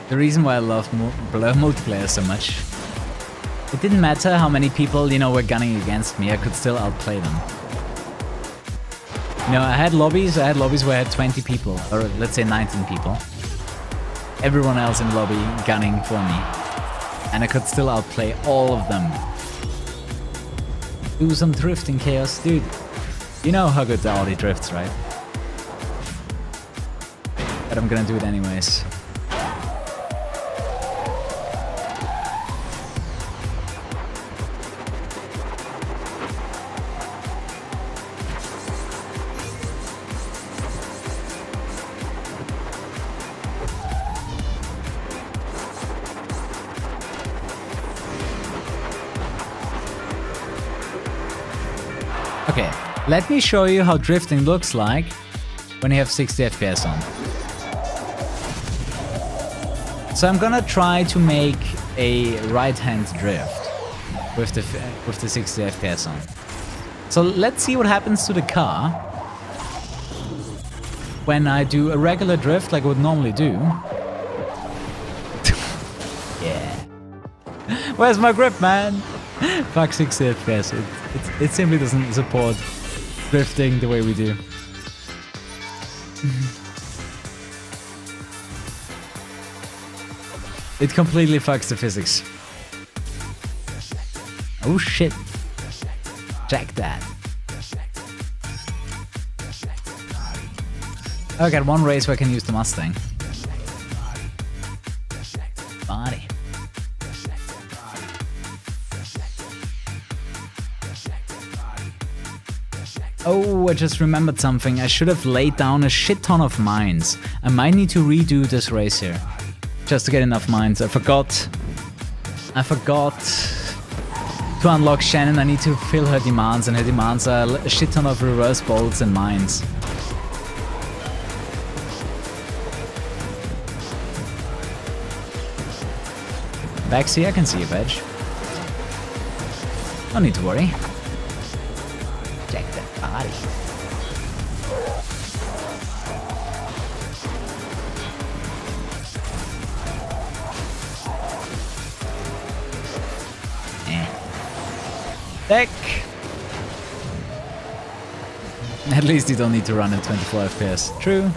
The reason why I love Blur multiplayer so much, it didn't matter how many people, you know, were gunning against me, I could still outplay them. You know, I had lobbies where I had 20 people, or let's say 19 people. Everyone else in the lobby gunning for me. And I could still outplay all of them. Do some drifting, Chaos. Dude, you know how good the Audi drifts, right? But I'm gonna do it anyways. Okay, let me show you how drifting looks like when you have 60 FPS on. So I'm gonna try to make a right-hand drift with the 60 FPS on. So let's see what happens to the car when I do a regular drift like I would normally do. Yeah. Where's my grip, man? Fuck 60 FPS. It simply doesn't support drifting the way we do. It completely fucks the physics. Oh shit. Check that. I got one race where I can use the Mustang. Body. Oh, I just remembered something. I should have laid down a shit ton of mines. I might need to redo this race here. Just to get enough mines. I forgot to unlock Shannon. I need to fill her demands, and her demands are a shit ton of reverse bolts and mines. Baxi, I can see you, Badge. No need to worry. Check that body. Deck! At least you don't need to run at 24 FPS. True.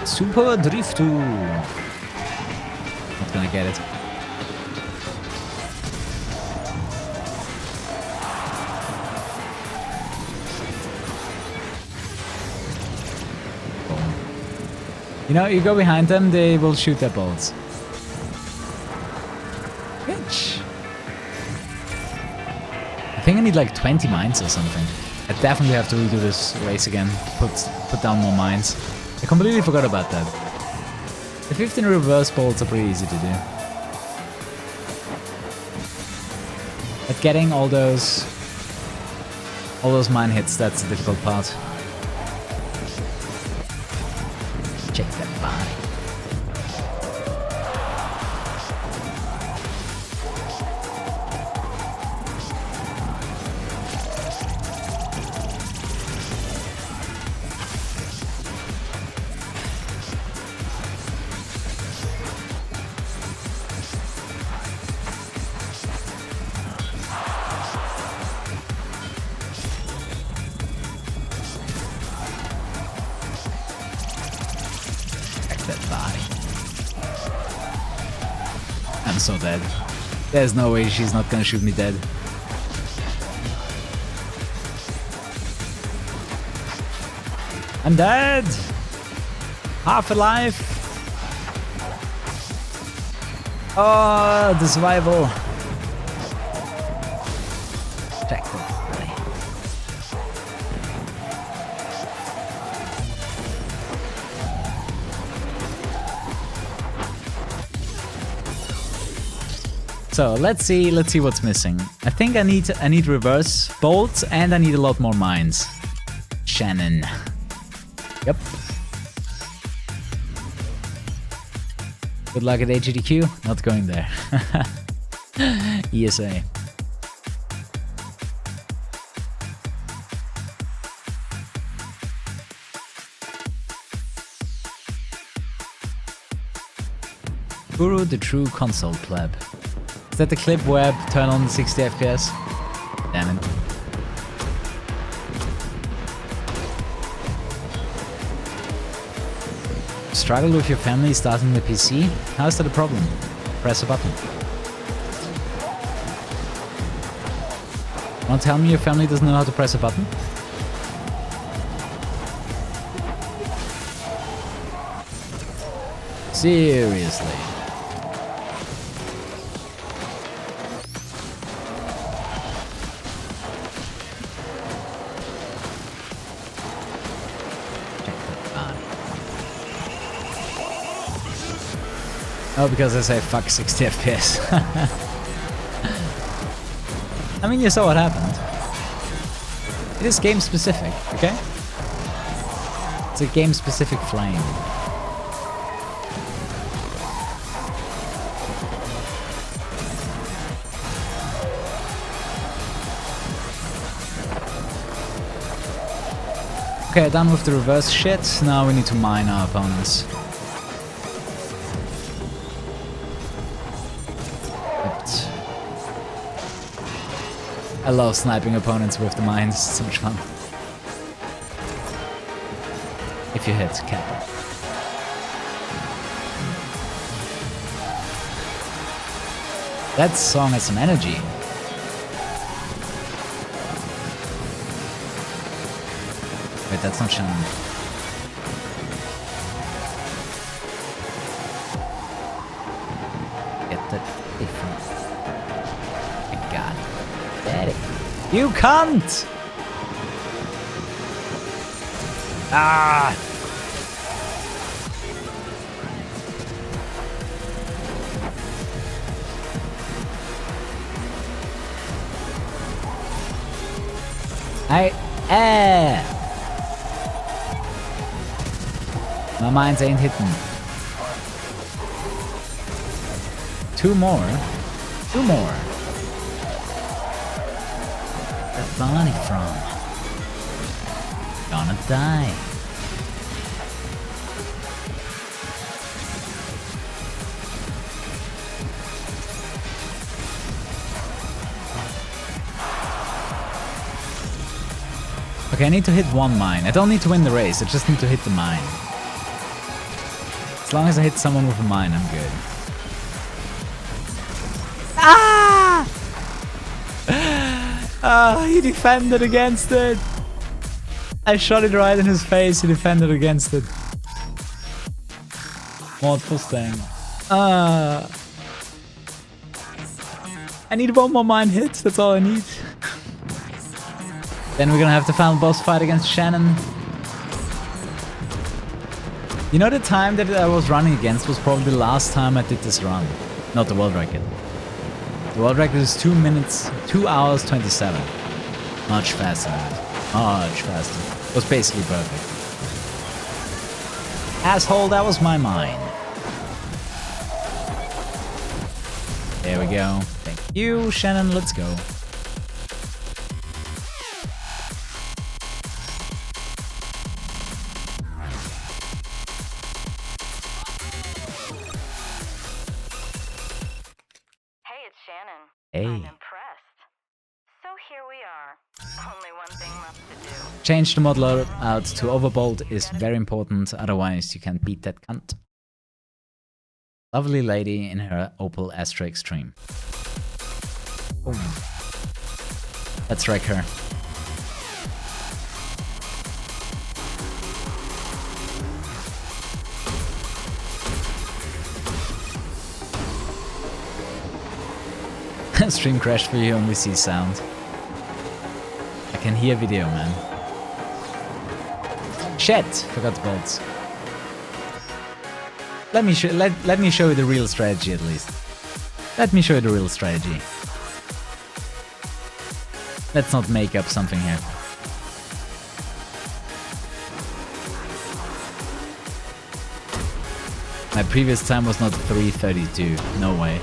Super Driftu. Not gonna get it. You know, you go behind them, they will shoot their bolts. Bitch. I think I need like 20 mines or something. I definitely have to redo this race again. Put down more mines. I completely forgot about that. The 15 reverse bolts are pretty easy to do. But getting all those mine hits, that's the difficult part. Check that body. That body. I'm so dead. There's no way she's not gonna shoot me dead. I'm dead! Half alive! Oh, the survival! Check that body. So let's see what's missing. I think I need reverse bolts and I need a lot more mines. Shannon. Yep. Good luck at AGDQ. Not going there. ESA. Kuru the true console pleb. Is that the clip where I turn on 60 FPS? Damn it. Struggle with your family starting the PC? How is that a problem? Press a button. Want to tell me your family doesn't know how to press a button? Seriously. Oh, because I say fuck 60 FPS. I mean, you saw what happened. It is game specific, okay? It's a game specific flame. Okay, done with the reverse shit. Now we need to mine our opponents. I love sniping opponents with the mines, it's so much fun. If you hit cap. That song has some energy. Wait, that's not Shannon. Get that different. I got it. Daddy. You can't! Ah! My mines ain't hitting. Two more. Where's Bonnie from? Gonna die. Okay, I need to hit one mine. I don't need to win the race, I just need to hit the mine. As long as I hit someone with a mine, I'm good. Ah! Ah, he defended against it. I shot it right in his face, he defended against it. Mod for staying. Ah. I need one more mine hit, that's all I need. Then we're gonna have the final boss fight against Shannon. You know, the time that I was running against was probably the last time I did this run. Not the world record. The world record is 2 hours 27. Much faster than that. Much faster. It was basically perfect. Asshole, that was my mine. There we go. Thank you, Shannon, let's go. Hey. I'm impressed. So here we are. Only one thing left to do. Change the model out to overbold is very important, otherwise you can't beat that cunt. Lovely lady in her Opel Astra Extreme. Boom. Let's wreck her. Stream crashed for you, only see sound. I can hear video, man. Shit! Forgot the bolts. Let me show you the real strategy at least. Let me show you the real strategy. Let's not make up something here. My previous time was not 3:32. No way.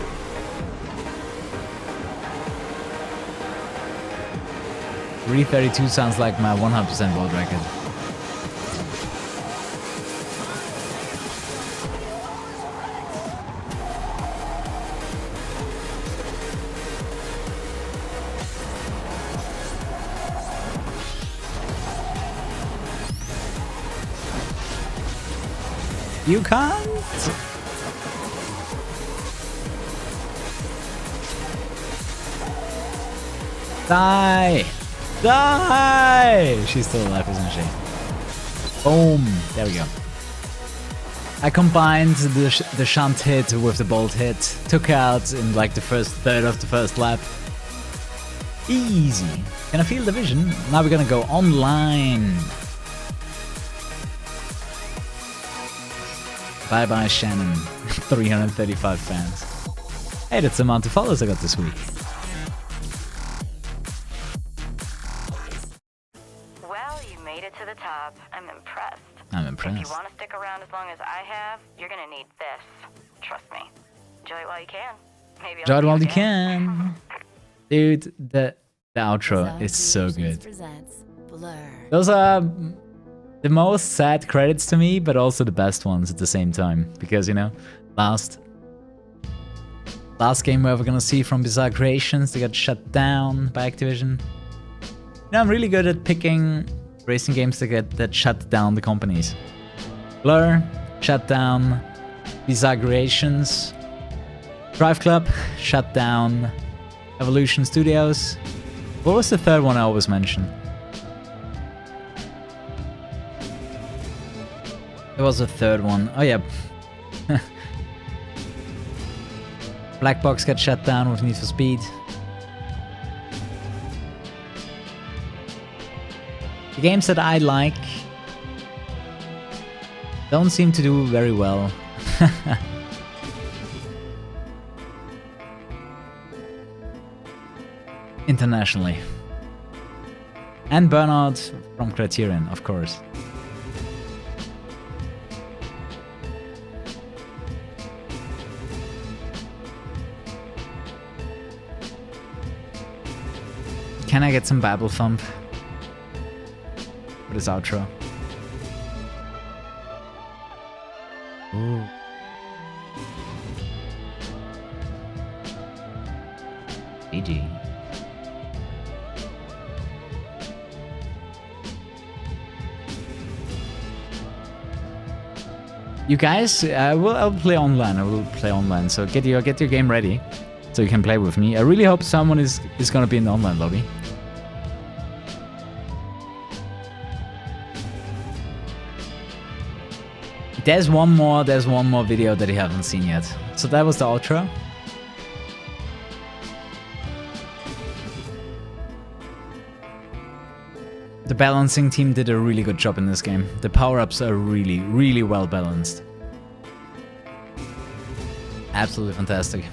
3:32 sounds like my 100% world record. You can't! Die! Die! She's still alive, isn't she? Boom! There we go. I combined the shunt hit with the bolt hit. Took her out in like the first third of the first lap. Easy. Can I feel the vision? Now we're gonna go online. Bye bye Shannon. 335 fans. Hey, that's the amount of followers I got this week. Well, you made it to the top. I'm impressed. I'm impressed. If you want to stick around as long as I have, you're gonna need this. Trust me. Enjoy it while you can. Maybe Enjoy it while you can. Dude, the outro is so good. Those are the most sad credits to me, but also the best ones at the same time. Because, you know, last game we're ever gonna see from Bizarre Creations, they got shut down by Activision. You know, I'm really good at picking racing games that shut down the companies. Blur, shut down. Bizarre Creations. Drive Club, shut down. Evolution Studios. What was the third one I always mention? There was a third one. Oh yeah. Black Box got shut down with Need for Speed. The games that I like don't seem to do very well. Internationally. And Burnout from Criterion, of course. Can I get some Babel Thump for this outro? Ooh. GG. You guys, I'll play online. I will play online. So get your game ready, so you can play with me. I really hope someone is gonna be in the online lobby. There's one more video that you haven't seen yet. So that was the outro. The balancing team did a really good job in this game. The power-ups are really, really well balanced. Absolutely fantastic.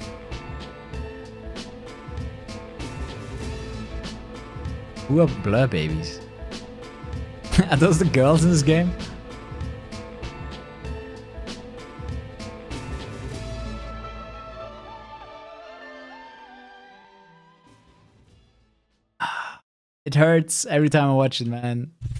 Who are Blur babies? Are those the girls in this game? It hurts every time I watch it, man.